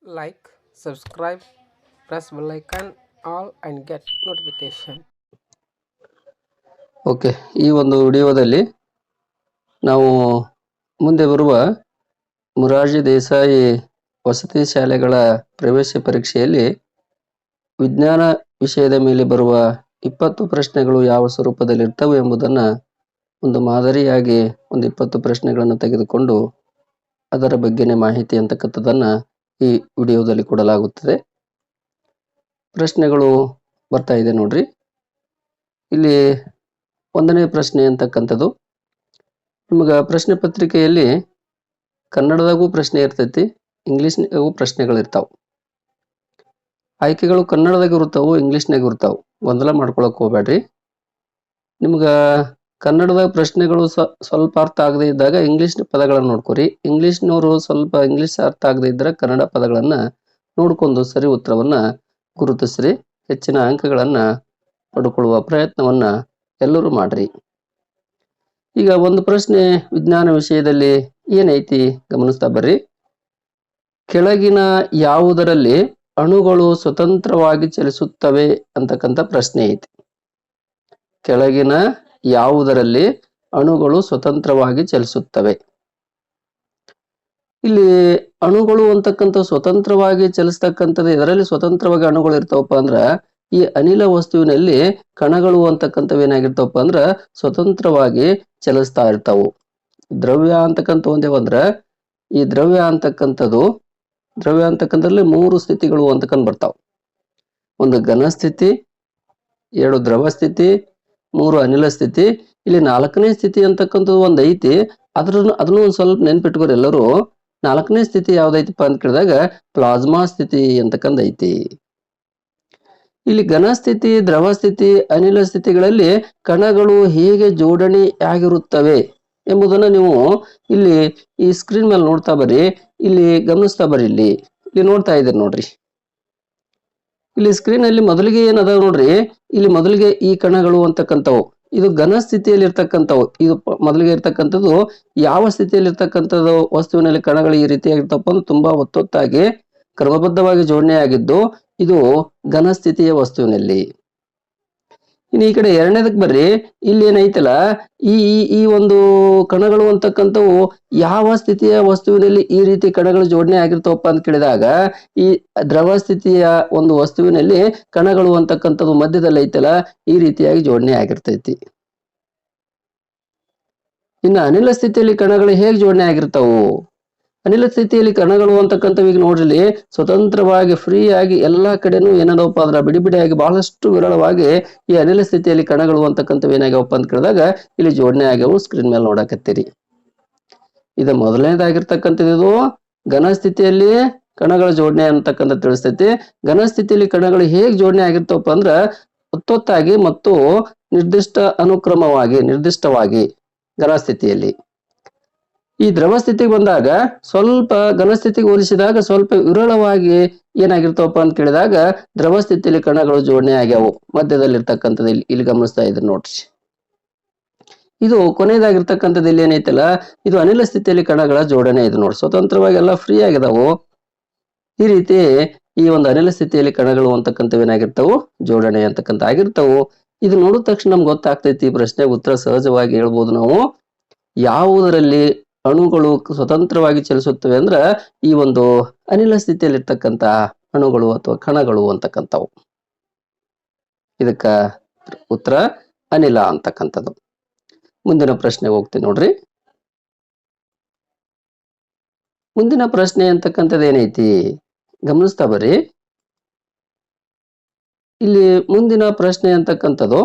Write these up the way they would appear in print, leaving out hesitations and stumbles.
Like, subscribe, press bell icon all and get notification. Okay, ಈ ಒಂದು ವಿಡಿಯೋದಲ್ಲಿ ನಾವು ಮುಂದೆ ಬರುವ ಮೊರಾರ್ಜಿ ದೇಸಾಯಿ ವಸತಿ ಶಾಲೆಗಳ ಪ್ರವೇಶ ಪರೀಕ್ಷೆಯಲ್ಲಿ ವಿಜ್ಞಾನ ವಿಷಯದ ಮೇಲೆ ಬರುವ 20 ಪ್ರಶ್ನೆಗಳು ಯಾವ ಸ್ವರೂಪದಲ್ಲಿ ಇರ್ತವೆ ಎಂಬುದನ್ನು ಒಂದು ಮಾದರಿಯಾಗಿ ಒಂದು 20 ಪ್ರಶ್ನೆಗಳನ್ನು ತೆಗೆದುಕೊಂಡು ಅದರ ಬಗ್ಗೆನೇ ಮಾಹಿತಿ ಅಂತಕ್ಕಂಥದ್ದನ್ನು ಈ ವಿಡಿಯೋದಲ್ಲಿ ಕೊಡಲಾಗುತ್ತದೆ. ಪ್ರಶ್ನೆಗಳು ಬರ್ತಾ ಇದೆ ನೋಡ್ರಿ. ಇಲ್ಲಿ ಒಂದನೇ ಪ್ರಶ್ನೆ ಅಂತಕ್ಕಂಥದ್ದು, ನಿಮಗೆ ಪ್ರಶ್ನೆ ಪತ್ರಿಕೆಯಲ್ಲಿ ಕನ್ನಡದಾಗೂ ಪ್ರಶ್ನೆ ಇರ್ತೈತಿ, ಇಂಗ್ಲೀಷ್ನಾಗೂ ಪ್ರಶ್ನೆಗಳಿರ್ತಾವೆ. ಆಯ್ಕೆಗಳು ಕನ್ನಡದಾಗ ಇರ್ತಾವೆ, ಇಂಗ್ಲೀಷ್ನಾಗ ಇರ್ತಾವೆ. ಗೊಂದಲ ಮಾಡ್ಕೊಳಕ್ ಹೋಗ್ಬೇಡ್ರಿ. ನಿಮ್ಗೆ ಕನ್ನಡದಾಗ ಪ್ರಶ್ನೆಗಳು ಸ್ವಲ್ಪ ಅರ್ಥ ಆಗದೆ ಇದ್ದಾಗ ಇಂಗ್ಲೀಷ್ ಪದಗಳನ್ನು ನೋಡ್ಕೊರಿ. ಇಂಗ್ಲೀಷ್ನವರು ಸ್ವಲ್ಪ ಇಂಗ್ಲೀಷ್ ಅರ್ಥ ಆಗದೆ ಇದ್ದರೆ ಕನ್ನಡ ಪದಗಳನ್ನು ನೋಡ್ಕೊಂಡು ಸರಿ ಉತ್ತರವನ್ನು ಗುರುತಿಸ್ರಿ. ಹೆಚ್ಚಿನ ಅಂಕಗಳನ್ನು ಪಡ್ಕೊಳ್ಳುವ ಪ್ರಯತ್ನವನ್ನು ಎಲ್ಲರೂ ಮಾಡ್ರಿ. ಈಗ ಒಂದು ಪ್ರಶ್ನೆ ವಿಜ್ಞಾನ ವಿಷಯದಲ್ಲಿ ಏನೈತಿ ಗಮನಿಸ್ತಾ ಬರ್ರಿ. ಕೆಳಗಿನ ಯಾವುದರಲ್ಲಿ ಅಣುಗಳು ಸ್ವತಂತ್ರವಾಗಿ ಚಲಿಸುತ್ತವೆ ಅಂತಕ್ಕಂಥ ಪ್ರಶ್ನೆ ಐತಿ. ಕೆಳಗಿನ ಯಾವುದರಲ್ಲಿ ಅಣುಗಳು ಸ್ವತಂತ್ರವಾಗಿ ಚಲಿಸುತ್ತವೆ? ಇಲ್ಲಿ ಅಣುಗಳು ಅಂತಕ್ಕಂಥ ಸ್ವತಂತ್ರವಾಗಿ ಚಲಿಸ್ತಕ್ಕಂಥದ್ದು ಇದರಲ್ಲಿ ಸ್ವತಂತ್ರವಾಗಿ ಅಣುಗಳು ಇರ್ತಾವಪ್ಪ ಅಂದ್ರ ಈ ಅನಿಲ ವಸ್ತುವಿನಲ್ಲಿ ಕಣಗಳು ಅಂತಕ್ಕಂಥವು ಏನಾಗಿರ್ತಾವಪ್ಪ ಅಂದ್ರ ಸ್ವತಂತ್ರವಾಗಿ ಚಲಿಸ್ತಾ ಇರ್ತಾವು. ದ್ರವ್ಯ ಅಂತಕ್ಕಂಥ ಒಂದೇವಂದ್ರ ಈ ದ್ರವ್ಯ ಅಂತಕ್ಕಂಥದ್ರಲ್ಲಿ 3 ಸ್ಥಿತಿಗಳು ಅಂತಕ್ಕಂಥ ಬರ್ತಾವ. ಒಂದು ಘನ ಸ್ಥಿತಿ, 2 ದ್ರವ ಸ್ಥಿತಿ, 3 ಅನಿಲ ಸ್ಥಿತಿ. ಇಲ್ಲಿ 4ನೇ ಸ್ಥಿತಿ ಅಂತಕ್ಕಂಥದ್ದು ಒಂದು ಐತಿ. ಅದನ್ನು ಒಂದು ಸ್ವಲ್ಪ ನೆನ್ಪಿಟ್ಕೋರಿ ಎಲ್ಲರೂ. 4ನೇ ಸ್ಥಿತಿ ಯಾವ್ದೈತಿಪ್ಪ ಅಂತ ಕೇಳಿದಾಗ ಪ್ಲಾಸ್ಮಾ ಸ್ಥಿತಿ ಅಂತಕ್ಕಂಥ ಐತಿ. ಇಲ್ಲಿ ಘನ ಸ್ಥಿತಿ, ದ್ರವ ಸ್ಥಿತಿ, ಅನಿಲ ಸ್ಥಿತಿಗಳಲ್ಲಿ ಕಣಗಳು ಹೇಗೆ ಜೋಡಣೆ ಆಗಿರುತ್ತವೆ ಎಂಬುದನ್ನು ನೀವು ಇಲ್ಲಿ ಈ ಸ್ಕ್ರೀನ್ ಮೇಲೆ ನೋಡ್ತಾ ಬರ್ರಿ. ಇಲ್ಲಿ ಗಮನಿಸ್ತಾ ಬರ್ರಿ. ಇಲ್ಲಿ ನೋಡ್ತಾ ಇದ್ದೀರಿ ನೋಡ್ರಿ. ಇಲ್ಲಿ ಸ್ಕ್ರೀನ್ ಅಲ್ಲಿ ಮೊದಲಿಗೆ ಏನದ ನೋಡ್ರಿ. ಇಲ್ಲಿ ಮೊದಲಿಗೆ ಈ ಕಣಗಳು ಅಂತಕ್ಕಂಥವು ಇದು ಘನ ಸ್ಥಿತಿಯಲ್ಲಿ ಇರ್ತಕ್ಕಂಥವು. ಇದು ಮೊದಲಿಗೆ ಇರ್ತಕ್ಕಂಥದ್ದು ಯಾವ ಸ್ಥಿತಿಯಲ್ಲಿ ಇರ್ತಕ್ಕಂಥದ್ದು ವಸ್ತುವಿನಲ್ಲಿ ಕಣಗಳು ಈ ರೀತಿಯಾಗಿರ್ತಪ್ಪ ಅಂದ್ರೆ ತುಂಬಾ ಒತ್ತೊತ್ತಾಗಿ ಕ್ರಮಬದ್ಧವಾಗಿ ಜೋಡಣೆ ಆಗಿದ್ದು ಇದು ಘನ ಸ್ಥಿತಿಯ ವಸ್ತುವಿನಲ್ಲಿ. ಇನ್ನು ಈ ಕಡೆ ಎರಡನೇದಕ್ಕೆ ಬರ್ರಿ. ಇಲ್ಲಿ ಏನೈತಲ್ಲ ಈ ಈ ಒಂದು ಕಣಗಳು ಅಂತಕ್ಕಂಥವು ಯಾವ ಸ್ಥಿತಿಯ ವಸ್ತುವಿನಲ್ಲಿ ಈ ರೀತಿ ಕಣಗಳು ಜೋಡಣೆ ಆಗಿರ್ತಾವಪ್ಪ ಅಂತ ಕೇಳಿದಾಗ ಈ ದ್ರವ ಸ್ಥಿತಿಯ ಒಂದು ವಸ್ತುವಿನಲ್ಲಿ ಕಣಗಳು ಅಂತಕ್ಕಂಥದ್ದು ಮಧ್ಯದಲ್ಲಿ ಐತಲ್ಲ ಈ ರೀತಿಯಾಗಿ ಜೋಡಣೆ ಆಗಿರ್ತೈತಿ. ಇನ್ನು ಅನಿಲ ಸ್ಥಿತಿಯಲ್ಲಿ ಕಣಗಳು ಹೇಗೆ ಜೋಡಣೆ ಆಗಿರ್ತಾವು? ಅನಿಲ ಸ್ಥಿತಿಯಲ್ಲಿ ಕಣಗಳು ಅಂತಕ್ಕಂಥವು ಈಗ ನೋಡ್ರಿ ಸ್ವತಂತ್ರವಾಗಿ ಫ್ರೀ ಆಗಿ ಎಲ್ಲಾ ಕಡೆನೂ ಏನದವಪ್ಪ ಅಂದ್ರ ಬಿಡಿಬಿಡಿಯಾಗಿ ಬಹಳಷ್ಟು ವಿರಳವಾಗಿ ಈ ಅನಿಲ ಸ್ಥಿತಿಯಲ್ಲಿ ಕಣಗಳು ಅಂತಕ್ಕಂಥವು ಏನಾಗ್ಯಾವಪ್ಪ ಅಂತ ಕೇಳಿದಾಗ ಇಲ್ಲಿ ಜೋಡಣೆ ಆಗ್ಯಾವು. ಸ್ಕ್ರೀನ್ ಮೇಲೆ ನೋಡಕತ್ತೀರಿ. ಇದು ಮೊದಲನೇದಾಗಿರ್ತಕ್ಕಂಥದ್ದು. ಇದು ಘನ ಸ್ಥಿತಿಯಲ್ಲಿ ಕಣಗಳ ಜೋಡಣೆ ಅಂತಕ್ಕಂಥ ತಿಳಿಸ್ತೈತಿ. ಘನ ಸ್ಥಿತಿಯಲ್ಲಿ ಕಣಗಳು ಹೇಗೆ ಜೋಡಣೆ ಆಗಿರ್ತಾವಪ್ಪ ಅಂದ್ರ ಒತ್ತೊತ್ತಾಗಿ ಮತ್ತು ನಿರ್ದಿಷ್ಟವಾಗಿ ಘನ ಸ್ಥಿತಿಯಲ್ಲಿ. ಈ ದ್ರವ ಸ್ಥಿತಿಗೆ ಬಂದಾಗ ಸ್ವಲ್ಪ ಘನ ಸ್ಥಿತಿಗೆ ಹೋಲಿಸಿದಾಗ ಸ್ವಲ್ಪ ವಿರಳವಾಗಿ ಏನಾಗಿರ್ತಾವಪ್ಪ ಅಂತ ಕೇಳಿದಾಗ ದ್ರವ ಸ್ಥಿತಿಯಲ್ಲಿ ಕಣಗಳು ಜೋಡಣೆ ಆಗ್ಯಾವು. ಮಧ್ಯದಲ್ಲಿ ಇರ್ತಕ್ಕಂಥದ್ದು ಇಲ್ಲಿ ಗಮನಿಸ್ತಾ ಇದ್ರಿ ನೋಡ್ರಿ. ಇದು ಕೊನೆಯದಾಗಿರ್ತಕ್ಕಂಥದ್ದು ಇಲ್ಲಿ ಏನೈತಲ್ಲ ಇದು ಅನಿಲ ಸ್ಥಿತಿಯಲ್ಲಿ ಕಣಗಳ ಜೋಡಣೆ. ಇದು ನೋಡಿ ಸ್ವತಂತ್ರವಾಗಿ ಎಲ್ಲ ಫ್ರೀ ಆಗಿದಾವು. ಈ ರೀತಿ ಈ ಒಂದು ಅನಿಲ ಸ್ಥಿತಿಯಲ್ಲಿ ಕಣಗಳು ಅಂತಕ್ಕಂಥವು ಏನಾಗಿರ್ತಾವು ಜೋಡಣೆ ಅಂತಕ್ಕಂಥ ಆಗಿರ್ತಾವು. ಇದು ನೋಡಿದ ತಕ್ಷಣ ನಮ್ಗೆ ಗೊತ್ತಾಗ್ತೈತಿ. ಈ ಪ್ರಶ್ನೆಗೆ ಉತ್ತರ ಸಹಜವಾಗಿ ಹೇಳ್ಬೋದು ನಾವು. ಯಾವುದರಲ್ಲಿ ಅಣುಗಳು ಸ್ವತಂತ್ರವಾಗಿ ಚಲಿಸುತ್ತವೆ ಅಂದ್ರ ಈ ಒಂದು ಅನಿಲ ಸ್ಥಿತಿಯಲ್ಲಿ ಇರ್ತಕ್ಕಂಥ ಅಣುಗಳು ಅಥವಾ ಕಣಗಳು ಅಂತಕ್ಕಂಥವು. ಇದಕ್ಕ ಉತ್ತರ ಅನಿಲ ಅಂತಕ್ಕಂಥದ್ದು. ಮುಂದಿನ ಪ್ರಶ್ನೆಗೆ ಹೋಗ್ತೀನಿ ನೋಡ್ರಿ. ಮುಂದಿನ ಪ್ರಶ್ನೆ ಅಂತಕ್ಕಂಥದ್ದು ಏನೈತಿ ಗಮನಿಸ್ತಾ ಬರ್ರಿ. ಇಲ್ಲಿ ಮುಂದಿನ ಪ್ರಶ್ನೆ ಅಂತಕ್ಕಂಥದ್ದು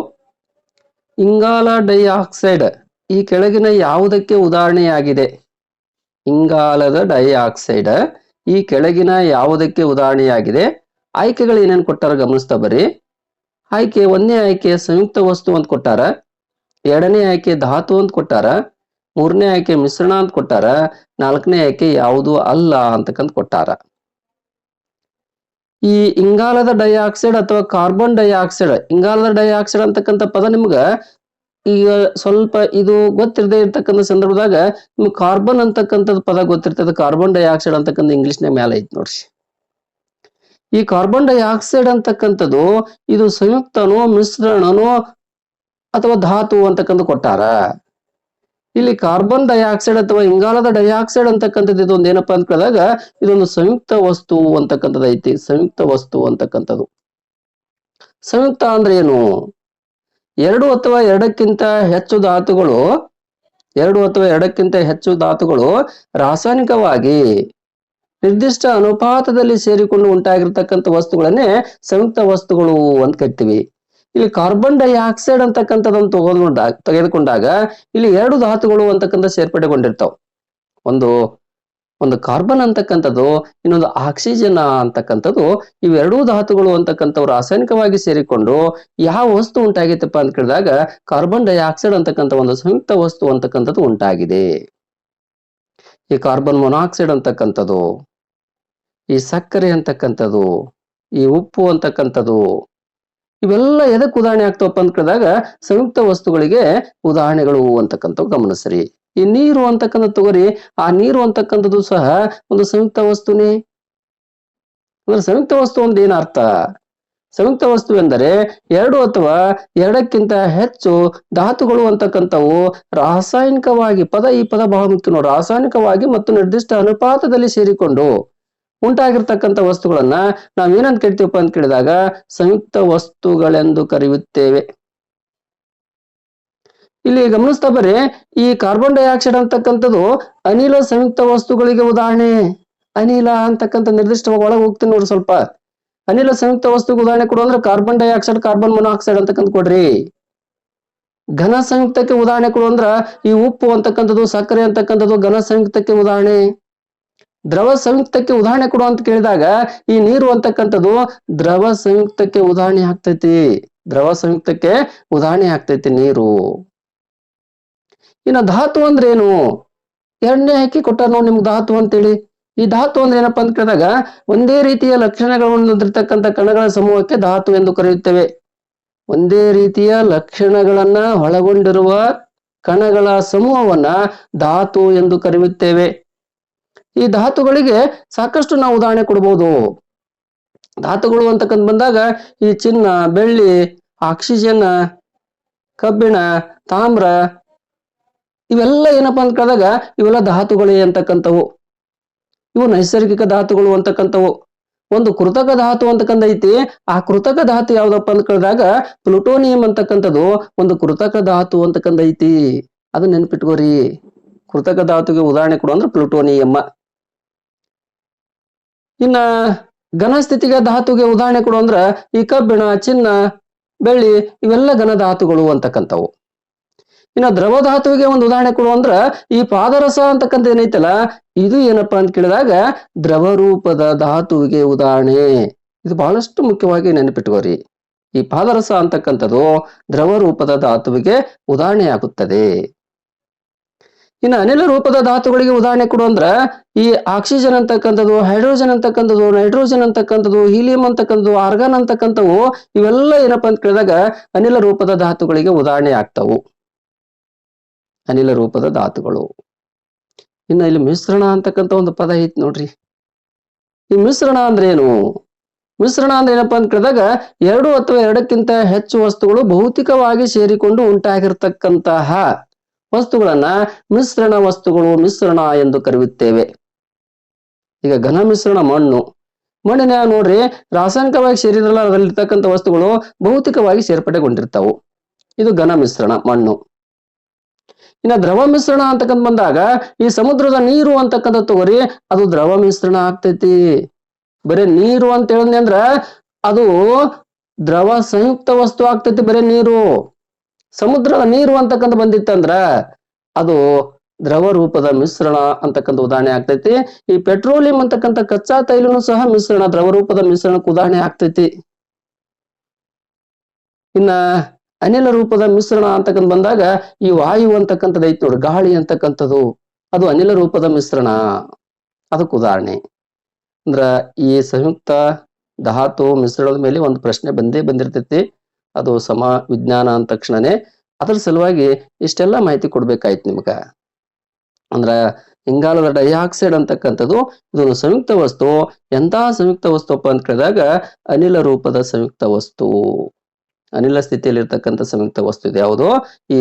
ಇಂಗಾಲ ಡೈಆಕ್ಸೈಡ್ ಈ ಕೆಳಗಿನ ಯಾವುದಕ್ಕೆ ಉದಾಹರಣೆಯಾಗಿದೆ? ಇಂಗಾಲದ ಡೈಆಕ್ಸೈಡ್ ಈ ಕೆಳಗಿನ ಯಾವುದಕ್ಕೆ ಉದಾಹರಣೆಯಾಗಿದೆ? ಆಯ್ಕೆಗಳು ಏನೇನು ಕೊಟ್ಟಾರ ಗಮನಿಸ್ತಾ ಬರ್ರಿ. ಆಯ್ಕೆ 1ನೇ ಆಯ್ಕೆ ಸಂಯುಕ್ತ ವಸ್ತು ಅಂತ ಕೊಟ್ಟಾರ, 2ನೇ ಆಯ್ಕೆ ಧಾತು ಅಂತ ಕೊಟ್ಟಾರ, 3ನೇ ಆಯ್ಕೆ ಮಿಶ್ರಣ ಅಂತ ಕೊಟ್ಟಾರ, 4ನೇ ಆಯ್ಕೆ ಯಾವುದು ಅಲ್ಲ ಅಂತಕ್ಕಂತ ಕೊಟ್ಟಾರ. ಈ ಇಂಗಾಲದ ಡೈಆಕ್ಸೈಡ್ ಅಥವಾ ಕಾರ್ಬನ್ ಡೈಆಕ್ಸೈಡ್, ಇಂಗಾಲದ ಡೈಆಕ್ಸೈಡ್ ಅಂತಕ್ಕಂಥ ಪದ ನಿಮ್ಗ ಈಗ ಸ್ವಲ್ಪ ಇದು ಗೊತ್ತಿರದೇ ಇರ್ತಕ್ಕಂಥ ಸಂದರ್ಭದಾಗ ನಿಮ್ಗೆ ಕಾರ್ಬನ್ ಅಂತಕ್ಕಂಥದ್ದು ಪದ ಗೊತ್ತಿರ್ತದೆ. ಕಾರ್ಬನ್ ಡೈಆಕ್ಸೈಡ್ ಅಂತಕ್ಕಂಥ ಇಂಗ್ಲಿಷ್ನಾಗ ಮೇಲೆ ಐತಿ ನೋಡ್ರಿ. ಈ ಕಾರ್ಬನ್ ಡೈಆಕ್ಸೈಡ್ ಅಂತಕ್ಕಂಥದ್ದು ಇದು ಸಂಯುಕ್ತನೋ ಮಿಶ್ರಣನೋ ಅಥವಾ ಧಾತು ಅಂತಕ್ಕಂಥ ಕೊಟ್ಟಾರ. ಇಲ್ಲಿ ಕಾರ್ಬನ್ ಡೈಆಕ್ಸೈಡ್ ಅಥವಾ ಇಂಗಾಲದ ಡೈಆಕ್ಸೈಡ್ ಅಂತಕ್ಕಂಥದ್ದು ಇದೊಂದು ಏನಪ್ಪಾ ಅಂತ ಕೇಳಿದಾಗ ಇದೊಂದು ಸಂಯುಕ್ತ ವಸ್ತು ಅಂತಕ್ಕಂಥದ್ದು ಐತಿ. ಸಂಯುಕ್ತ ವಸ್ತು ಅಂತಕ್ಕಂಥದ್ದು. ಸಂಯುಕ್ತ ಅಂದ್ರೆ ಏನು? ಎರಡು ಅಥವಾ ಎರಡಕ್ಕಿಂತ ಹೆಚ್ಚು ಧಾತುಗಳು ರಾಸಾಯನಿಕವಾಗಿ ನಿರ್ದಿಷ್ಟ ಅನುಪಾತದಲ್ಲಿ ಸೇರಿಕೊಂಡು ಉಂಟಾಗಿರ್ತಕ್ಕಂಥ ವಸ್ತುಗಳನ್ನೇ ಸಂಯುಕ್ತ ವಸ್ತುಗಳು ಅಂತ ಕರಿತೀವಿ. ಇಲ್ಲಿ ಕಾರ್ಬನ್ ಡೈಆಕ್ಸೈಡ್ ಅಂತಕ್ಕಂಥದ್ದನ್ನು ತೆಗೆದುಕೊಂಡಾಗ ಇಲ್ಲಿ ಎರಡು ಧಾತುಗಳು ಅಂತಕ್ಕಂಥ ಸೇರ್ಪಡೆಗೊಂಡಿರ್ತಾವ. ಒಂದು ಕಾರ್ಬನ್ ಅಂತಕ್ಕಂಥದ್ದು, ಇನ್ನೊಂದು ಆಕ್ಸಿಜನ್ ಅಂತಕ್ಕಂಥದ್ದು. ಇವೆರಡೂ ಧಾತುಗಳು ಅಂತಕ್ಕಂಥವು ರಾಸಾಯನಿಕವಾಗಿ ಸೇರಿಕೊಂಡು ಯಾವ ವಸ್ತು ಉಂಟಾಗಿತ್ತಪ್ಪ ಅಂತ ಕೇಳಿದಾಗ ಕಾರ್ಬನ್ ಡೈಆಕ್ಸೈಡ್ ಅಂತಕ್ಕಂಥ ಒಂದು ಸಂಯುಕ್ತ ವಸ್ತು ಅಂತಕ್ಕಂಥದ್ದು ಉಂಟಾಗಿದೆ. ಈ ಕಾರ್ಬನ್ ಮೊನಾಕ್ಸೈಡ್ ಅಂತಕ್ಕಂಥದ್ದು, ಈ ಸಕ್ಕರೆ ಅಂತಕ್ಕಂಥದ್ದು, ಈ ಉಪ್ಪು ಅಂತಕ್ಕಂಥದ್ದು, ಇವೆಲ್ಲ ಎದಕ್ಕೆ ಉದಾಹರಣೆ ಆಗ್ತಾವಪ್ಪ ಅಂತ ಕೇಳಿದಾಗ ಸಂಯುಕ್ತ ವಸ್ತುಗಳಿಗೆ ಉದಾಹರಣೆಗಳು ಅಂತಕ್ಕಂಥವು ಗಮನಿಸ್ರಿ. ಈ ನೀರು ಅಂತಕ್ಕಂಥ ತಗೋರಿ, ಆ ನೀರು ಅಂತಕ್ಕಂಥದ್ದು ಸಹ ಒಂದು ಸಂಯುಕ್ತ ವಸ್ತುನೇ. ಅಂದ್ರೆ ಸಂಯುಕ್ತ ವಸ್ತು ಅಂದ್ರೆ ಏನ ಅರ್ಥ? ಸಂಯುಕ್ತ ವಸ್ತು ಎಂದರೆ ಎರಡು ಅಥವಾ ಎರಡಕ್ಕಿಂತ ಹೆಚ್ಚು ಧಾತುಗಳು ಅಂತಕ್ಕಂಥವು ರಾಸಾಯನಿಕವಾಗಿ, ಈ ಪದ ಬಹಳ ಮುಖ್ಯ ನೋಡಿ, ರಾಸಾಯನಿಕವಾಗಿ ಮತ್ತು ನಿರ್ದಿಷ್ಟ ಅನುಪಾತದಲ್ಲಿ ಸೇರಿಕೊಂಡು ಉಂಟಾಗಿರ್ತಕ್ಕಂಥ ವಸ್ತುಗಳನ್ನ ನಾವೇನಂತ ಕರಿತೀವಪ್ಪ ಅಂತ ಕೇಳಿದಾಗ ಸಂಯುಕ್ತ ವಸ್ತುಗಳೆಂದು ಕರೆಯುತ್ತೇವೆ. ಇಲ್ಲಿ ಗಮನಿಸ್ತಾ ಬರ್ರಿ, ಈ ಕಾರ್ಬನ್ ಡೈಆಕ್ಸೈಡ್ ಅಂತಕ್ಕಂಥದ್ದು ಅನಿಲ ಸಂಯುಕ್ತ ವಸ್ತುಗಳಿಗೆ ಉದಾಹರಣೆ. ಅನಿಲ ಅಂತಕ್ಕಂಥ ನಿರ್ದಿಷ್ಟವಾಗಿ ಒಳಗೆ ಹೋಗ್ತೀನಿ ನೋಡಿ ಸ್ವಲ್ಪ. ಅನಿಲ ಸಂಯುಕ್ತ ವಸ್ತುಗೆ ಉದಾಹರಣೆ ಕೊಡು ಅಂದ್ರೆ ಕಾರ್ಬನ್ ಡೈಆಕ್ಸೈಡ್, ಕಾರ್ಬನ್ ಮೊನಾಕ್ಸೈಡ್ ಅಂತಕ್ಕಂಥ ಕೊಡ್ರಿ. ಘನ ಸಂಯುಕ್ತಕ್ಕೆ ಉದಾಹರಣೆ ಕೊಡು ಅಂದ್ರ ಈ ಉಪ್ಪು ಅಂತಕ್ಕಂಥದ್ದು, ಸಕ್ಕರೆ ಅಂತಕ್ಕಂಥದ್ದು ಘನ ಸಂಯುಕ್ತಕ್ಕೆ ಉದಾಹರಣೆ. ದ್ರವ ಸಂಯುಕ್ತಕ್ಕೆ ಉದಾಹರಣೆ ಕೊಡು ಅಂತ ಕೇಳಿದಾಗ ಈ ನೀರು ಅಂತಕ್ಕಂಥದ್ದು ದ್ರವ ಸಂಯುಕ್ತಕ್ಕೆ ಉದಾಹರಣೆ ಆಗ್ತೈತಿ. ದ್ರವ ಸಂಯುಕ್ತಕ್ಕೆ ಉದಾಹರಣೆ ಆಗ್ತೈತಿ ನೀರು. ಇನ್ನು ಧಾತು ಅಂದ್ರೆ ಏನು? ಎರಡನೇ ಹಾಕಿ ಕೊಟ್ಟಾರ ನೋಡಿ ನಿಮ್ಗೆ ಧಾತು ಅಂತೇಳಿ. ಈ ಧಾತು ಅಂದ್ರೆ ಏನಪ್ಪಾ ಅಂತ ಕೇಳಿದಾಗ ಒಂದೇ ರೀತಿಯ ಲಕ್ಷಣಗಳನ್ನು ಹೊಂದಿರತಕ್ಕಂಥ ಕಣಗಳ ಸಮೂಹಕ್ಕೆ ಧಾತು ಎಂದು ಕರೆಯುತ್ತೇವೆ. ಒಂದೇ ರೀತಿಯ ಲಕ್ಷಣಗಳನ್ನ ಒಳಗೊಂಡಿರುವ ಕಣಗಳ ಸಮೂಹವನ್ನ ಧಾತು ಎಂದು ಕರೆಯುತ್ತೇವೆ. ಈ ಧಾತುಗಳಿಗೆ ಸಾಕಷ್ಟು ನಾವು ಉದಾಹರಣೆ ಕೊಡಬಹುದು. ಧಾತುಗಳು ಅಂತಕ್ಕಂಥ ಬಂದಾಗ ಈ ಚಿನ್ನ, ಬೆಳ್ಳಿ, ಆಕ್ಸಿಜನ್, ಕಬ್ಬಿಣ, ತಾಮ್ರ, ಇವೆಲ್ಲ ಏನಪ್ಪಾ ಅಂತ ಕೇಳಿದಾಗ ಇವೆಲ್ಲ ಧಾತುಗಳೇ ಅಂತಕ್ಕಂಥವು. ಇವು ನೈಸರ್ಗಿಕ ಧಾತುಗಳು ಅಂತಕ್ಕಂಥವು. ಒಂದು ಕೃತಕ ಧಾತು ಅಂತಕ್ಕಂಥ ಐತಿ. ಆ ಕೃತಕ ಧಾತು ಯಾವ್ದಪ್ಪ ಅಂತ ಕೇಳಿದಾಗ ಪ್ಲುಟೋನಿಯಂ ಅಂತಕ್ಕಂಥದ್ದು ಒಂದು ಕೃತಕ ಧಾತು ಅಂತಕ್ಕಂಥ ಐತಿ. ಅದನ್ನ ನೆನ್ಪಿಟ್ಕೋರಿ. ಕೃತಕ ಧಾತುಗೆ ಉದಾಹರಣೆ ಕೊಡು ಅಂದ್ರೆ ಪ್ಲುಟೋನಿಯಂ. ಇನ್ನ ಘನಸ್ಥಿತಿಗೆ ಧಾತುಗೆ ಉದಾಹರಣೆ ಕೊಡು ಅಂದ್ರ ಈ ಕಬ್ಬಿಣ, ಚಿನ್ನ, ಬೆಳ್ಳಿ, ಇವೆಲ್ಲ ಘನ ಧಾತುಗಳು ಅಂತಕ್ಕಂಥವು. ಇನ್ನ ದ್ರವ ಧಾತುವಿಗೆ ಒಂದು ಉದಾಹರಣೆ ಕೊಡು ಅಂದ್ರ ಈ ಪಾದರಸ ಅಂತಕ್ಕಂಥ ಏನೈತಲ್ಲ, ಇದು ಏನಪ್ಪಾ ಅಂತ ಕೇಳಿದಾಗ ದ್ರವ ರೂಪದ ಧಾತುವಿಗೆ ಉದಾಹರಣೆ. ಇದು ಬಹಳಷ್ಟು ಮುಖ್ಯವಾಗಿ ನೆನಪಿಟ್ಕೋರಿ. ಈ ಪಾದರಸ ಅಂತಕ್ಕಂಥದ್ದು ದ್ರವ ರೂಪದ ಧಾತುವಿಗೆ ಉದಾಹರಣೆ ಆಗುತ್ತದೆ. ಇನ್ನು ಅನಿಲ ರೂಪದ ಧಾತುಗಳಿಗೆ ಉದಾಹರಣೆ ಕೊಡು ಅಂದ್ರ ಈ ಆಕ್ಸಿಜನ್ ಅಂತಕ್ಕಂಥದ್ದು, ಹೈಡ್ರೋಜನ್ ಅಂತಕ್ಕಂಥದ್ದು, ನೈಟ್ರೋಜನ್ ಅಂತಕ್ಕಂಥದ್ದು, ಹೀಲಿಯಂ ಅಂತಕ್ಕಂಥದ್ದು, ಆರ್ಗಾನ್ ಅಂತಕ್ಕಂಥವು, ಇವೆಲ್ಲ ಏನಪ್ಪಾ ಅಂತ ಕೇಳಿದಾಗ ಅನಿಲ ರೂಪದ ಧಾತುಗಳಿಗೆ ಉದಾಹರಣೆ ಆಗ್ತಾವು. ಅನಿಲ ರೂಪದ ಧಾತುಗಳು. ಇನ್ನು ಇಲ್ಲಿ ಮಿಶ್ರಣ ಅಂತಕ್ಕಂಥ ಒಂದು ಪದ ಐತಿ ನೋಡ್ರಿ. ಈ ಮಿಶ್ರಣ ಅಂದ್ರೆ ಏನು? ಮಿಶ್ರಣ ಅಂದ್ರೆ ಏನಪ್ಪಾ ಅಂತ ಕೇಳಿದಾಗ ಎರಡು ಅಥವಾ ಎರಡಕ್ಕಿಂತ ಹೆಚ್ಚು ವಸ್ತುಗಳು ಭೌತಿಕವಾಗಿ ಸೇರಿಕೊಂಡು ಉಂಟಾಗಿರ್ತಕ್ಕಂತಹ ವಸ್ತುಗಳನ್ನ ಮಿಶ್ರಣ ವಸ್ತುಗಳು, ಮಿಶ್ರಣ ಎಂದು ಕರೆಯುತ್ತೇವೆ. ಈಗ ಘನ ಮಿಶ್ರಣ ಮಣ್ಣಿನ ನೋಡ್ರಿ ರಾಸಾಯನಿಕವಾಗಿ ಸೇರಿದ್ರಲ್ಲ, ಅದರಲ್ಲಿರ್ತಕ್ಕಂಥ ವಸ್ತುಗಳು ಭೌತಿಕವಾಗಿ ಸೇರ್ಪಡೆಗೊಂಡಿರ್ತಾವು. ಇದು ಘನ ಮಿಶ್ರಣ ಮಣ್ಣು. ಇನ್ನ ದ್ರವ ಮಿಶ್ರಣ ಅಂತಕ್ಕಂಥ ಬಂದಾಗ ಈ ಸಮುದ್ರದ ನೀರು ಅಂತಕ್ಕಂಥ ತಗೋರಿ, ಅದು ದ್ರವ ಮಿಶ್ರಣ ಆಗ್ತೈತಿ. ಬರೀ ನೀರು ಅಂತ ಹೇಳಿದ್ನಿ ಅಂದ್ರ ಅದು ದ್ರವ ಸಂಯುಕ್ತ ವಸ್ತು ಆಗ್ತೈತಿ. ಬರೀ ನೀರು, ಸಮುದ್ರದ ನೀರು ಅಂತಕ್ಕಂಥ ಬಂದಿತ್ತಂದ್ರ ಅದು ದ್ರವ ರೂಪದ ಮಿಶ್ರಣ ಅಂತಕ್ಕಂಥ ಉದಾಹರಣೆ ಆಗ್ತೈತಿ. ಈ ಪೆಟ್ರೋಲಿಯಂ ಅಂತಕ್ಕಂಥ ಕಚ್ಚಾ ತೈಲನು ಸಹ ಮಿಶ್ರಣ, ದ್ರವ ರೂಪದ ಮಿಶ್ರಣಕ್ಕೆ ಉದಾಹರಣೆ ಆಗ್ತೈತಿ. ಇನ್ನ ಅನಿಲ ರೂಪದ ಮಿಶ್ರಣ ಅಂತಕ್ಕಂಥ ಬಂದಾಗ ಈ ವಾಯು ಅಂತಕ್ಕಂಥದ್ದು ಐತಿ ನೋಡಿ, ಗಾಳಿ ಅಂತಕ್ಕಂಥದ್ದು, ಅದು ಅನಿಲ ರೂಪದ ಮಿಶ್ರಣ, ಅದಕ್ಕೆ ಉದಾಹರಣೆ. ಅಂದ್ರ ಈ ಸಂಯುಕ್ತ ಧಾತು ಮಿಶ್ರಣದ ಮೇಲೆ ಒಂದು ಪ್ರಶ್ನೆ ಬಂದಿರ್ತೈತಿ. ಅದು ಸಮ ವಿಜ್ಞಾನ ಅಂದ ತಕ್ಷಣನೇ ಅದ್ರ ಸಲುವಾಗಿ ಇಷ್ಟೆಲ್ಲ ಮಾಹಿತಿ ಕೊಡ್ಬೇಕಾಯ್ತು ನಿಮ್ಗ. ಅಂದ್ರ ಇಂಗಾಲದ ಡೈಆಕ್ಸೈಡ್ ಅಂತಕ್ಕಂಥದ್ದು ಇದೊಂದು ಸಂಯುಕ್ತ ವಸ್ತು. ಎಂತಹ ಸಂಯುಕ್ತ ವಸ್ತುಪ್ಪ ಅಂತ ಕೇಳಿದಾಗ ಅನಿಲ ರೂಪದ ಸಂಯುಕ್ತ ವಸ್ತು. ಅನಿಲ ಸ್ಥಿತಿಯಲ್ಲಿ ಇರ್ತಕ್ಕಂಥ ಸಂಯುಕ್ತ ವಸ್ತು ಇದೆ ಯಾವುದು? ಈ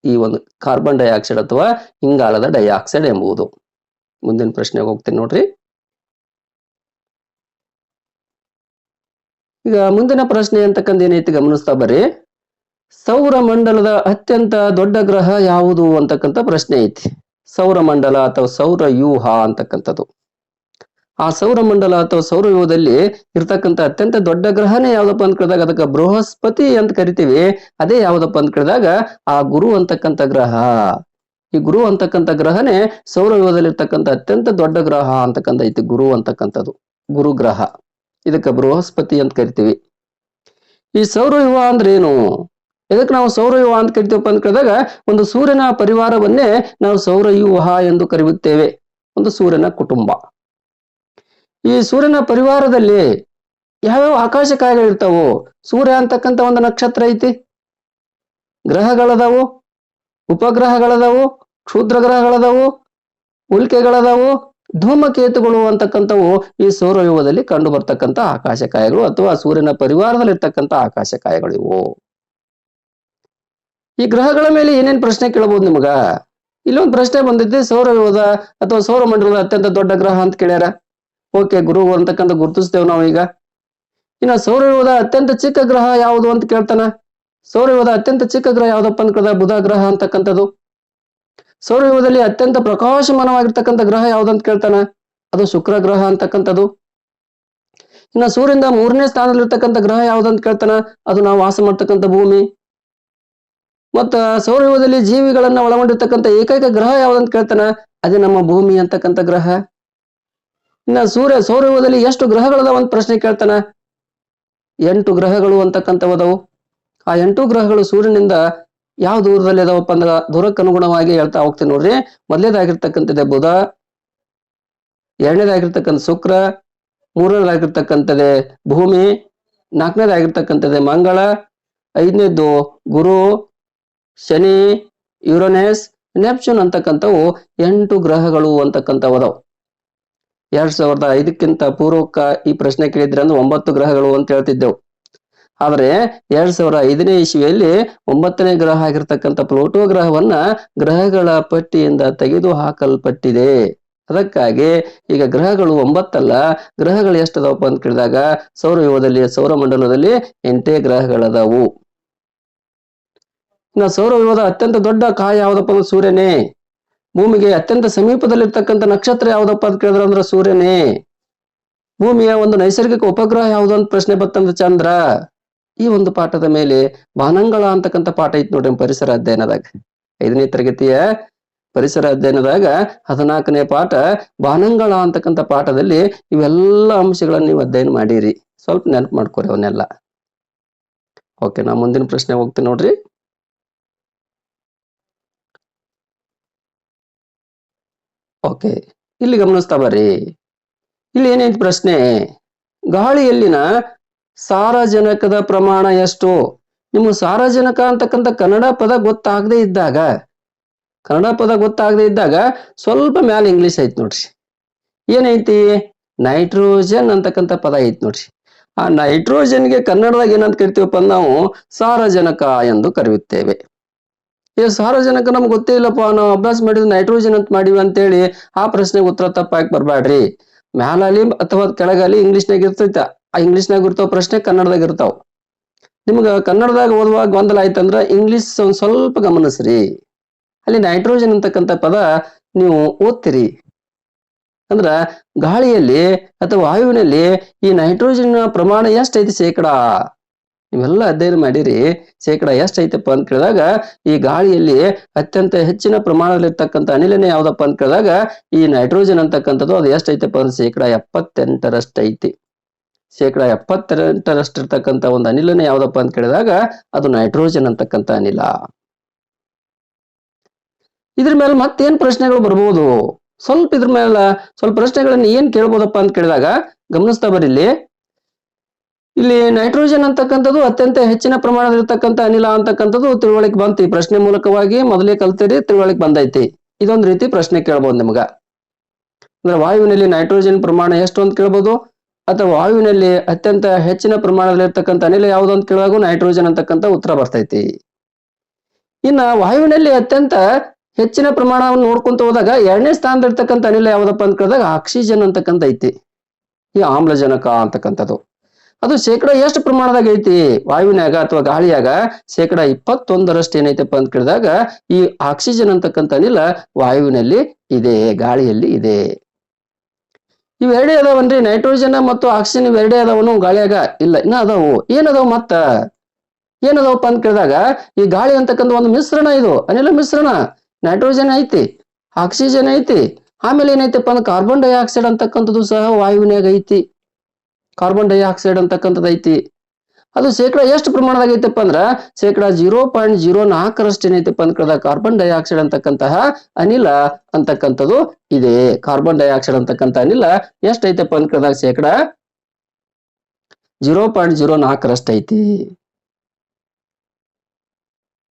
ಈ ಒಂದು ಕಾರ್ಬನ್ ಡೈಆಕ್ಸೈಡ್ ಅಥವಾ ಇಂಗಾಲದ ಡೈಆಕ್ಸೈಡ್ ಎಂಬುದು. ಮುಂದಿನ ಪ್ರಶ್ನೆಗೆ ಹೋಗ್ತೀನಿ ನೋಡ್ರಿ. ಈಗ ಮುಂದಿನ ಪ್ರಶ್ನೆ ಅಂತಕ್ಕಂಥ ಏನೈತಿ ಗಮನಿಸ್ತಾ ಬರ್ರಿ. ಸೌರಮಂಡಲದ ಅತ್ಯಂತ ದೊಡ್ಡ ಗ್ರಹ ಯಾವುದು ಅಂತಕ್ಕಂಥ ಪ್ರಶ್ನೆ ಐತಿ. ಸೌರಮಂಡಲ ಅಥವಾ ಸೌರ ವ್ಯೂಹ ಅಂತಕ್ಕಂಥದ್ದು. ಆ ಸೌರಮಂಡಲ ಅಥವಾ ಸೌರವ್ಯೂಹದಲ್ಲಿ ಇರ್ತಕ್ಕಂಥ ಅತ್ಯಂತ ದೊಡ್ಡ ಗ್ರಹನೇ ಯಾವ್ದಪ್ಪ ಅಂತ ಕೇಳಿದಾಗ ಅದಕ್ಕೆ ಬೃಹಸ್ಪತಿ ಅಂತ ಕರಿತೀವಿ. ಅದೇ ಯಾವ್ದಪ್ಪ ಅಂತ ಕೇಳಿದಾಗ ಆ ಗುರು ಅಂತಕ್ಕಂಥ ಗ್ರಹ. ಈ ಗುರು ಅಂತಕ್ಕಂಥ ಗ್ರಹನೇ ಸೌರವ್ಯೂಹದಲ್ಲಿ ಇರ್ತಕ್ಕಂಥ ಅತ್ಯಂತ ದೊಡ್ಡ ಗ್ರಹ ಅಂತಕ್ಕಂಥ ಐತಿ ಗುರು ಅಂತಕ್ಕಂಥದ್ದು. ಗುರು ಗ್ರಹ, ಇದಕ್ಕೆ ಬೃಹಸ್ಪತಿ ಅಂತ ಕರಿತೀವಿ. ಈ ಸೌರವ್ಯೂಹ ಅಂದ್ರೆ ಏನು? ಇದಕ್ಕೆ ನಾವು ಸೌರವ್ಯೂಹ ಅಂತ ಕರಿತೀವಪ್ಪ ಅಂತ ಕೇಳಿದಾಗ ಒಂದು ಸೂರ್ಯನ ಪರಿವಾರವನ್ನೇ ನಾವು ಸೌರವ್ಯೂಹ ಎಂದು ಕರೆಯುತ್ತೇವೆ. ಒಂದು ಸೂರ್ಯನ ಕುಟುಂಬ. ಈ ಸೂರ್ಯನ ಪರಿವಾರದಲ್ಲಿ ಯಾವ್ಯಾವ ಆಕಾಶಕಾಯಗಳಿರ್ತಾವು? ಸೂರ್ಯ ಅಂತಕ್ಕಂಥ ಒಂದು ನಕ್ಷತ್ರ ಐತಿ, ಗ್ರಹಗಳದಾವು, ಉಪಗ್ರಹಗಳದಾವು, ಕ್ಷುದ್ರ ಗ್ರಹಗಳದಾವು, ಉಲ್ಕೆಗಳದಾವು, ಧೂಮಕೇತುಗಳು ಅಂತಕ್ಕಂಥವು ಈ ಸೌರವ್ಯೂಹದಲ್ಲಿ ಕಂಡು ಬರ್ತಕ್ಕಂಥ ಆಕಾಶಕಾಯಗಳು ಅಥವಾ ಸೂರ್ಯನ ಪರಿವಾರದಲ್ಲಿ ಇರ್ತಕ್ಕಂಥ ಆಕಾಶಕಾಯಗಳು ಇವು. ಈ ಗ್ರಹಗಳ ಮೇಲೆ ಏನೇನ್ ಪ್ರಶ್ನೆ ಕೇಳಬಹುದು ನಿಮಗ? ಇಲ್ಲೊಂದು ಪ್ರಶ್ನೆ ಬಂದಿದ್ದೆ, ಸೌರವ್ಯೂಹದ ಅಥವಾ ಸೌರಮಂಡಲದ ಅತ್ಯಂತ ದೊಡ್ಡ ಗ್ರಹ ಅಂತ ಕೇಳ್ಯಾರ. ಓಕೆ, ಗುರು ಅಂತಕ್ಕಂಥ ಗುರುತಿಸ್ತೇವೆ ನಾವು ಈಗ. ಇನ್ನು ಸೌರವ್ಯೂಹದ ಅತ್ಯಂತ ಚಿಕ್ಕ ಗ್ರಹ ಯಾವುದು ಅಂತ ಕೇಳ್ತಾನ. ಸೌರವ್ಯೂಹದ ಅತ್ಯಂತ ಚಿಕ್ಕ ಗ್ರಹ ಯಾವ್ದಪ್ಪ ಅಂತ ಕೇಳಿದಾಗ ಬುಧ ಗ್ರಹ ಅಂತಕ್ಕಂಥದ್ದು. ಸೌರವ್ಯೂಹದಲ್ಲಿ ಅತ್ಯಂತ ಪ್ರಕಾಶಮಾನವಾಗಿರ್ತಕ್ಕಂಥ ಗ್ರಹ ಯಾವ್ದಂತ ಕೇಳ್ತಾನ, ಅದು ಶುಕ್ರ ಗ್ರಹ ಅಂತಕ್ಕಂಥದ್ದು. ಇನ್ನು ಸೂರ್ಯನ 3ನೇ ಸ್ಥಾನದಲ್ಲಿರ್ತಕ್ಕಂಥ ಗ್ರಹ ಯಾವ್ದಂತ ಕೇಳ್ತಾನ, ಅದು ನಾವು ವಾಸ ಮಾಡ್ತಕ್ಕಂಥ ಭೂಮಿ. ಮತ್ತ ಸೌರವ್ಯೂಹದಲ್ಲಿ ಜೀವಿಗಳನ್ನ ಒಳಗೊಂಡಿರ್ತಕ್ಕಂಥ ಏಕೈಕ ಗ್ರಹ ಯಾವ್ದಂತ ಕೇಳ್ತಾನ, ಅದೇ ನಮ್ಮ ಭೂಮಿ ಅಂತಕ್ಕಂಥ ಗ್ರಹ. ಇನ್ನ ಸೌರವ್ಯೂಹದಲ್ಲಿ ಎಷ್ಟು ಗ್ರಹಗಳದಾವ ಅಂತ ಪ್ರಶ್ನೆ ಕೇಳ್ತಾನ. 8 ಗ್ರಹಗಳು ಅಂತಕ್ಕಂಥವದವು. ಆ 8 ಗ್ರಹಗಳು ಸೂರ್ಯನಿಂದ ಯಾವ ದೂರದಲ್ಲಿ ಅದಾವಪ್ಪ ಅಂದ್ರ ದೂರಕ್ಕನುಗುಣವಾಗಿ ಹೇಳ್ತಾ ಹೋಗ್ತೀನಿ ನೋಡ್ರಿ. ಮೊದಲೇದಾಗಿರ್ತಕ್ಕಂಥದ್ದೇ ಬುಧ, ಎರಡನೇದಾಗಿರ್ತಕ್ಕಂಥ ಶುಕ್ರ, ಮೂರನೇದಾಗಿರ್ತಕ್ಕಂಥದ್ದೇ ಭೂಮಿ, ನಾಲ್ಕನೇದಾಗಿರ್ತಕ್ಕಂಥದ್ದೇ ಮಂಗಳ, ಐದನೇದ್ದು ಗುರು, ಶನಿ, ಯುರನೆಸ್, ನೆಪ್ಚೂನ್ ಅಂತಕ್ಕಂಥವು 8 ಗ್ರಹಗಳು ಅಂತಕ್ಕಂಥವದವು. 2005ಕ್ಕಿಂತ ಪೂರ್ವಕ್ಕ ಈ ಪ್ರಶ್ನೆ ಕೇಳಿದ್ರೆ 9 ಗ್ರಹಗಳು ಅಂತ ಹೇಳ್ತಿದ್ದೆವು. ಆದ್ರೆ 2005ನೇ ಇಸ್ವಿಯಲ್ಲಿ 9ನೇ ಗ್ರಹ ಆಗಿರ್ತಕ್ಕಂಥ ಪ್ಲೂಟೋ ಗ್ರಹವನ್ನ ಗ್ರಹಗಳ ಪಟ್ಟಿಯಿಂದ ತೆಗೆದು ಹಾಕಲ್ಪಟ್ಟಿದೆ. ಅದಕ್ಕಾಗಿ ಈಗ ಗ್ರಹಗಳು 9 ಅಲ್ಲ, ಗ್ರಹಗಳು ಎಷ್ಟದಾವಪ್ಪ ಅಂತ ಕೇಳಿದಾಗ ಸೌರವ್ಯೂಹದಲ್ಲಿ ಸೌರಮಂಡಲದಲ್ಲಿ 8 ಗ್ರಹಗಳದಾವು. ಇನ್ನು ಸೌರವ್ಯೂಹದ ಅತ್ಯಂತ ದೊಡ್ಡ ಕಾಯ ಯಾವ್ದಪ್ಪ ಅಂದ್ರೆ ಸೂರ್ಯನೇ. ಭೂಮಿಗೆ ಅತ್ಯಂತ ಸಮೀಪದಲ್ಲಿರ್ತಕ್ಕಂಥ ನಕ್ಷತ್ರ ಯಾವ್ದಪ್ಪ ಅಂತ ಕೇಳಿದ್ರ ಅಂದ್ರೆ ಸೂರ್ಯನೇ. ಭೂಮಿಯ ಒಂದು ನೈಸರ್ಗಿಕ ಉಪಗ್ರಹ ಯಾವ್ದು ಅಂತ ಪ್ರಶ್ನೆ ಬರ್ತಂದ್ರೆ ಚಂದ್ರ. ಈ ಒಂದು ಪಾಠದ ಮೇಲೆ ಬಾನಂಗಳ ಅಂತಕ್ಕಂಥ ಪಾಠ ಐತಿ ನೋಡ್ರಿ ಪರಿಸರ ಅಧ್ಯಯನದಾಗ. 5ನೇ ತರಗತಿಯ ಪರಿಸರ ಅಧ್ಯಯನದಾಗ 14ನೇ ಪಾಠ ಬಾನಂಗಳ ಅಂತಕ್ಕಂಥ ಪಾಠದಲ್ಲಿ ಇವೆಲ್ಲ ಅಂಶಗಳನ್ನ ನೀವು ಅಧ್ಯಯನ ಮಾಡಿರಿ. ಸ್ವಲ್ಪ ನೆನಪು ಮಾಡ್ಕೊರಿ ಅವನ್ನೆಲ್ಲ. ಓಕೆ, ನಾ ಮುಂದಿನ ಪ್ರಶ್ನೆ ಹೋಗ್ತೀನಿ ನೋಡ್ರಿ. ಓಕೆ, ಇಲ್ಲಿ ಗಮನಿಸ್ತಾ ಬರ್ರಿ. ಇಲ್ಲಿ ಏನೈತಿ ಪ್ರಶ್ನೆ, ಗಾಳಿಯಲ್ಲಿನ ಸಾರಜನಕದ ಪ್ರಮಾಣ ಎಷ್ಟು? ನಿಮ್ಗೆ ಸಾರಜನಕ ಅಂತಕ್ಕಂಥ ಕನ್ನಡ ಪದ ಗೊತ್ತಾಗದೇ ಇದ್ದಾಗ ಸ್ವಲ್ಪ ಮ್ಯಾಲ ಇಂಗ್ಲಿಷ್ ಐತಿ ನೋಡ್ರಿ. ಏನೈತಿ? ನೈಟ್ರೋಜನ್ ಅಂತಕ್ಕಂಥ ಪದ ಐತಿ ನೋಡ್ರಿ. ಆ ನೈಟ್ರೋಜನ್ಗೆ ಕನ್ನಡದಾಗ ಏನಂತ ಕರಿತೀವಪ್ಪ ನಾವು ಸಾರಜನಕ ಎಂದು ಕರೆಯುತ್ತೇವೆ. ಈ ಸಾರಜನಕ ನಮ್ಗೆ ಗೊತ್ತೇ ಇಲ್ಲಪ್ಪ, ನಾವು ಅಭ್ಯಾಸ ಮಾಡಿದ್ವಿ ನೈಟ್ರೋಜನ್ ಅಂತ ಮಾಡಿವಿ ಅಂತೇಳಿ ಆ ಪ್ರಶ್ನೆಗೆ ಉತ್ತರ ತಪ್ಪಾಗಿ ಬರ್ಬ್ಯಾಡ್ರಿ. ಮ್ಯಾಲಲ್ಲಿ ಅಥವಾ ಕೆಳಗಲ್ಲಿ ಇಂಗ್ಲಿಷ್ನಾಗ ಇರ್ತೈತ, ಆ ಇಂಗ್ಲಿಷ್ನಾಗ ಇರ್ತಾವ ಪ್ರಶ್ನೆ ಕನ್ನಡದಾಗ ಇರ್ತಾವ. ನಿಮ್ಗ ಕನ್ನಡದಾಗ ಓದುವಾಗ ಗೊಂದಲ ಆಯ್ತಂದ್ರ ಇಂಗ್ಲಿಷ್ ಒಂದ್ ಸ್ವಲ್ಪ ಗಮನಿಸ್ರಿ. ಅಲ್ಲಿ ನೈಟ್ರೋಜನ್ ಅಂತಕ್ಕಂಥ ಪದ ನೀವು ಓದ್ತೀರಿ ಅಂದ್ರ ಗಾಳಿಯಲ್ಲಿ ಅಥವಾ ವಾಯುವಿನಲ್ಲಿ ಈ ನೈಟ್ರೋಜನ್ ಪ್ರಮಾಣ ಎಷ್ಟೈತಿ ಶೇಕಡಾ? ನೀವೆಲ್ಲ ಅಧ್ಯಯನ ಮಾಡಿರಿ. ಶೇಕಡಾ ಎಷ್ಟೈತಪ್ಪ ಅಂತ ಕೇಳಿದಾಗ ಈ ಗಾಳಿಯಲ್ಲಿ ಅತ್ಯಂತ ಹೆಚ್ಚಿನ ಪ್ರಮಾಣದಲ್ಲಿರ್ತಕ್ಕಂಥ ಅನಿಲನೇ ಯಾವ್ದಪ್ಪ ಅಂತ ಕೇಳಿದಾಗ ಈ ನೈಟ್ರೋಜನ್ ಅಂತಕ್ಕಂಥದ್ದು ಅದು ಎಷ್ಟೈತಪ್ಪ ಅಂದ್ರೆ ಶೇಕಡಾ 78ರಷ್ಟು ಐತಿ. ಶೇಕಡಾ 78ರಷ್ಟು ಇರ್ತಕ್ಕಂಥ ಒಂದು ಅನಿಲನೇ ಯಾವ್ದಪ್ಪ ಅಂತ ಕೇಳಿದಾಗ ಅದು ನೈಟ್ರೋಜನ್ ಅಂತಕ್ಕಂಥ ಅನಿಲ. ಇದ್ರ ಮೇಲೆ ಮತ್ತೇನ್ ಪ್ರಶ್ನೆಗಳು ಬರ್ಬೋದು? ಸ್ವಲ್ಪ ಇದ್ರ ಮೇಲೆ ಸ್ವಲ್ಪ ಪ್ರಶ್ನೆಗಳನ್ನ ಏನ್ ಕೇಳ್ಬೋದಪ್ಪ ಅಂತ ಕೇಳಿದಾಗ ಗಮನಿಸ್ತಾ ಬರಿಲ್ಲಿ. ಇಲ್ಲಿ ನೈಟ್ರೋಜನ್ ಅಂತಕ್ಕಂಥದ್ದು ಅತ್ಯಂತ ಹೆಚ್ಚಿನ ಪ್ರಮಾಣದಲ್ಲಿರ್ತಕ್ಕಂಥ ಅನಿಲ ಅಂತಕ್ಕಂಥದ್ದು ತಿಳುವಳಿಕೆ ಬಂತು. ಈ ಪ್ರಶ್ನೆ ಮೂಲಕವಾಗಿ ಮೊದಲೇ ಕಲ್ತಿರಿ, ತಿಳುವಳಿಕೆ ಬಂದೈತಿ. ಇದೊಂದು ರೀತಿ ಪ್ರಶ್ನೆ ಕೇಳ್ಬೋದು ನಿಮ್ಗ. ಅಂದ್ರೆ ವಾಯುವಿನಲ್ಲಿ ನೈಟ್ರೋಜನ್ ಪ್ರಮಾಣ ಎಷ್ಟು ಅಂತ ಕೇಳ್ಬೋದು, ಅಥವಾ ವಾಯುವಿನಲ್ಲಿ ಅತ್ಯಂತ ಹೆಚ್ಚಿನ ಪ್ರಮಾಣದಲ್ಲಿರ್ತಕ್ಕಂಥ ಅನಿಲ ಯಾವುದು ಅಂತ ಕೇಳುವಾಗ ನೈಟ್ರೋಜನ್ ಅಂತಕ್ಕಂಥ ಉತ್ತರ ಬರ್ತೈತಿ. ಇನ್ನ ವಾಯುವಿನಲ್ಲಿ ಅತ್ಯಂತ ಹೆಚ್ಚಿನ ಪ್ರಮಾಣವನ್ನು ನೋಡ್ಕೊಂತ ಹೋದಾಗ ಎರಡನೇ ಸ್ಥಾನದಲ್ಲಿರ್ತಕ್ಕಂಥ ಅನಿಲ ಯಾವ್ದಪ್ಪ ಅಂತ ಕೇಳಿದಾಗ ಆಕ್ಸಿಜನ್ ಅಂತಕ್ಕಂಥ ಐತಿ, ಈ ಆಮ್ಲಜನಕ ಅಂತಕ್ಕಂಥದ್ದು. ಅದು ಶೇಕಡ ಎಷ್ಟು ಪ್ರಮಾಣದಾಗ ಐತಿ ವಾಯುವಿನಾಗ ಅಥವಾ ಗಾಳಿಯಾಗ? ಶೇಕಡ 21ರಷ್ಟು ಏನೈತಪ್ಪ ಅಂತ ಕೇಳಿದಾಗ ಈ ಆಕ್ಸಿಜನ್ ಅಂತಕ್ಕಂಥ ಅನಿಲ ವಾಯುವಿನಲ್ಲಿ ಇದೆ, ಗಾಳಿಯಲ್ಲಿ ಇದೆ. ಇವೆರಡೇ ಅದಾವನ್ರಿ, ನೈಟ್ರೋಜನ್ ಮತ್ತು ಆಕ್ಸಿಜನ್ ಇವೆರಡೇ ಅದಾವನು ಗಾಳಿಯಾಗ? ಇಲ್ಲ, ಇನ್ನ ಅದಾವು. ಏನದಾವು ಮತ್ತ? ಏನದಾವಪ್ಪ ಅಂತ ಕೇಳಿದಾಗ ಈ ಗಾಳಿ ಅಂತಕ್ಕಂಥ ಒಂದು ಮಿಶ್ರಣ, ಇದು ಅನಿಲ ಮಿಶ್ರಣ. ನೈಟ್ರೋಜನ್ ಐತಿ, ಆಕ್ಸಿಜನ್ ಐತಿ, ಆಮೇಲೆ ಏನೈತಪ್ಪ ಅಂದ್ರೆ ಕಾರ್ಬನ್ ಡೈಆಕ್ಸೈಡ್ ಅಂತಕ್ಕಂಥದ್ದು ಸಹ ವಾಯುವಿನಾಗ ಐತಿ. ಕಾರ್ಬನ್ ಡೈಆಕ್ಸೈಡ್ ಅಂತಕ್ಕಂಥದ್ದು ಐತಿ. ಅದು ಶೇಕಡ ಎಷ್ಟು ಪ್ರಮಾಣದಾಗ ಐತಪ್ಪ ಅಂದ್ರ ಶೇಕಡ 0.04ರಷ್ಟು ಏನೈತಪ್ಪ ಅಂತ ಕೇಳಿದಾಗ ಕಾರ್ಬನ್ ಡೈಆಕ್ಸೈಡ್ ಅಂತಕ್ಕಂತಹ ಅನಿಲ ಅಂತಕ್ಕಂಥದ್ದು ಇದೆ. ಕಾರ್ಬನ್ ಡೈಆಕ್ಸೈಡ್ ಅಂತಕ್ಕಂಥ ಅನಿಲ ಎಷ್ಟು ಐತಪ್ಪ ಅಂತ ಕೇಳಿದಾಗ ಶೇಕಡ 0.04ರಷ್ಟು ಐತಿ.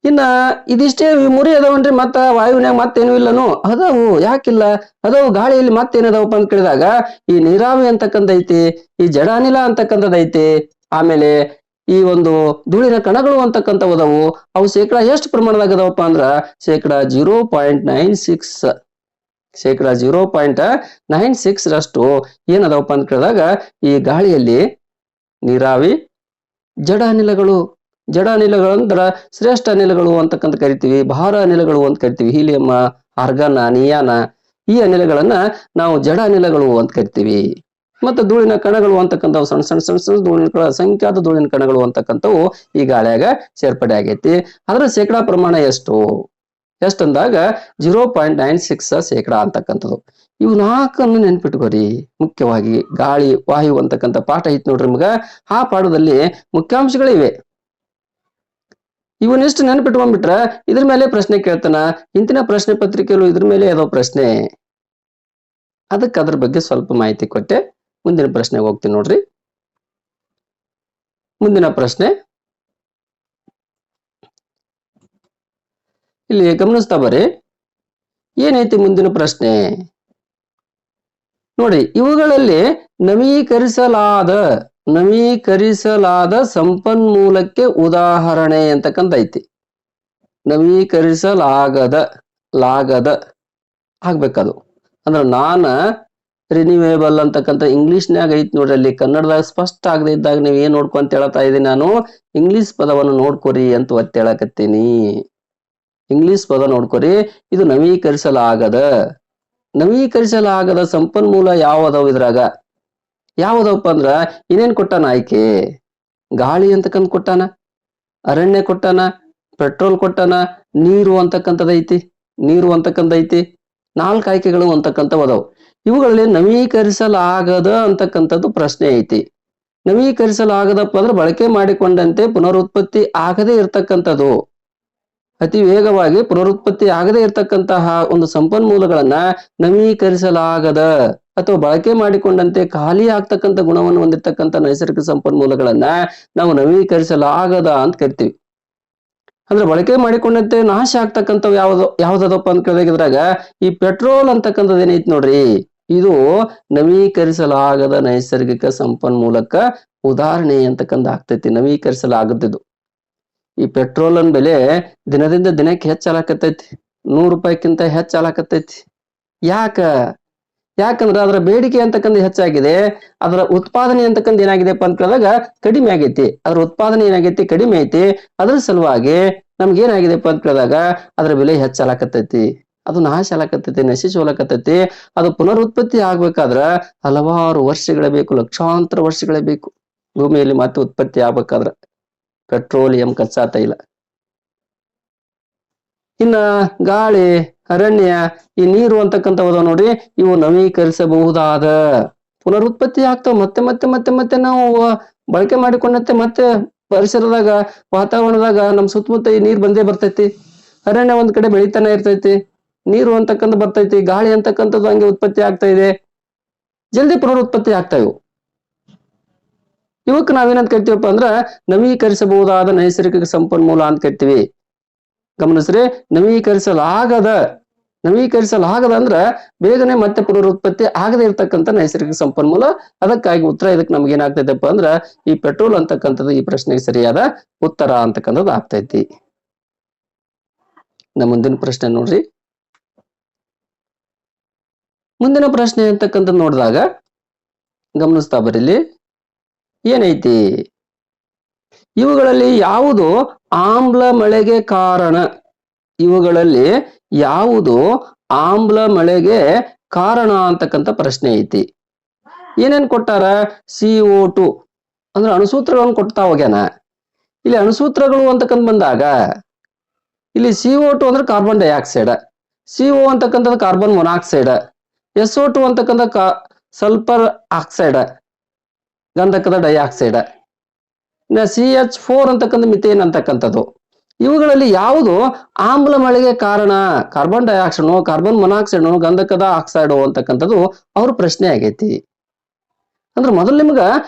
ಇನ್ನ ಇದಿಷ್ಟೇ ಮೂರೇ ಅದಾವನ್ರಿ, ಮತ್ತ ವಾಯುವಿನಾಗ ಮತ್ತೇನು ಇಲ್ಲನು? ಅದಾವು. ಯಾಕಿಲ್ಲ? ಅದಾವು. ಗಾಳಿಯಲ್ಲಿ ಮತ್ತೇನದಾವಪ್ಪ ಅಂತ ಕೇಳಿದಾಗ ಈ ನೀರಾವಿ ಅಂತಕ್ಕಂಥ ಐತಿ, ಈ ಜಡ ಅನಿಲ ಅಂತಕ್ಕಂಥದ್ದು ಐತಿ, ಆಮೇಲೆ ಈ ಒಂದು ಧೂಳಿನ ಕಣಗಳು ಅಂತಕ್ಕಂಥವು ಅದಾವು. ಅವು ಶೇಕಡ ಎಷ್ಟು ಪ್ರಮಾಣದಾಗ ಅದಾವಪ್ಪ ಅಂದ್ರ ಶೇಕಡ 0.96, ಶೇಕಡ 0.96ರಷ್ಟು ಏನದಾವಪ್ಪ ಅಂತ ಕೇಳಿದಾಗ ಈ ಗಾಳಿಯಲ್ಲಿ ನೀರಾವಿ ಜಡ ಅನಿಲಗಳು. ಜಡ ಅನಿಲಗಳು ಅಂದ್ರ ಶ್ರೇಷ್ಠ ಅನಿಲಗಳು ಅಂತಕ್ಕಂತ ಕರಿತೀವಿ, ಭಾರ ಅನಿಲಗಳು ಅಂತ ಕರಿತೀವಿ. ಹೀಲಿಯಂ, ಆರ್ಗಾನ, ನಿಯಾನ, ಈ ಅನಿಲಗಳನ್ನ ನಾವು ಜಡ ಅನಿಲಗಳು ಅಂತ ಕರಿತೀವಿ. ಮತ್ತೆ ಧೂಳಿನ ಕಣಗಳು ಅಂತಕ್ಕಂಥವು ಸಣ್ಣ ಸಣ್ಣ ಸಣ್ಣ ಸಣ್ಣ ಧೂಳಿನ ಅಸಂಖ್ಯಾತ ಧೂಳಿನ ಕಣಗಳು ಅಂತಕ್ಕಂಥವು ಈ ಗಾಳಿಯಾಗ ಸೇರ್ಪಡೆ ಆಗೈತಿ. ಅದರ ಶೇಕಡಾ ಪ್ರಮಾಣ ಎಷ್ಟಂದಾಗ 0.96 ಶೇಕಡ ಅಂತಕ್ಕಂಥದ್ದು. ಇವು ನಾಲ್ಕನ್ನು ನೆನ್ಪಿಟ್ಕೋರಿ. ಮುಖ್ಯವಾಗಿ ಗಾಳಿ ವಾಯು ಅಂತಕ್ಕಂಥ ಪಾಠ ಐತಿ ನೋಡ್ರಿ ನಿಮ್ಗ. ಆ ಪಾಠದಲ್ಲಿ ಮುಖ್ಯಾಂಶಗಳಿವೆ. ಇವನ್ನಿಷ್ಟು ನೆನ್ಪಿಟ್ಕೊಂಡ್ಬಿಟ್ರ ಇದ್ರ ಮೇಲೆ ಪ್ರಶ್ನೆ ಕೇಳ್ತಾನ. ಇಂತಿನ ಪ್ರಶ್ನೆ ಪತ್ರಿಕೆಯಲ್ಲೂ ಇದ್ರ ಮೇಲೆ ಯಾವುದೋ ಪ್ರಶ್ನೆ, ಅದಕ್ಕೆ ಅದ್ರ ಬಗ್ಗೆ ಸ್ವಲ್ಪ ಮಾಹಿತಿ ಕೊಟ್ಟೆ. ಮುಂದಿನ ಪ್ರಶ್ನೆಗೆ ಹೋಗ್ತೀನಿ ನೋಡ್ರಿ. ಮುಂದಿನ ಪ್ರಶ್ನೆ ಇಲ್ಲಿ ಗಮನಿಸ್ತಾ ಬರ್ರಿ, ಏನೈತಿ ಮುಂದಿನ ಪ್ರಶ್ನೆ ನೋಡಿ. ಇವುಗಳಲ್ಲಿ ನವೀಕರಿಸಲಾದ ಸಂಪನ್ಮೂಲಕ್ಕೆ ಉದಾಹರಣೆ ಅಂತಕ್ಕಂಥ ಐತಿ. ಲಾಗದ ಆಗ್ಬೇಕದು ಅಂದ್ರ ರಿನ್ಯೂವೇಬಲ್ ಅಂತಕ್ಕಂಥ ಇಂಗ್ಲಿಷ್ನ್ಯಾಗ ಐತಿ ನೋಡ್ರಿ. ಅಲ್ಲಿ ಕನ್ನಡದಾಗ ಸ್ಪಷ್ಟ ಆಗದೆ ಇದ್ದಾಗ ನೀವ್ ಏನ್ ನೋಡ್ಕೊಂತ ಹೇಳತಾ ಇದೀನಿ ನಾನು, ಇಂಗ್ಲಿಷ್ ಪದವನ್ನು ನೋಡ್ಕೊರಿ ಅಂತ ಒತ್ತಿ ಹೇಳಕತ್ತೀನಿ. ಇಂಗ್ಲಿಷ್ ಪದ ನೋಡ್ಕೊರಿ. ಇದು ನವೀಕರಿಸಲಾಗದ ಸಂಪನ್ಮೂಲ ಯಾವದವು? ಇದ್ರಾಗ ಯಾವದಪ್ಪ ಅಂದ್ರ ಇನ್ನೇನ್ ಕೊಟ್ಟಾನ ಆಯ್ಕೆ? ಗಾಳಿ ಅಂತಕ್ಕಂಥ ಕೊಟ್ಟಾನ, ಅರಣ್ಯ ಕೊಟ್ಟಾನ, ಪೆಟ್ರೋಲ್ ಕೊಟ್ಟಾನ, ನೀರು ಅಂತಕ್ಕಂಥದ್ದೈತಿ. 4 ಆಯ್ಕೆಗಳು ಅಂತಕ್ಕಂಥವು ಅದಾವು. ಇವುಗಳಲ್ಲಿ ನವೀಕರಿಸಲಾಗದ ಅಂತಕ್ಕಂಥದ್ದು ಪ್ರಶ್ನೆ ಐತಿ. ನವೀಕರಿಸಲಾಗದಪ್ಪ ಅಂದ್ರೆ ಬಳಕೆ ಮಾಡಿಕೊಂಡಂತೆ ಪುನರುತ್ಪತ್ತಿ ಆಗದೇ ಇರ್ತಕ್ಕಂಥದ್ದು, ಅತಿ ವೇಗವಾಗಿ ಪುನರುತ್ಪತ್ತಿ ಆಗದೇ ಇರ್ತಕ್ಕಂತಹ ಒಂದು ಸಂಪನ್ಮೂಲಗಳನ್ನ ನವೀಕರಿಸಲಾಗದ ಅಥವಾ ಬಳಕೆ ಮಾಡಿಕೊಂಡಂತೆ ಖಾಲಿ ಆಗ್ತಕ್ಕಂಥ ಗುಣವನ್ನು ಹೊಂದಿರತಕ್ಕಂಥ ನೈಸರ್ಗಿಕ ಸಂಪನ್ಮೂಲಗಳನ್ನ ನಾವು ನವೀಕರಿಸಲಾಗದ ಅಂತ ಕರಿತೀವಿ. ಅಂದ್ರೆ ಬಳಕೆ ಮಾಡಿಕೊಂಡಂತೆ ನಾಶ ಆಗ್ತಕ್ಕಂಥವು ಯಾವ್ದದಪ್ಪ ಅಂತ ಕೇಳಿದಾಗ ಈ ಪೆಟ್ರೋಲ್ ಅಂತಕ್ಕಂಥದ್ದು ಏನೈತಿ ನೋಡ್ರಿ, ಇದು ನವೀಕರಿಸಲಾಗದ ನೈಸರ್ಗಿಕ ಸಂಪನ್ಮೂಲಕ್ಕ ಉದಾಹರಣೆ ಅಂತಕ್ಕಂಥ ಆಗ್ತೈತಿ. ನವೀಕರಿಸಲಾಗದ್ದು. ಈ ಪೆಟ್ರೋಲ್ ಬೆಲೆ ದಿನದಿಂದ ದಿನಕ್ಕೆ ಹೆಚ್ಚಾಗತೈತಿ. 100 ರೂಪಾಯಿಕ್ಕಿಂತ ಹೆಚ್ಚಾಗತೈತಿ. ಯಾಕಂದ್ರೆ ಅದರ ಬೇಡಿಕೆ ಅಂತಕ್ಕಂಥ ಹೆಚ್ಚಾಗಿದೆ, ಅದರ ಉತ್ಪಾದನೆ ಅಂತಕ್ಕಂಥ ಏನಾಗಿದೆಪ್ಪ ಅಂತ ಕೇಳಿದಾಗ ಕಡಿಮೆ ಆಗೈತಿ. ಅದರ ಉತ್ಪಾದನೆ ಏನಾಗೈತಿ? ಕಡಿಮೆ ಐತಿ. ಅದ್ರ ಸಲುವಾಗಿ ನಮ್ಗೆ ಏನಾಗಿದೆಪ್ಪ ಅಂತ ಕೇಳಿದಾಗ ಅದರ ಬೆಲೆ ಹೆಚ್ಚಾಗತೈತಿ, ಅದು ನಾಶ ಆಗತೈತಿ, ನಶಿಸೋಲಕತೈತಿ. ಅದು ಪುನರುತ್ಪತ್ತಿ ಆಗ್ಬೇಕಾದ್ರ ಹಲವಾರು ವರ್ಷಗಳೇ ಬೇಕು, ಲಕ್ಷಾಂತರ ವರ್ಷಗಳೇ ಬೇಕು ಭೂಮಿಯಲ್ಲಿ ಮತ್ತೆ ಉತ್ಪತ್ತಿ ಆಗ್ಬೇಕಾದ್ರ ಪೆಟ್ರೋಲಿಯಂ ಕಚ್ಚಾ ತೈಲ. ಇನ್ನ ಗಾಳಿ, ಅರಣ್ಯ, ಈ ನೀರು ಅಂತಕ್ಕಂಥವು ನೋಡ್ರಿ, ಇವು ನವೀಕರಿಸಬಹುದಾದ ಪುನರುತ್ಪತ್ತಿ ಆಗ್ತಾವ. ಮತ್ತೆ ಮತ್ತೆ ಮತ್ತೆ ಮತ್ತೆ ನಾವು ಬಳಕೆ ಮಾಡಿಕೊಂಡಂತೆ ಮತ್ತೆ ಪರಿಸರದಾಗ, ವಾತಾವರಣದಾಗ ನಮ್ ಸುತ್ತಮುತ್ತ ಈ ನೀರ್ ಬಂದೇ ಬರ್ತೈತಿ. ಅರಣ್ಯ ಒಂದ್ ಕಡೆ ಬೆಳಿತಾನೆ ಇರ್ತೈತಿ, ನೀರು ಅಂತಕ್ಕಂಥ ಬರ್ತೈತಿ, ಗಾಳಿ ಅಂತಕ್ಕಂಥದ್ದು ಹಂಗೆ ಉತ್ಪತ್ತಿ ಆಗ್ತಾ ಇದೆ, ಜಲ್ದಿ ಪುನರುತ್ಪತ್ತಿ ಆಗ್ತಾ ಇವು. ಇವಕ್ಕೆ ನಾವೇನಂತ ಕರಿತೀವಪ್ಪ ಅಂದ್ರ ನವೀಕರಿಸಬಹುದಾದ ನೈಸರ್ಗಿಕ ಸಂಪನ್ಮೂಲ ಅಂತ ಕರಿತೀವಿ. ಗಮನಿಸ್ರಿ, ನವೀಕರಿಸಲಾಗದ ನವೀಕರಿಸಲಾಗದ ಅಂದ್ರ ಬೇಗನೆ ಮತ್ತೆ ಪುನರುತ್ಪತ್ತಿ ಆಗದೆ ಇರ್ತಕ್ಕಂಥ ನೈಸರ್ಗಿಕ ಸಂಪನ್ಮೂಲ. ಅದಕ್ಕಾಗಿ ಉತ್ತರ ಇದಕ್ಕೆ ನಮ್ಗೆ ಏನಾಗ್ತೈತಪ್ಪ ಅಂದ್ರ ಈ ಪೆಟ್ರೋಲ್ ಅಂತಕ್ಕಂಥದ್ದು ಈ ಪ್ರಶ್ನೆಗೆ ಸರಿಯಾದ ಉತ್ತರ ಅಂತಕ್ಕಂಥದ್ದು ಆಗ್ತೈತಿ. ಮುಂದಿನ ಪ್ರಶ್ನೆ ನೋಡ್ರಿ. ಮುಂದಿನ ಪ್ರಶ್ನೆ ಅಂತಕ್ಕಂಥದ್ದು ನೋಡಿದಾಗ ಗಮನಿಸ್ತಾ ಬರೀಲಿ. ಏನೈತಿ? ಇವುಗಳಲ್ಲಿ ಯಾವುದು ಆಮ್ಲ ಮಳೆಗೆ ಕಾರಣ? ಇವುಗಳಲ್ಲಿ ಯಾವುದು ಆಮ್ಲ ಮಳೆಗೆ ಕಾರಣ ಅಂತಕ್ಕಂಥ ಪ್ರಶ್ನೆ ಐತಿ. ಏನೇನ್ ಕೊಟ್ಟಾರ? CO2 ಅಂದ್ರೆ ಅಣುಸೂತ್ರಗಳನ್ನು ಕೊಡ್ತಾ ಹೋಗ್ಯಾನ. ಇಲ್ಲಿ ಅಣುಸೂತ್ರಗಳು ಅಂತಕ್ಕಂಥ ಬಂದಾಗ ಇಲ್ಲಿ CO2 ಅಂದ್ರೆ ಕಾರ್ಬನ್ ಡೈಆಕ್ಸೈಡ್, CO ಅಂತಕ್ಕಂಥದ್ದು ಕಾರ್ಬನ್ ಮೊನಾಕ್ಸೈಡ್, SO2 ಅಂತಕ್ಕಂಥ ಸಲ್ಫರ್ ಆಕ್ಸೈಡ್ ಗಂಧಕದ ಡೈಆಕ್ಸೈಡ್, CH4 ಅಂತಕ್ಕಂಥ ಮಿಥೇನ್ ಅಂತಕ್ಕಂಥದ್ದು. ಇವುಗಳಲ್ಲಿ ಯಾವುದು ಆಮ್ಲ ಮಳೆಗೆ ಕಾರಣ? ಕಾರ್ಬನ್ ಡೈಆಕ್ಸೈಡ್, ಕಾರ್ಬನ್ ಮೊನಾಕ್ಸೈಡ್, ಗಂಧಕದ ಆಕ್ಸೈಡ್ ಅಂತಕ್ಕಂಥದ್ದು ಅವ್ರ ಪ್ರಶ್ನೆ ಆಗೈತಿ. ಅಂದ್ರೆ ಮೊದಲು ನಿಮ್ಗ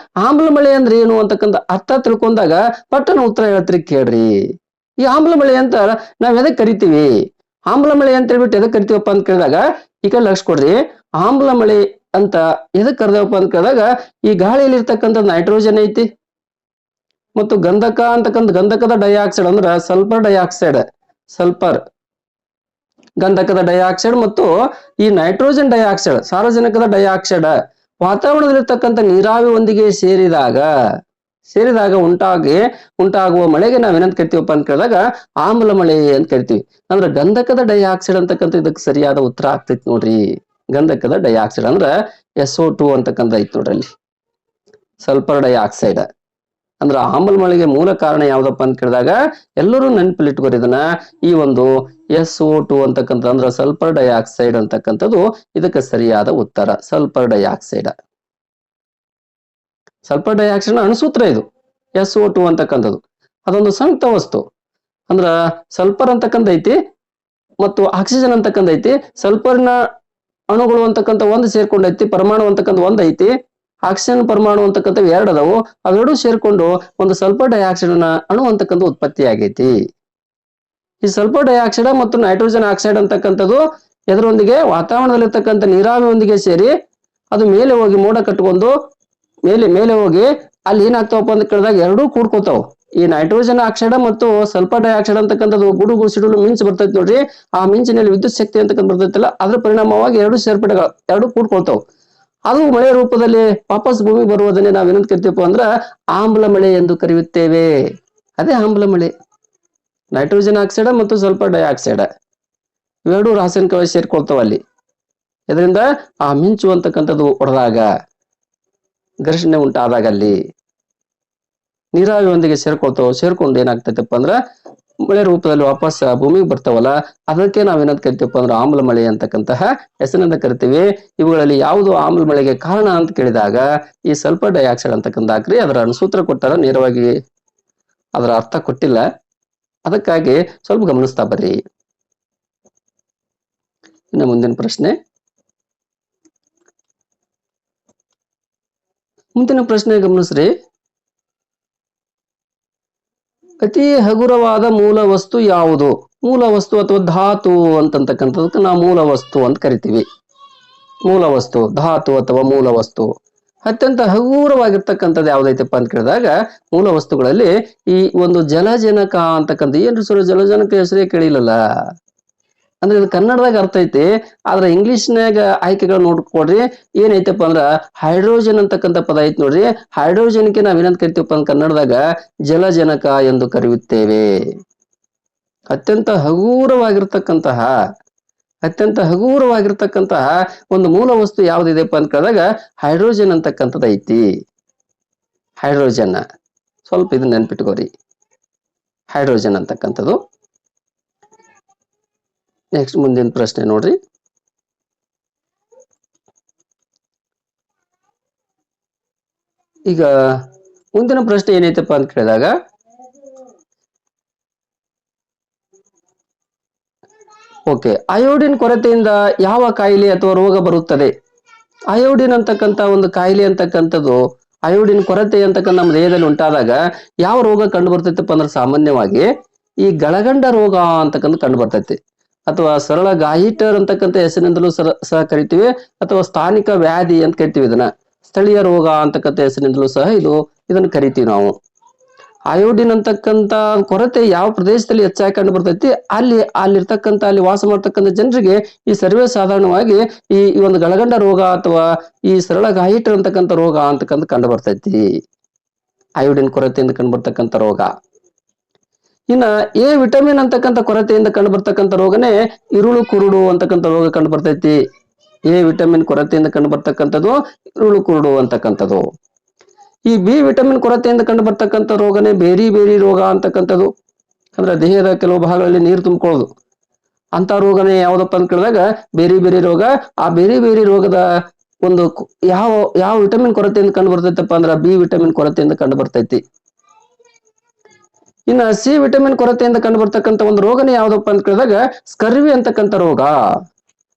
ಆಮ್ಲ ಮಳೆ ಅಂದ್ರೆ ಏನು ಅಂತಕ್ಕಂಥ ಅರ್ಥ ತಿಳ್ಕೊಂಡಾಗ ಪಟ್ಟಣ ಉತ್ತರ ಹೇಳ್ತೀರಿ. ಕೇಳ್ರಿ, ಈ ಆಮ್ಲ ಮಳೆ ಅಂತ ನಾವ್ ಎದಕ್ ಕರಿತೀವಿ? ಆಮ್ಲ ಮಳೆ ಅಂತ ಹೇಳ್ಬಿಟ್ಟು ಎದಕ್ ಕರಿತೀವಪ್ಪ ಅಂತ ಕೇಳಿದಾಗ ಈ ಕಡೆ ಲಕ್ಷ ಕೊಡ್ರಿ. ಆಮ್ಲ ಮಳೆ ಅಂತ ಎದಕ್ ಕರೆದೇವಪ್ಪ ಅಂತ ಕೇಳಿದಾಗ ಈ ಗಾಳಿಯಲ್ಲಿ ಇರ್ತಕ್ಕಂಥ ನೈಟ್ರೋಜನ್ ಐತಿ ಮತ್ತು ಗಂಧಕ ಅಂತಕ್ಕಂಥ ಗಂಧಕದ ಡೈಆಕ್ಸೈಡ್ ಅಂದ್ರ ಸಲ್ಫರ್ ಡೈಆಕ್ಸೈಡ್, ಸಲ್ಫರ್ ಗಂಧಕದ ಡೈಆಕ್ಸೈಡ್ ಮತ್ತು ಈ ನೈಟ್ರೋಜನ್ ಡೈಆಕ್ಸೈಡ್ ಸಾರಜನಕದ ಡೈಆಕ್ಸೈಡ್ ವಾತಾವರಣದಲ್ಲಿರ್ತಕ್ಕಂಥ ನೀರಾವಿಯೊಂದಿಗೆ ಸೇರಿದಾಗ ಉಂಟಾಗುವ ಮಳೆಗೆ ನಾವೇನಂತ ಕರಿತೀವಪ್ಪ ಅಂತ ಕೇಳಿದಾಗ ಆಮ್ಲ ಮಳೆ ಅಂತ ಕರಿತೀವಿ. ಅಂದ್ರೆ ಗಂಧಕದ ಡೈಆಕ್ಸೈಡ್ ಅಂತಕ್ಕಂಥ ಇದಕ್ಕೆ ಸರಿಯಾದ ಉತ್ತರ ಆಗ್ತೈತಿ ನೋಡ್ರಿ. ಗಂಧಕದ ಡೈಆಕ್ಸೈಡ್ ಅಂದ್ರ SO2 ಅಂತಕ್ಕಂಥ ಐತಿ ನೋಡ್ರಿ. ಅಲ್ಲಿ ಸಲ್ಫರ್ ಡೈಆಕ್ಸೈಡ್ ಅಂದ್ರ ಆಮ್ಲ ಮಳೆಗೆ ಮೂಲ ಕಾರಣ ಯಾವ್ದಪ್ಪ ಅಂತ ಕೇಳಿದಾಗ ಎಲ್ಲರೂ ನೆನಪಲ್ಲಿಟ್ಕೋರಿ ಇದನ್ನ. ಈ ಒಂದು SO2 ಅಂತಕ್ಕಂಥ ಅಂದ್ರ ಸಲ್ಫರ್ ಡೈಆಕ್ಸೈಡ್ ಅಂತಕ್ಕಂಥದ್ದು ಇದಕ್ಕೆ ಸರಿಯಾದ ಉತ್ತರ. ಸಲ್ಫರ್ ಡೈಆಕ್ಸೈಡ್ ಅಣುಸೂತ್ರ ಇದು. SO2 ಅಂತಕ್ಕಂಥದ್ದು ಅದೊಂದು ಸಂಯುಕ್ತ ವಸ್ತು. ಅಂದ್ರ ಸಲ್ಫರ್ ಅಂತಕ್ಕಂಥ ಐತಿ ಮತ್ತು ಆಕ್ಸಿಜನ್ ಅಂತಕ್ಕಂಥ ಐತಿ. ಸಲ್ಫರ್ನ ಅಣುಗಳು ಅಂತಕ್ಕಂಥ ಒಂದು ಸೇರ್ಕೊಂಡೈತಿ, ಪರಮಾಣು ಅಂತಕ್ಕಂಥ ಒಂದ್ ಐತಿ, ಆಕ್ಸಿಜನ್ ಪರಮಾಣು ಅಂತಕ್ಕಂಥ ಎರಡು ಅದಾವು. ಅವೆರಡು ಸೇರ್ಕೊಂಡು ಒಂದು ಸಲ್ಫರ್ ಡೈಆಕ್ಸೈಡ್ ಅಣು ಅಂತಕ್ಕಂಥ ಉತ್ಪತ್ತಿ ಆಗೈತಿ. ಈ ಸಲ್ಫರ್ ಡೈಆಕ್ಸೈಡ್ ಮತ್ತು ನೈಟ್ರೋಜನ್ ಆಕ್ಸೈಡ್ ಅಂತಕ್ಕಂಥದ್ದು ಎದರೊಂದಿಗೆ ವಾತಾವರಣದಲ್ಲಿರ್ತಕ್ಕಂಥ ನೀರಾವಿಯೊಂದಿಗೆ ಸೇರಿ ಅದು ಮೇಲೆ ಹೋಗಿ ಮೋಡ ಕಟ್ಕೊಂಡು ಮೇಲೆ ಹೋಗಿ ಅಲ್ಲಿ ಏನಾಗ್ತಾವಪ್ಪ ಅಂತ ಕೇಳಿದಾಗ ಎರಡೂ ಕೂಡ್ಕೋತಾವ. ಈ ನೈಟ್ರೋಜನ್ ಆಕ್ಸೈಡ್ ಮತ್ತು ಸಲ್ಫರ್ ಡೈಆಕ್ಸೈಡ್ ಅಂತಕ್ಕಂಥದ್ದು ಗುಡುಗು ಸಿಡಿಲು ಮಿಂಚು ಬರ್ತೈತಿ ನೋಡ್ರಿ. ಆ ಮಿಂಚಿನಲ್ಲಿ ವಿದ್ಯುತ್ ಶಕ್ತಿ ಅಂತಕ್ಕಂಥ ಬರ್ತೈತಿಲ್ಲ, ಅದ್ರ ಪರಿಣಾಮವಾಗಿ ಎರಡು ಸೇರ್ಪಡೆಗಳು ಎರಡು ಕೂಡ್ಕೊಳ್ತಾವ. ಅದು ಮಳೆ ರೂಪದಲ್ಲಿ ವಾಪಸ್ ಭೂಮಿ ಬರುವುದನ್ನೇ ನಾವೇನಂತ ಕರಿತೀವಪ್ಪ ಅಂದ್ರ ಆಮ್ಲ ಮಳೆ ಎಂದು ಕರೆಯುತ್ತೇವೆ. ಅದೇ ಆಮ್ಲ ಮಳೆ. ನೈಟ್ರೋಜನ್ ಆಕ್ಸೈಡ್ ಮತ್ತು ಸಲ್ಫರ್ ಡೈಆಕ್ಸೈಡ್ ಇವೆರಡು ರಾಸಾಯನಿಕವಾಗಿ ಸೇರ್ಕೊಳ್ತಾವ ಅಲ್ಲಿ. ಇದರಿಂದ ಆ ಮಿಂಚು ಅಂತಕ್ಕಂಥದ್ದು ಹೊಡೆದಾಗ, ಘರ್ಷಣೆ ಉಂಟಾದಾಗ ಅಲ್ಲಿ ನೀರಾವಿಯೊಂದಿಗೆ ಸೇರ್ಕೊಂಡು ಏನಾಗ್ತೈತಪ್ಪ ಅಂದ್ರ ಮಳೆ ರೂಪದಲ್ಲಿ ವಾಪಸ್ ಭೂಮಿಗೆ ಬರ್ತಾವಲ್ಲ, ಅದಕ್ಕೆ ನಾವೇನಂತ ಕರಿತೀವಪ್ಪ ಅಂದ್ರೆ ಆಮ್ಲ ಮಳೆ ಅಂತಕ್ಕಂತಹ ಹೆಸರಿನಿಂದ ಕರಿತೀವಿ. ಇವುಗಳಲ್ಲಿ ಯಾವುದು ಆಮ್ಲ ಮಳೆಗೆ ಕಾರಣ ಅಂತ ಕೇಳಿದಾಗ ಈ ಸಲ್ಫರ್ ಡೈಆಕ್ಸೈಡ್ ಅಂತಕ್ಕಂಥ ಹಾಕ್ರಿ. ಅದರ ಅನುಸೂತ್ರ ಕೊಟ್ಟಾರ, ನೇರವಾಗಿ ಅದರ ಅರ್ಥ ಕೊಟ್ಟಿಲ್ಲ. ಅದಕ್ಕಾಗಿ ಸ್ವಲ್ಪ ಗಮನಿಸ್ತಾ ಬರ್ರಿ. ಇನ್ನು ಮುಂದಿನ ಪ್ರಶ್ನೆ. ಗಮನಿಸ್ರಿ. ಅತಿ ಹಗುರವಾದ ಮೂಲ ವಸ್ತು ಯಾವುದು? ಮೂಲ ವಸ್ತು ಅಥವಾ ಧಾತು ಅಂತಕ್ಕಂಥದಕ್ಕೆ ನಾವು ಮೂಲ ವಸ್ತು ಅಂತ ಕರಿತೀವಿ. ಮೂಲ ವಸ್ತು, ಧಾತು ಅಥವಾ ಮೂಲ ವಸ್ತು ಅತ್ಯಂತ ಹಗುರವಾಗಿರ್ತಕ್ಕಂಥದ್ದು ಯಾವ್ದೈತಪ್ಪ ಅಂತ ಕೇಳಿದಾಗ ಮೂಲ ವಸ್ತುಗಳಲ್ಲಿ ಈ ಒಂದು ಜಲಜನಕ ಅಂತಕ್ಕಂಥ. ಏನ್ರಿ ಸರ್ ಜಲಜನಕ ಹೆಸರೇ ಕೇಳಿಲ್ಲಲ್ಲ ಅಂದ್ರೆ ಇದು ಕನ್ನಡದಾಗ ಅರ್ಥ ಐತಿ, ಆದ್ರೆ ಇಂಗ್ಲಿಷ್ನಾಗ ಆಯ್ಕೆಗಳು ನೋಡ್ಕೊಡ್ರಿ. ಏನೈತಪ್ಪ ಅಂದ್ರ ಹೈಡ್ರೋಜನ್ ಅಂತಕ್ಕಂಥ ಪದ ಐತಿ ನೋಡ್ರಿ. ಹೈಡ್ರೋಜನ್ಗೆ ನಾವೇನಂತ ಕರಿತೀವಪ್ಪ ಅಂದ್ ಕನ್ನಡದಾಗ ಜಲಜನಕ ಎಂದು ಕರೆಯುತ್ತೇವೆ. ಅತ್ಯಂತ ಹಗುರವಾಗಿರ್ತಕ್ಕಂತಹ ಒಂದು ಮೂಲ ವಸ್ತು ಯಾವ್ದಿದೆಪ್ಪ ಅಂತ ಕೇಳಿದಾಗ ಹೈಡ್ರೋಜನ್ ಅಂತಕ್ಕಂಥದ್ದು ಐತಿ. ಹೈಡ್ರೋಜನ್ ಸ್ವಲ್ಪ ಇದನ್ನ ನೆನ್ಪಿಟ್ಕೋರಿ. ಹೈಡ್ರೋಜನ್ ಅಂತಕ್ಕಂಥದ್ದು. ನೆಕ್ಸ್ಟ್ ಮುಂದಿನ ಪ್ರಶ್ನೆ ನೋಡ್ರಿ. ಈಗ ಮುಂದಿನ ಪ್ರಶ್ನೆ ಏನೈತಪ್ಪ ಅಂತ ಕೇಳಿದಾಗ ಓಕೆ, ಅಯೋಡಿನ್ ಕೊರತೆಯಿಂದ ಯಾವ ಕಾಯಿಲೆ ಅಥವಾ ರೋಗ ಬರುತ್ತದೆ? ಅಯೋಡಿನ್ ಅಂತಕ್ಕಂಥ ಒಂದು ಕಾಯಿಲೆ ಅಂತಕ್ಕಂಥದ್ದು, ಅಯೋಡಿನ್ ಕೊರತೆ ಅಂತಕ್ಕಂಥ ನಮ್ಮ ದೇಹದಲ್ಲಿ ಉಂಟಾದಾಗ ಯಾವ ರೋಗ ಕಂಡು ಬರ್ತೈತಪ್ಪ ಅಂದ್ರೆ ಸಾಮಾನ್ಯವಾಗಿ ಈ ಗಳಗಂಡ ರೋಗ ಅಂತಕ್ಕಂಥ ಕಂಡು ಬರ್ತೈತಿ. ಅಥವಾ ಸರಳ ಗಾಯಿಟರ್ ಅಂತಕ್ಕಂಥ ಹೆಸರಿನಿಂದಲೂ ಸಹ ಕರಿತೀವಿ, ಅಥವಾ ಸ್ಥಾನಿಕ ವ್ಯಾಧಿ ಅಂತ ಕರಿತೀವಿ. ಇದನ್ನ ಸ್ಥಳೀಯ ರೋಗ ಅಂತಕ್ಕಂಥ ಹೆಸರಿನಿಂದಲೂ ಸಹ ಇದನ್ನ ಕರಿತೀವಿ ನಾವು. ಅಯೋಡಿನ್ ಅಂತಕ್ಕಂಥ ಕೊರತೆ ಯಾವ ಪ್ರದೇಶದಲ್ಲಿ ಹೆಚ್ಚಾಗಿ ಕಂಡು ಬರ್ತೈತಿ ಅಲ್ಲಿ ವಾಸ ಮಾಡ್ತಕ್ಕಂಥ ಜನರಿಗೆ ಈ ಸರ್ವೇ ಸಾಧಾರಣವಾಗಿ ಈ ಒಂದು ಗಳಗಂಡ ರೋಗ ಅಥವಾ ಈ ಸರಳ ಗಾಯಿಟರ್ ಅಂತಕ್ಕಂಥ ರೋಗ ಅಂತಕ್ಕಂಥ ಕಂಡು ಬರ್ತೈತಿ. ಅಯೋಡಿನ್ ಕೊರತೆಯಿಂದ ಕಂಡು ಬರ್ತಕ್ಕಂಥ ರೋಗ. ಇನ್ನ ಎ ವಿಟಮಿನ್ ಅಂತಕ್ಕಂಥ ಕೊರತೆಯಿಂದ ಕಂಡು ಬರ್ತಕ್ಕಂಥ ರೋಗನೇ ಇರುಳು ಕುರುಡು ಅಂತಕ್ಕಂಥ ರೋಗ ಕಂಡು ಬರ್ತೈತಿ. ಎ ವಿಟಮಿನ್ ಕೊರತೆಯಿಂದ ಕಂಡು ಬರ್ತಕ್ಕಂಥದ್ದು ಇರುಳು ಕುರುಡು ಅಂತಕ್ಕಂಥದ್ದು. ಈ ಬಿ ವಿಟಮಿನ್ ಕೊರತೆಯಿಂದ ಕಂಡು ಬರ್ತಕ್ಕಂಥ ರೋಗನೇ ಬೇರಿ ಬೇರಿ ರೋಗ ಅಂತಕ್ಕಂಥದ್ದು. ಅಂದ್ರೆ ದೇಹದ ಕೆಲವು ಭಾಗಗಳಲ್ಲಿ ನೀರು ತುಂಬಿಕೊಳ್ಳೋದು, ಅಂತ ರೋಗನೇ ಯಾವ್ದಪ್ಪ ಅಂತ ಕೇಳಿದಾಗ ಬೇರಿ ಬೇರಿ ರೋಗ. ಆ ಬೇರಿ ಬೇರಿ ರೋಗದ ಒಂದು ಯಾವ ವಿಟಮಿನ್ ಕೊರತೆಯಿಂದ ಕಂಡು ಬರ್ತೈತಪ್ಪ ಅಂದ್ರ ಬಿ ವಿಟಮಿನ್ ಕೊರತೆಯಿಂದ ಕಂಡು ಬರ್ತೈತಿ. ಇನ್ನ ಸಿ ವಿಟಮಿನ್ ಕೊರತೆಯಿಂದ ಕಂಡು ಬರ್ತಕ್ಕಂಥ ಒಂದು ರೋಗನೇ ಯಾವ್ದಪ್ಪ ಅಂತ ಕೇಳಿದಾಗ ಸ್ಕರ್ವಿ ಅಂತಕ್ಕಂಥ ರೋಗ.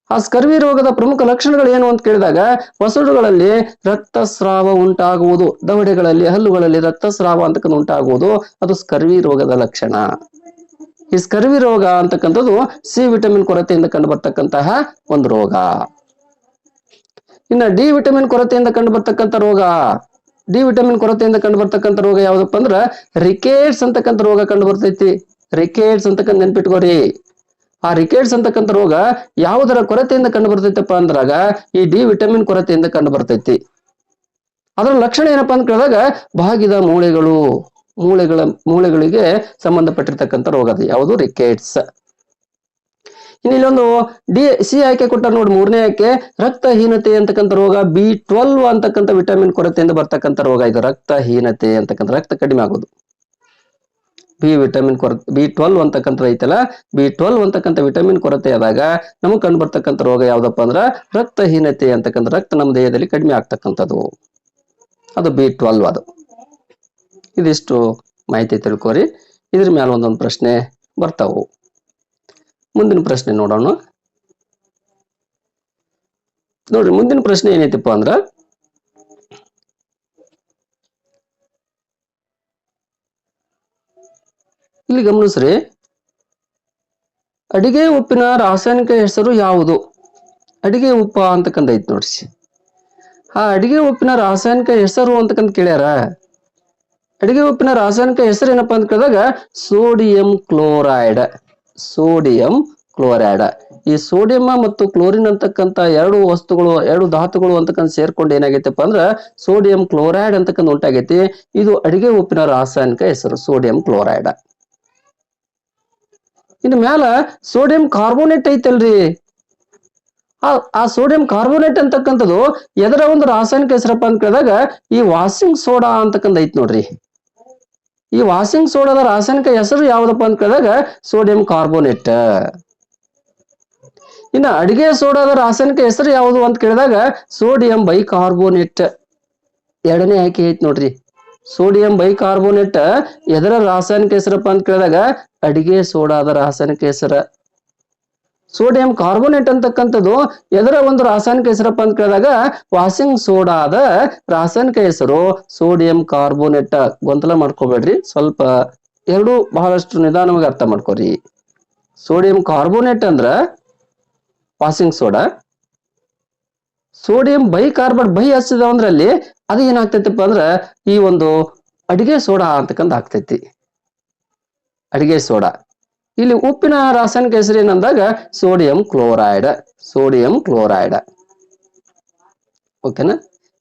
ಆ ಸ್ಕರ್ವಿ ರೋಗದ ಪ್ರಮುಖ ಲಕ್ಷಣಗಳು ಏನು ಅಂತ ಕೇಳಿದಾಗ ವಸಡುಗಳಲ್ಲಿ ರಕ್ತಸ್ರಾವ ಉಂಟಾಗುವುದು, ದವಡೆಗಳಲ್ಲಿ ಹಲ್ಲುಗಳಲ್ಲಿ ರಕ್ತಸ್ರಾವ ಅಂತಕ್ಕಂಥ ಉಂಟಾಗುವುದು, ಅದು ಸ್ಕರ್ವಿ ರೋಗದ ಲಕ್ಷಣ. ಈ ಸ್ಕರ್ವಿ ರೋಗ ಅಂತಕ್ಕಂಥದ್ದು ಸಿ ವಿಟಮಿನ್ ಕೊರತೆಯಿಂದ ಕಂಡು ಬರ್ತಕ್ಕಂತಹ ಒಂದು ರೋಗ. ಇನ್ನ ಡಿ ವಿಟಮಿನ್ ಕೊರತೆಯಿಂದ ಕಂಡು ಬರ್ತಕ್ಕಂಥ ರೋಗ, ಡಿ ವಿಟಮಿನ್ ಕೊರತೆಯಿಂದ ಕಂಡು ಬರ್ತಕ್ಕಂಥ ರೋಗ ಯಾವ್ದಪ್ಪ ಅಂದ್ರ ರಿಕೇಟ್ಸ್ ಅಂತಕ್ಕಂಥ ರೋಗ ಕಂಡು ಬರ್ತೈತಿ. ರಿಕೇಟ್ಸ್ ಅಂತಕ್ಕಂಥ ನೆನ್ಪಿಟ್ಕೋರಿ. ಆ ರಿಕೇಟ್ಸ್ ಅಂತಕ್ಕಂಥ ರೋಗ ಯಾವುದರ ಕೊರತೆಯಿಂದ ಕಂಡು ಬರ್ತೈತಪ್ಪ ಅಂದ್ರಾಗ ಈ ಡಿ ವಿಟಮಿನ್ ಕೊರತೆಯಿಂದ ಕಂಡು ಬರ್ತೈತಿ. ಅದರ ಲಕ್ಷಣ ಏನಪ್ಪಾ ಅಂತ ಕೇಳಿದಾಗ ಬಾಗಿದ ಮೂಳೆಗಳಿಗೆ ಸಂಬಂಧಪಟ್ಟಿರ್ತಕ್ಕಂಥ ರೋಗ ಅದು ಯಾವುದು ರಿಕೇಟ್ಸ್. ಇನ್ನು ಇಲ್ಲೊಂದು ಸಿ ಆಯ್ಕೆ ಕೊಟ್ಟ ನೋಡಿ, ಮೂರನೇ ಆಯ್ಕೆ ರಕ್ತಹೀನತೆ ಅಂತಕ್ಕಂಥ ರೋಗ. B12 ಅಂತಕ್ಕಂಥ ವಿಟಮಿನ್ ಕೊರತೆಯಿಂದ ಬರ್ತಕ್ಕಂಥ ರೋಗ ಇದು ರಕ್ತಹೀನತೆ ಅಂತಕ್ಕಂಥ, ರಕ್ತ ಕಡಿಮೆ ಆಗೋದು. B12 ಅಂತಕ್ಕಂಥ ಐತಲ್ಲ, B12 ಅಂತಕ್ಕಂಥ ವಿಟಮಿನ್ ಕೊರತೆ ಆದಾಗ ನಮಗೆ ಕಂಡು ಬರ್ತಕ್ಕಂಥ ರೋಗ ಯಾವ್ದಪ್ಪ ಅಂದ್ರ ರಕ್ತಹೀನತೆ ಅಂತಕ್ಕಂಥ, ರಕ್ತ ನಮ್ಮ ದೇಹದಲ್ಲಿ ಕಡಿಮೆ ಆಗ್ತಕ್ಕಂಥದ್ದು, ಅದು B12 ಅದು. ಇದಿಷ್ಟು ಮಾಹಿತಿ ತಿಳ್ಕೋರಿ. ಇದ್ರ ಮೇಲೆ ಒಂದೊಂದು ಪ್ರಶ್ನೆ ಬರ್ತಾವು. ಮುಂದಿನ ಪ್ರಶ್ನೆ ನೋಡೋಣ. ನೋಡ್ರಿ, ಮುಂದಿನ ಪ್ರಶ್ನೆ ಏನೈತಿಪ್ಪ ಅಂದ್ರ ಇಲ್ಲಿ ಗಮನಿಸ್ರಿ, ಅಡಿಗೆ ಉಪ್ಪಿನ ರಾಸಾಯನಿಕ ಹೆಸರು ಯಾವುದು? ಅಡಿಗೆ ಉಪ್ಪ ಅಂತಕ್ಕಂಥ ಐತಿ ನೋಡ್ರಿ. ಆ ಅಡಿಗೆ ಉಪ್ಪಿನ ರಾಸಾಯನಿಕ ಹೆಸರು ಅಂತಕ್ಕಂತ ಕೇಳ್ಯಾರ. ಅಡಿಗೆ ಉಪ್ಪಿನ ರಾಸಾಯನಿಕ ಹೆಸರು ಏನಪ್ಪಾ ಅಂತ ಕೇಳಿದಾಗ ಸೋಡಿಯಂ ಕ್ಲೋರೈಡ್. Sodium chloride. ಈ ಸೋಡಿಯಂ ಮತ್ತು ಕ್ಲೋರಿನ್ ಅಂತಕ್ಕಂಥ ಎರಡು ಧಾತುಗಳು ಅಂತಕ್ಕಂಥ ಸೇರ್ಕೊಂಡು ಏನಾಗೈತಪ್ಪ ಅಂದ್ರ ಸೋಡಿಯಂ ಕ್ಲೋರೈಡ್ ಅಂತಕ್ಕಂಥ ಉಂಟಾಗೈತಿ. ಇದು ಅಡಿಗೆ ಉಪ್ಪಿನ ರಾಸಾಯನಿಕ ಹೆಸರು ಸೋಡಿಯಂ ಕ್ಲೋರೈಡ್. ಇನ್ನು ಮ್ಯಾಲ ಸೋಡಿಯಂ ಕಾರ್ಬೋನೇಟ್ ಐತಲ್ರಿ, ಆ ಸೋಡಿಯಂ ಕಾರ್ಬೋನೇಟ್ ಅಂತಕ್ಕಂಥದ್ದು ಎದರ ಒಂದು ರಾಸಾಯನಿಕ ಹೆಸರಪ್ಪ ಅಂತ ಕೇಳಿದಾಗ ಈ ವಾಷಿಂಗ್ ಸೋಡಾ ಅಂತಕ್ಕಂಥ ಐತಿ ನೋಡ್ರಿ. ಈ ವಾಷಿಂಗ್ ಸೋಡಾದ ರಾಸಾಯನಿಕ ಹೆಸರು ಯಾವ್ದಪ್ಪ ಅಂತ ಕೇಳಿದಾಗ ಸೋಡಿಯಂ ಕಾರ್ಬೋನೇಟ್. ಇನ್ನು ಅಡಿಗೆ ಸೋಡಾದ ರಾಸಾಯನಿಕ ಹೆಸರು ಯಾವುದು ಅಂತ ಕೇಳಿದಾಗ ಸೋಡಿಯಂ ಬೈಕಾರ್ಬೋನೇಟ್. ಎರಡನೇ ಆಯ್ಕೆ ಐತಿ ನೋಡ್ರಿ. ಸೋಡಿಯಂ ಬೈಕಾರ್ಬೋನೇಟ್ ಎದರ ರಾಸಾಯನಿಕ ಹೆಸರಪ್ಪ ಅಂತ ಕೇಳಿದಾಗ ಅಡಿಗೆ ಸೋಡಾದ ರಾಸಾಯನಿಕ ಹೆಸರ. ಸೋಡಿಯಂ ಕಾರ್ಬೋನೇಟ್ ಅಂತಕ್ಕಂಥದ್ದು ಎದರ ಒಂದು ರಾಸಾಯನಿಕ ಹೆಸರಪ್ಪ ಅಂತ ಕೇಳಿದಾಗ ವಾಷಿಂಗ್ ಸೋಡಾದ ರಾಸಾಯನಿಕ ಹೆಸರು ಸೋಡಿಯಂ ಕಾರ್ಬೋನೇಟ್. ಗೊಂದಲ ಮಾಡ್ಕೋಬೇಡ್ರಿ, ಸ್ವಲ್ಪ ಎರಡು ಬಹಳಷ್ಟು ನಿಧಾನವಾಗಿ ಅರ್ಥ ಮಾಡ್ಕೋರಿ. ಸೋಡಿಯಂ ಕಾರ್ಬೋನೇಟ್ ಅಂದ್ರ washing soda. Sodium bicarbonate by ಹಚ್ಚಿದ ಅಂದ್ರಲ್ಲಿ ಅದು ಏನಾಗ್ತೈತಿಪ್ಪ ಅಂದ್ರ ಈ ಒಂದು ಅಡಿಗೆ ಸೋಡಾ ಅಂತಕ್ಕಂಥ ಆಗ್ತೈತಿ. ಅಡಿಗೆ ಸೋಡಾ. ಇಲ್ಲಿ ಉಪ್ಪಿನ ರಾಸಾಯನಿಕ ಹೆಸರು ಏನಂದಾಗ ಸೋಡಿಯಂ ಕ್ಲೋರೈಡ್. Sodium chloride. ಓಕೆನಾ?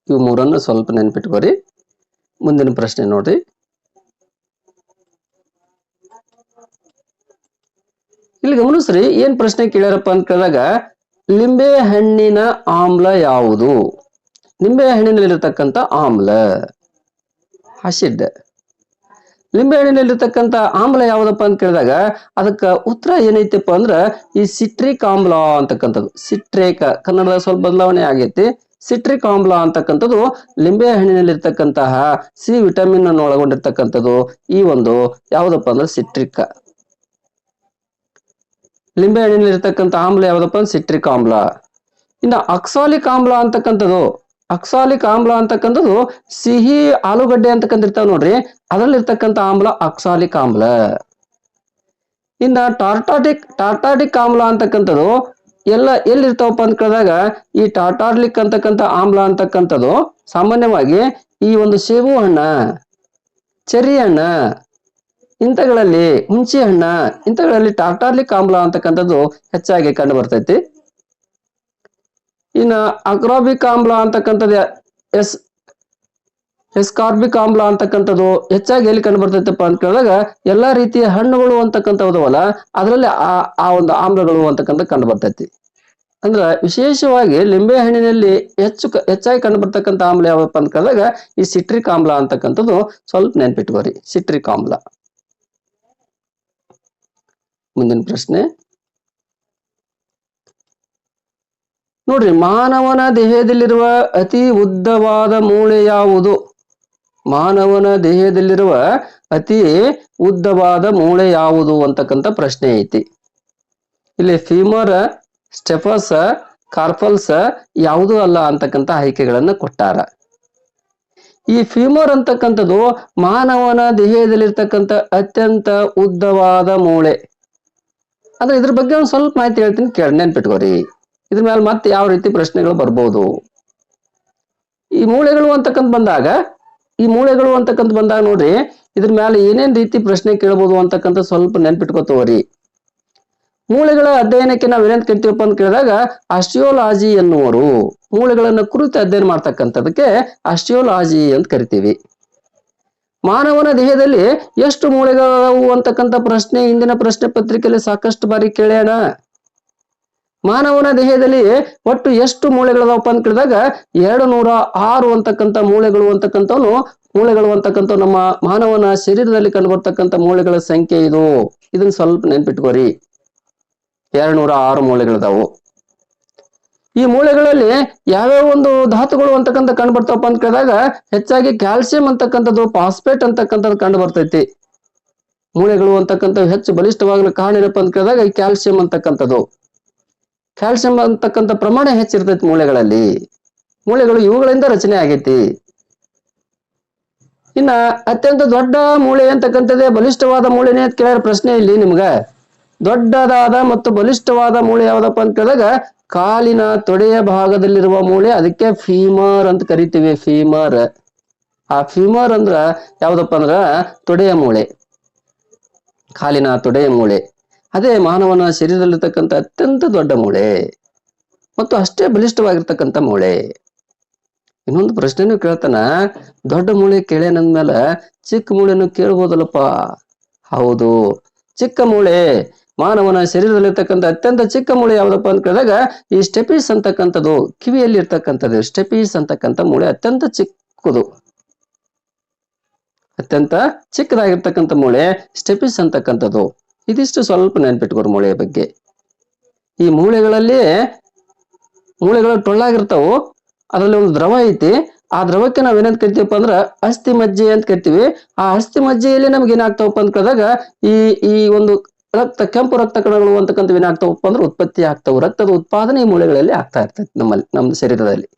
ಇವು ಮೂರನ್ನು ಸ್ವಲ್ಪ ನೆನ್ಪಿಟ್ಕೋರಿ. ಮುಂದಿನ ಪ್ರಶ್ನೆ ನೋಡ್ರಿ. ಇಲ್ಲಿ ಗಮನಿಸ್ರಿ, ಏನ್ ಪ್ರಶ್ನೆ ಕೇಳ್ಯಾರಪ್ಪ ಅಂತ ಕೇಳಿದಾಗ ಲಿಂಬೆ ಹಣ್ಣಿನ ಆಮ್ಲ ಯಾವುದು? ನಿಂಬೆ ಹಣ್ಣಿನಲ್ಲಿರ್ತಕ್ಕಂಥ ಆಮ್ಲ ಆಸಿಡ್. ಲಿಂಬೆ ಹಣ್ಣಿನಲ್ಲಿರ್ತಕ್ಕಂಥ ಆಮ್ಲ ಯಾವ್ದಪ್ಪ ಅಂತ ಕೇಳಿದಾಗ ಅದಕ್ಕ ಉತ್ತರ ಏನೈತಿಪ್ಪ ಅಂದ್ರ ಈ ಸಿಟ್ರಿಕ್ ಆಮ್ಲ ಅಂತಕ್ಕಂಥದ್ದು. ಸಿಟ್ರೇಕ್ ಕನ್ನಡದ ಸ್ವಲ್ಪ ಬದಲಾವಣೆ ಆಗೈತಿ. ಸಿಟ್ರಿಕ್ ಆಮ್ಲ ಅಂತಕ್ಕಂಥದ್ದು ಲಿಂಬೆ ಹಣ್ಣಿನಲ್ಲಿರ್ತಕ್ಕಂತಹ ಸಿ ವಿಟಮಿನ್ ಅನ್ನು ಒಳಗೊಂಡಿರ್ತಕ್ಕಂಥದ್ದು ಈ ಒಂದು ಯಾವ್ದಪ್ಪ ಅಂದ್ರೆ ಸಿಟ್ರಿಕ್. ಲಿಂಬೆ ಹಣ್ಣಿನಲ್ಲಿರ್ತಕ್ಕಂಥ ಆಮ್ಲ ಯಾವ್ದಪ್ಪ ಅಂದ್ರೆ ಸಿಟ್ರಿಕ್ ಆಮ್ಲ. ಇನ್ನು ಅಕ್ಸಾಲಿಕ್ ಆಮ್ಲ ಅಂತಕ್ಕಂಥದ್ದು, ಅಕ್ಸಾಲಿಕ್ ಆಮ್ಲ ಅಂತಕ್ಕಂಥದ್ದು ಸಿಹಿ ಆಲೂಗಡ್ಡೆ ಅಂತಕ್ಕಂಥ ಇರ್ತಾವ ನೋಡ್ರಿ, ಅದರಲ್ಲಿರ್ತಕ್ಕಂಥ ಆಮ್ಲ ಅಕ್ಸಾಲಿಕ್ ಆಮ್ಲ. ಇನ್ನ ಟಾರ್ಟಾಟಿಕ್ ಆಮ್ಲ ಅಂತಕ್ಕಂಥದ್ದು ಎಲ್ಲಿರ್ತಾವಪ್ಪ ಅಂತ ಕೇಳಿದಾಗ ಈ ಟಾರ್ಟಾರ್ಲಿಕ್ ಅಂತಕ್ಕಂಥ ಆಮ್ಲ ಅಂತಕ್ಕಂಥದ್ದು ಸಾಮಾನ್ಯವಾಗಿ ಈ ಒಂದು ಸೇಬು ಹಣ್ಣ, ಚೆರ್ರಿ ಹಣ್ಣ ಇಂಥಗಳಲ್ಲಿ, ಹುಣಸೆ ಹಣ್ಣ ಇಂಥಗಳಲ್ಲಿ ಟಾರ್ಟಾರ್ಲಿಕ್ ಆಮ್ಲ ಅಂತಕ್ಕಂಥದ್ದು ಹೆಚ್ಚಾಗಿ ಕಂಡು ಬರ್ತೈತಿ. ಇನ್ನ ಅಕ್ರಾಬಿಕ್ ಆಮ್ಲ ಅಂತಕ್ಕಂಥದ್ದು ಎಸ್ಕಾರ್ಬಿಕ್ ಆಮ್ಲ ಅಂತಕ್ಕಂಥದ್ದು ಹೆಚ್ಚಾಗಿ ಎಲ್ಲಿ ಕಂಡು ಬರ್ತೈತಪ್ಪ ಅಂತ ಕೇಳಿದಾಗ ಎಲ್ಲಾ ರೀತಿಯ ಹಣ್ಣುಗಳು ಅಂತಕ್ಕಂಥವಲ್ಲ ಅದರಲ್ಲಿ ಆ ಒಂದು ಆಮ್ಲಗಳು ಅಂತಕ್ಕಂಥ ಕಂಡು ಬರ್ತೈತಿ. ಅಂದ್ರ ವಿಶೇಷವಾಗಿ ಲಿಂಬೆ ಹಣ್ಣಿನಲ್ಲಿ ಹೆಚ್ಚಾಗಿ ಕಂಡು ಬರ್ತಕ್ಕಂಥ ಆಮ್ಲ ಯಾವಪ್ಪ ಅಂತ ಕೇಳಿದಾಗ ಈ ಸಿಟ್ರಿಕ್ ಆಮ್ಲ ಅಂತಕ್ಕಂಥದ್ದು ಸ್ವಲ್ಪ ನೆನ್ಪಿಟ್ಕೋರಿ. ಸಿಟ್ರಿಕ್ ಆಮ್ಲ. ಮುಂದಿನ ಪ್ರಶ್ನೆ ನೋಡ್ರಿ, ಮಾನವನ ದೇಹದಲ್ಲಿರುವ ಅತಿ ಉದ್ದವಾದ ಮೂಳೆ ಯಾವುದು? ಮಾನವನ ದೇಹದಲ್ಲಿರುವ ಅತಿ ಉದ್ದವಾದ ಮೂಳೆ ಯಾವುದು ಅಂತಕ್ಕಂಥ ಪ್ರಶ್ನೆ ಐತಿ. ಇಲ್ಲಿ ಫೀಮರ್, ಸ್ಟೆಫಸ್, ಕಾರ್ಪಲ್ಸ್ ಯಾವುದೂ ಅಲ್ಲ ಅಂತಕ್ಕಂಥ ಆಯ್ಕೆಗಳನ್ನ ಕೊಟ್ಟಾರ. ಈ ಫೀಮರ್ ಅಂತಕ್ಕಂಥದ್ದು ಮಾನವನ ದೇಹದಲ್ಲಿರ್ತಕ್ಕಂಥ ಅತ್ಯಂತ ಉದ್ದವಾದ ಮೂಳೆ. ಅಂದ್ರೆ ಇದ್ರ ಬಗ್ಗೆ ಒಂದು ಸ್ವಲ್ಪ ಮಾಹಿತಿ ಹೇಳ್ತೀನಿ, ನೆನ್ಪಿಟ್ಕೋರಿ. ಇದ್ರ ಮೇಲೆ ಮತ್ತೆ ಯಾವ ರೀತಿ ಪ್ರಶ್ನೆಗಳು ಬರ್ಬೋದು. ಈ ಮೂಳೆಗಳು ಅಂತಕ್ಕಂಥ ಬಂದಾಗ ನೋಡ್ರಿ, ಇದ್ರ ಮೇಲೆ ಏನೇನ್ ರೀತಿ ಪ್ರಶ್ನೆ ಕೇಳಬಹುದು ಅಂತಕ್ಕಂಥ ಸ್ವಲ್ಪ ನೆನ್ಪಿಟ್ಕೋತವ್ರಿ. ಮೂಳೆಗಳ ಅಧ್ಯಯನಕ್ಕೆ ನಾವ್ ಏನೇನ್ ಕರಿತೀವಪ್ಪ ಅಂತ ಕೇಳಿದಾಗ ಆಸ್ಟಿಯೋಲಾಜಿ ಎನ್ನುವರು. ಮೂಳೆಗಳನ್ನ ಕುರಿತು ಅಧ್ಯಯನ ಮಾಡ್ತಕ್ಕಂಥದಕ್ಕೆ ಆಸ್ಟಿಯೋಲಾಜಿ ಅಂತ ಕರಿತೀವಿ. ಮಾನವನ ದೇಹದಲ್ಲಿ ಎಷ್ಟು ಮೂಳೆಗಳವು ಅಂತಕ್ಕಂಥ ಪ್ರಶ್ನೆ ಹಿಂದಿನ ಪ್ರಶ್ನೆ ಪತ್ರಿಕೆಯಲ್ಲಿ ಸಾಕಷ್ಟು ಬಾರಿ ಕೇಳ್ಯಾಣ. ಮಾನವನ ದೇಹದಲ್ಲಿ ಒಟ್ಟು ಎಷ್ಟು ಮೂಳೆಗಳದಾವಪ್ಪ ಅಂತ ಕೇಳಿದಾಗ 206 ಅಂತಕ್ಕಂಥ ಮೂಳೆಗಳು ಅಂತಕ್ಕಂಥ ನಮ್ಮ ಮಾನವನ ಶರೀರದಲ್ಲಿ ಕಂಡು ಬರ್ತಕ್ಕಂಥ ಮೂಳೆಗಳ ಸಂಖ್ಯೆ ಇದು. ಇದನ್ನ ಸ್ವಲ್ಪ ನೆನ್ಪಿಟ್ಕೋರಿ. 206 ಮೂಳೆಗಳದಾವು. ಈ ಮೂಳೆಗಳಲ್ಲಿ ಯಾವ್ಯಾವ ಒಂದು ಧಾತುಗಳು ಅಂತಕ್ಕಂಥ ಕಂಡು ಬರ್ತಾವಪ್ಪ ಅಂತ ಕೇಳಿದಾಗ ಹೆಚ್ಚಾಗಿ ಕ್ಯಾಲ್ಸಿಯಂ ಅಂತಕ್ಕಂಥದ್ದು, ಫಾಸ್ಫೇಟ್ ಅಂತಕ್ಕಂಥದ್ದು ಕಂಡು ಬರ್ತೈತಿ. ಮೂಳೆಗಳು ಅಂತಕ್ಕಂಥ ಹೆಚ್ಚು ಬಲಿಷ್ಠವಾಗಲು ಕಾರಣ ಏನಪ್ಪ ಅಂತ ಕೇಳಿದಾಗ ಈ ಕ್ಯಾಲ್ಸಿಯಂ ಅಂತಕ್ಕಂಥದ್ದು. ಕ್ಯಾಲ್ಸಿಯಂ ಅಂತಕ್ಕಂಥ ಪ್ರಮಾಣ ಹೆಚ್ಚಿರ್ತೈತಿ ಮೂಳೆಗಳಲ್ಲಿ. ಮೂಳೆಗಳು ಇವುಗಳಿಂದ ರಚನೆ ಆಗೈತಿ. ಇನ್ನ ಅತ್ಯಂತ ದೊಡ್ಡ ಮೂಳೆ ಅಂತಕ್ಕಂಥದ್ದೇ ಬಲಿಷ್ಠವಾದ ಮೂಳೆನೇ ಅಂತ ಕೇಳ್ಯಾರ ಪ್ರಶ್ನೆ ಇಲ್ಲಿ ನಿಮ್ಗ. ದೊಡ್ಡದಾದ ಮತ್ತು ಬಲಿಷ್ಠವಾದ ಮೂಳೆ ಯಾವ್ದಪ್ಪ ಅಂತ ಕೇಳಿದಾಗ ಕಾಲಿನ ತೊಡೆಯ ಭಾಗದಲ್ಲಿರುವ ಮೂಳೆ, ಅದಕ್ಕೆ ಫೀಮರ್ ಅಂತ ಕರಿತೀವಿ. ಫೀಮರ್. ಆ ಫೀಮರ್ ಅಂದ್ರ ಯಾವ್ದಪ್ಪ ಅಂದ್ರ ತೊಡೆಯ ಮೂಳೆ, ಕಾಲಿನ ತೊಡೆಯ ಮೂಳೆ. ಅದೇ ಮಾನವನ ಶರೀರದಲ್ಲಿರ್ತಕ್ಕಂಥ ಅತ್ಯಂತ ದೊಡ್ಡ ಮೂಳೆ ಮತ್ತು ಅಷ್ಟೇ ಬಲಿಷ್ಠವಾಗಿರ್ತಕ್ಕಂಥ ಮೂಳೆ. ಇನ್ನೊಂದು ಪ್ರಶ್ನೆನೂ ಕೇಳ್ತಾನ, ದೊಡ್ಡ ಮೂಳೆ ಕೇಳ್ಯಾನಂದ್ಮೇಲೆ ಚಿಕ್ಕ ಮೂಳೆನು ಕೇಳ್ಬೋದಲ್ಲಪ್ಪ. ಹೌದು, ಚಿಕ್ಕ ಮೂಳೆ, ಮಾನವನ ಶರೀರದಲ್ಲಿರ್ತಕ್ಕಂಥ ಅತ್ಯಂತ ಚಿಕ್ಕ ಮೂಳೆ ಯಾವ್ದಪ್ಪ ಅಂತ ಕೇಳಿದಾಗ ಈ ಸ್ಟೆಪಿಸ್ ಅಂತಕ್ಕಂಥದ್ದು, ಕಿವಿಯಲ್ಲಿ ಇರ್ತಕ್ಕಂಥದ್ದು ಸ್ಟೆಪಿಸ್ ಅಂತಕ್ಕಂಥ ಮೂಳೆ ಅತ್ಯಂತ ಚಿಕ್ಕದು. ಅತ್ಯಂತ ಚಿಕ್ಕದಾಗಿರ್ತಕ್ಕಂಥ ಮೂಳೆ ಸ್ಟೆಪಿಸ್ ಅಂತಕ್ಕಂಥದ್ದು. ಇದಿಷ್ಟು ಸ್ವಲ್ಪ ನೆನ್ಪಿಟ್ಕೋರು ಮೂಳೆಯ ಬಗ್ಗೆ. ಈ ಮೂಳೆಗಳು ಟೊಳ್ಳಾಗಿರ್ತಾವು. ಅದರಲ್ಲಿ ಒಂದು ದ್ರವ ಐತಿ. ಆ ದ್ರವಕ್ಕೆ ನಾವ್ ಏನಂತ ಕರಿತೀವಪ್ಪ ಅಂದ್ರ ಅಸ್ಥಿ ಮಜ್ಜೆ ಅಂತ ಕರಿತೀವಿ. ಆ ಅಸ್ಥಿ ಮಜ್ಜೆಯಲ್ಲಿ ನಮ್ಗೆ ಏನಾಗ್ತಾವಪ್ಪ ಅಂತ ಕೇಳಿದಾಗ ಈ ಒಂದು ಕೆಂಪು ರಕ್ತ ಕಣಗಳು ಅಂತಕ್ಕಂಥ ಏನಾಗ್ತಾವಪ್ಪ ಅಂದ್ರೆ ಉತ್ಪತ್ತಿ ಆಗ್ತಾವು. ರಕ್ತದ ಉತ್ಪಾದನೆ ಈ ಮೂಳೆಗಳಲ್ಲಿ ಆಗ್ತಾ ಇರ್ತೈತಿ. ನಮ್ಮ ಶರೀರದಲ್ಲಿ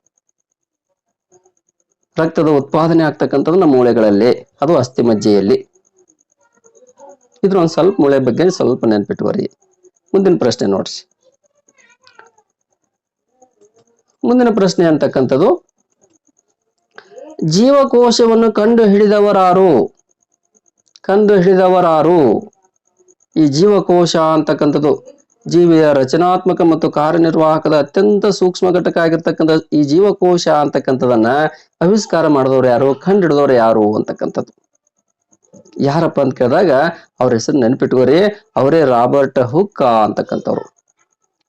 ರಕ್ತದ ಉತ್ಪಾದನೆ ಆಗ್ತಕ್ಕಂಥದ್ದು ನಮ್ಮ ಮೂಳೆಗಳಲ್ಲಿ, ಅದು ಅಸ್ಥಿ ಮಜ್ಜೆಯಲ್ಲಿ. ಇದ್ರ ಒಂದ್ ಸ್ವಲ್ಪ ಮೂಳೆ ಬಗ್ಗೆ ಸ್ವಲ್ಪ ನೆನ್ಪಿಟ್ವರಿ. ಮುಂದಿನ ಪ್ರಶ್ನೆ ನೋಡ್ರಿ. ಮುಂದಿನ ಪ್ರಶ್ನೆ ಅಂತಕ್ಕಂಥದ್ದು ಜೀವಕೋಶವನ್ನು ಕಂಡು ಹಿಡಿದವರಾರು? ಈ ಜೀವಕೋಶ ಅಂತಕ್ಕಂಥದ್ದು ಜೀವಿಯ ರಚನಾತ್ಮಕ ಮತ್ತು ಕಾರ್ಯನಿರ್ವಾಹಕದ ಅತ್ಯಂತ ಸೂಕ್ಷ್ಮ ಘಟಕ ಆಗಿರ್ತಕ್ಕಂಥ ಈ ಜೀವಕೋಶ ಅಂತಕ್ಕಂಥದನ್ನ ಆವಿಷ್ಕಾರ ಮಾಡಿದವ್ರು ಯಾರು, ಕಂಡು ಹಿಡಿದವ್ರು ಯಾರು ಅಂತಕ್ಕಂಥದ್ದು ಯಾರಪ್ಪ ಅಂತ ಕೇಳಿದಾಗ ಅವ್ರ ಹೆಸರು ನೆನ್ಪಿಟ್ಕೋರಿ. ಅವರೇ ರಾಬರ್ಟ್ ಹುಕ್ ಅಂತಕ್ಕಂಥವ್ರು.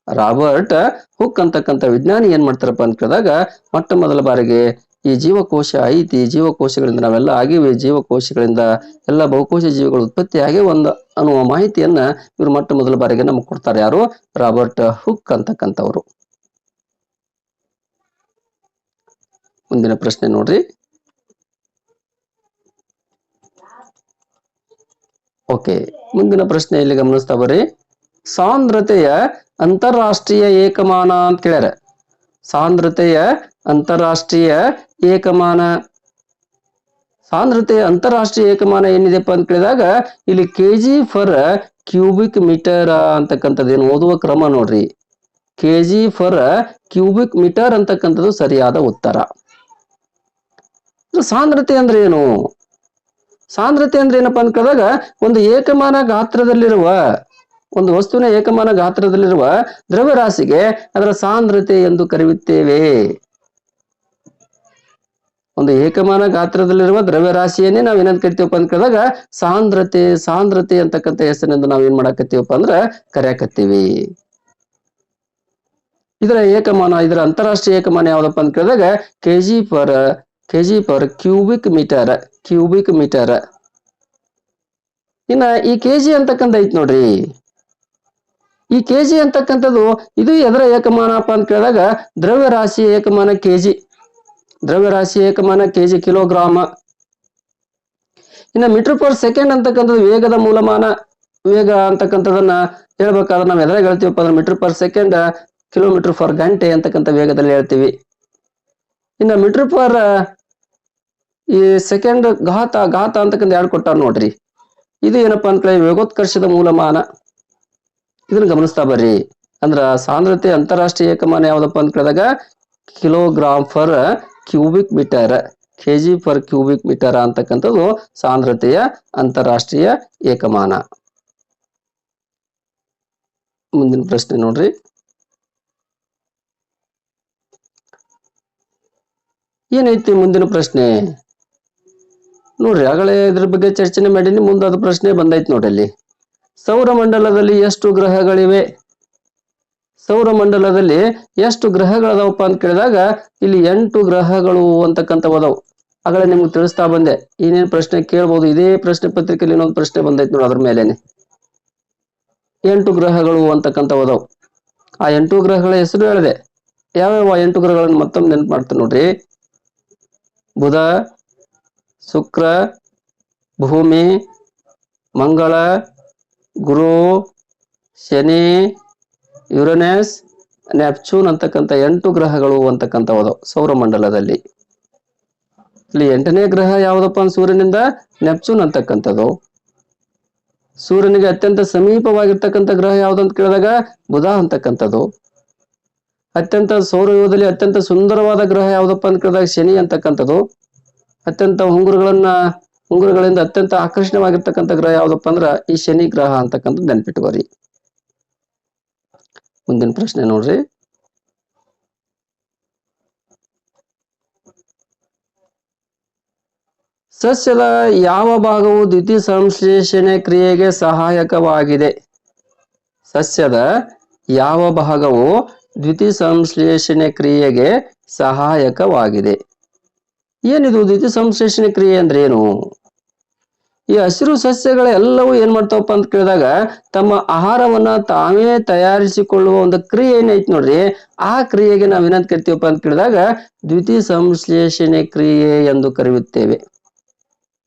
ರಾಬರ್ಟ್ ಹುಕ್ ಅಂತಕ್ಕಂಥ ವಿಜ್ಞಾನಿ ಏನ್ ಮಾಡ್ತಾರಪ್ಪ ಅಂತ ಕೇಳಿದಾಗ ಮೊಟ್ಟ ಮೊದಲ ಬಾರಿಗೆ ಈ ಜೀವಕೋಶ ಐತಿ, ಜೀವಕೋಶಗಳಿಂದ ನಾವೆಲ್ಲ ಆಗಿವೆ, ಜೀವಕೋಶಗಳಿಂದ ಎಲ್ಲ ಬಹುಕೋಶ ಜೀವಿಗಳು ಉತ್ಪತ್ತಿ ಆಗೇ ಒಂದು ಅನ್ನುವ ಮಾಹಿತಿಯನ್ನ ಇವ್ರು ಮೊಟ್ಟ ಮೊದಲ ಬಾರಿಗೆ ನಮ್ಗೆ ಕೊಡ್ತಾರೆ. ಯಾರು? ರಾಬರ್ಟ್ ಹುಕ್ ಅಂತಕ್ಕಂಥವ್ರು. ಮುಂದಿನ ಪ್ರಶ್ನೆ ನೋಡ್ರಿ. ಓಕೆ, ಮುಂದಿನ ಪ್ರಶ್ನೆಯಲ್ಲಿ ಗಮನಿಸ್ತಾ ಬರ್ರಿ. ಸಾಂದ್ರತೆಯ ಅಂತಾರಾಷ್ಟ್ರೀಯ ಏಕಮಾನ ಅಂತ ಕೇಳ್ಯಾರ. ಸಾಂದ್ರತೆಯ ಅಂತಾರಾಷ್ಟ್ರೀಯ ಏಕಮಾನ ಸಾಂದ್ರತೆ ಅಂತಾರಾಷ್ಟ್ರೀಯ ಏಕಮಾನ ಏನಿದೆಪ್ಪ ಅಂತ ಕೇಳಿದಾಗ ಇಲ್ಲಿ ಕೆಜಿ ಫರ್ ಕ್ಯೂಬಿಕ್ ಮೀಟರ್ ಅಂತಕ್ಕಂಥದ್ದು ಏನು ಓದುವ ಕ್ರಮ ನೋಡ್ರಿ. ಕೆಜಿ ಫರ್ ಕ್ಯೂಬಿಕ್ ಮೀಟರ್ ಅಂತಕ್ಕಂಥದ್ದು ಸರಿಯಾದ ಉತ್ತರ. ಸಾಂದ್ರತೆ ಅಂದ್ರೆ ಏನು? ಸಾಂದ್ರತೆ ಅಂದ್ರೆ ಏನಪ್ಪಾ ಅಂತ ಕೇಳಿದಾಗ ಒಂದು ಏಕಮಾನ ಗಾತ್ರದಲ್ಲಿರುವ ಒಂದು ವಸ್ತುವಿನ ಏಕಮಾನ ಗಾತ್ರದಲ್ಲಿರುವ ದ್ರವ್ಯರಾಶಿಗೆ ಅದರ ಸಾಂದ್ರತೆ ಎಂದು ಕರೆಯುತ್ತೇವೆ. ಒಂದು ಏಕಮಾನ ಗಾತ್ರದಲ್ಲಿರುವ ದ್ರವ್ಯರಾಶಿಯನ್ನೇ ನಾವ್ ಏನಂತ ಕರಿತೀವಪ್ಪ ಅಂತ ಕೇಳಿದಾಗ ಸಾಂದ್ರತೆ ಅಂತಕ್ಕಂಥ ಹೆಸರಿನಿಂದ ನಾವ್ ಏನ್ ಮಾಡಾಕತ್ತೀವಪ್ಪ ಅಂದ್ರ ಕರೆಯಾಕತ್ತೀವಿ. ಇದರ ಅಂತಾರಾಷ್ಟ್ರೀಯ ಏಕಮಾನ ಯಾವ್ದಪ್ಪ ಅಂತ ಕೇಳಿದಾಗ ಕೆಜಿ ಪರ್ ಕ್ಯೂಬಿಕ್ ಮೀಟರ್. ಇನ್ನ ಈ ಕೆಜಿ ಅಂತಕ್ಕಂಥ ಐತ್ ನೋಡ್ರಿ. ಈ ಕೆಜಿ ಅಂತಕ್ಕಂಥದ್ದು ಇದು ಎದರ ಏಕಮಾನಪ್ಪ ಅಂತ ಕೇಳಿದಾಗ ದ್ರವ್ಯರಾಶಿಯ ಏಕಮಾನ ಕೆಜಿ. ದ್ರವ್ಯರಾಶಿಯ ಏಕಮಾನ ಕೆಜಿ ಕಿಲೋಗ್ರಾಮ. ಇನ್ನು ಮೀಟರ್ ಪರ್ ಸೆಕೆಂಡ್ ಅಂತಕ್ಕಂಥದ್ದು ವೇಗದ ಮೂಲಮಾನ. ವೇಗ ಅಂತಕ್ಕಂಥದನ್ನ ಹೇಳ್ಬೇಕಾದ್ರೆ ನಾವ್ ಎದ್ರಾಗ ಹೇಳ್ತೀವಪ್ಪ ಅಂದ್ರೆ metre per second kilometre per ಗಂಟೆ ಅಂತಕ್ಕಂಥ ವೇಗದಲ್ಲಿ ಹೇಳ್ತೀವಿ. ಇನ್ನು ಮೀಟರ್ ಪರ್ ಈ ಸೆಕೆಂಡ್ ಘಾತ ಅಂತಕ್ಕಂಥ ಎರಡು ಕೊಟ್ಟಾರ ನೋಡ್ರಿ. ಇದು ಏನಪ್ಪಾ ಅಂತ ಕೇಳಿ ವೇಗೋತ್ಕರ್ಷದ ಮೂಲಮಾನ. ಇದನ್ನ ಗಮನಿಸ್ತಾ ಬರ್ರಿ. ಅಂದ್ರ ಸಾಂದ್ರತೆ ಅಂತಾರಾಷ್ಟ್ರೀಯ ಏಕಮಾನ ಯಾವ್ದಪ್ಪ ಅಂತ ಕೇಳಿದಾಗ kilogram per cubic metre, KG per cubic metre ಅಂತಕ್ಕಂಥದ್ದು ಸಾಂದ್ರತೆಯ ಅಂತಾರಾಷ್ಟ್ರೀಯ ಏಕಮಾನ. ಮುಂದಿನ ಪ್ರಶ್ನೆ ನೋಡ್ರಿ. ಏನೈತಿ ಮುಂದಿನ ಪ್ರಶ್ನೆ ನೋಡ್ರಿ. ಆಗಲೇ ಇದ್ರ ಬಗ್ಗೆ ಚರ್ಚನೆ ಮಾಡೀನಿ, ಮುಂದೆ ಅದು ಪ್ರಶ್ನೆ ಬಂದೈತಿ ನೋಡ್ರಿ. ಸೌರಮಂಡಲದಲ್ಲಿ ಎಷ್ಟು ಗ್ರಹಗಳಿವೆ? ಸೌರಮಂಡಲದಲ್ಲಿ ಎಷ್ಟು ಗ್ರಹಗಳದಾವಪ್ಪ ಅಂತ ಕೇಳಿದಾಗ ಇಲ್ಲಿ 8 ಗ್ರಹಗಳು ಅಂತಕ್ಕಂಥವದವು. ಆಗಲೇ ನಿಮ್ಗೆ ತಿಳಿಸ್ತಾ ಬಂದೆ ಏನೇನ್ ಪ್ರಶ್ನೆ ಕೇಳ್ಬೋದು. ಇದೇ ಪ್ರಶ್ನೆ ಪತ್ರಿಕೆಯಲ್ಲಿ ಇನ್ನೊಂದು ಪ್ರಶ್ನೆ ಬಂದೈತಿ ನೋಡಿ, ಅದ್ರ ಮೇಲೇನೆ 8 ಗ್ರಹಗಳು ಅಂತಕ್ಕಂಥವದವು. ಆ 8 ಗ್ರಹಗಳ ಹೆಸರು ಹೇಳಿದೆ. ಯಾವ್ಯಾವ 8 ಗ್ರಹಗಳನ್ನು ಮತ್ತೊಮ್ಮೆ ನೆನಪು ಮಾಡ್ತೀನಿ ನೋಡ್ರಿ. ಬುಧ, ಶುಕ್ರ, ಭೂಮಿ, ಮಂಗಳ, ಗುರು, ಶನಿ, ಯುರೇನಸ್, ನೆಪ್ಚೂನ್ ಅಂತಕ್ಕಂಥ 8 ಗ್ರಹಗಳು ಅಂತಕ್ಕಂಥವದು ಸೌರಮಂಡಲದಲ್ಲಿ. ಇಲ್ಲಿ 8ನೇ ಗ್ರಹ ಯಾವ್ದಪ್ಪ ಅಂತ ಸೂರ್ಯನಿಂದ ನೆಪ್ಚೂನ್ ಅಂತಕ್ಕಂಥದ್ದು. ಸೂರ್ಯನಿಗೆ ಅತ್ಯಂತ ಸಮೀಪವಾಗಿರ್ತಕ್ಕಂಥ ಗ್ರಹ ಯಾವ್ದಂತ ಕೇಳಿದಾಗ ಬುಧ ಅಂತಕ್ಕಂಥದ್ದು. ಅತ್ಯಂತ ಸೌರವ್ಯೂಹದಲ್ಲಿ ಅತ್ಯಂತ ಸುಂದರವಾದ ಗ್ರಹ ಯಾವ್ದಪ್ಪ ಅಂತ ಕೇಳಿದಾಗ ಶನಿ ಅಂತಕ್ಕಂಥದ್ದು. ಅತ್ಯಂತ ಉಂಗುರಗಳಿಂದ ಅತ್ಯಂತ ಆಕರ್ಷಣವಾಗಿರ್ತಕ್ಕಂಥ ಗ್ರಹ ಯಾವ್ದಪ್ಪ ಅಂದ್ರ ಈ ಶನಿ ಗ್ರಹ ಅಂತಕ್ಕಂಥದ್ದು ನೆನ್ಪಿಟ್ಕೋರಿ. ಮುಂದಿನ ಪ್ರಶ್ನೆ ನೋಡ್ರಿ. ಸಸ್ಯದ ಯಾವ ಭಾಗವು ದ್ಯುತಿ ಸಂಶ್ಲೇಷಣೆ ಕ್ರಿಯೆಗೆ ಸಹಾಯಕವಾಗಿದೆ? ಸಸ್ಯದ ಯಾವ ಭಾಗವು ದ್ಯುತಿ ಸಂಶ್ಲೇಷಣೆ ಕ್ರಿಯೆಗೆ ಸಹಾಯಕವಾಗಿದೆ? ಏನಿದು ದ್ಯುತಿ ಸಂಶ್ಲೇಷಣೆ ಕ್ರಿಯೆ ಅಂದ್ರೆ ಏನು? ಈ ಹಸಿರು ಸಸ್ಯಗಳೆಲ್ಲವೂ ಏನ್ ಮಾಡ್ತಾವಪ್ಪ ಅಂತ ಕೇಳಿದಾಗ ತಮ್ಮ ಆಹಾರವನ್ನ ತಾವೇ ತಯಾರಿಸಿಕೊಳ್ಳುವ ಒಂದು ಕ್ರಿಯೆ ಏನೈತಿ ನೋಡ್ರಿ, ಆ ಕ್ರಿಯೆಗೆ ನಾವ್ ಏನಂತ ಕರಿತೀವಪ್ಪ ಅಂತ ಕೇಳಿದಾಗ ದ್ಯುತಿ ಸಂಶ್ಲೇಷಣೆ ಕ್ರಿಯೆ ಎಂದು ಕರೆಯುತ್ತೇವೆ.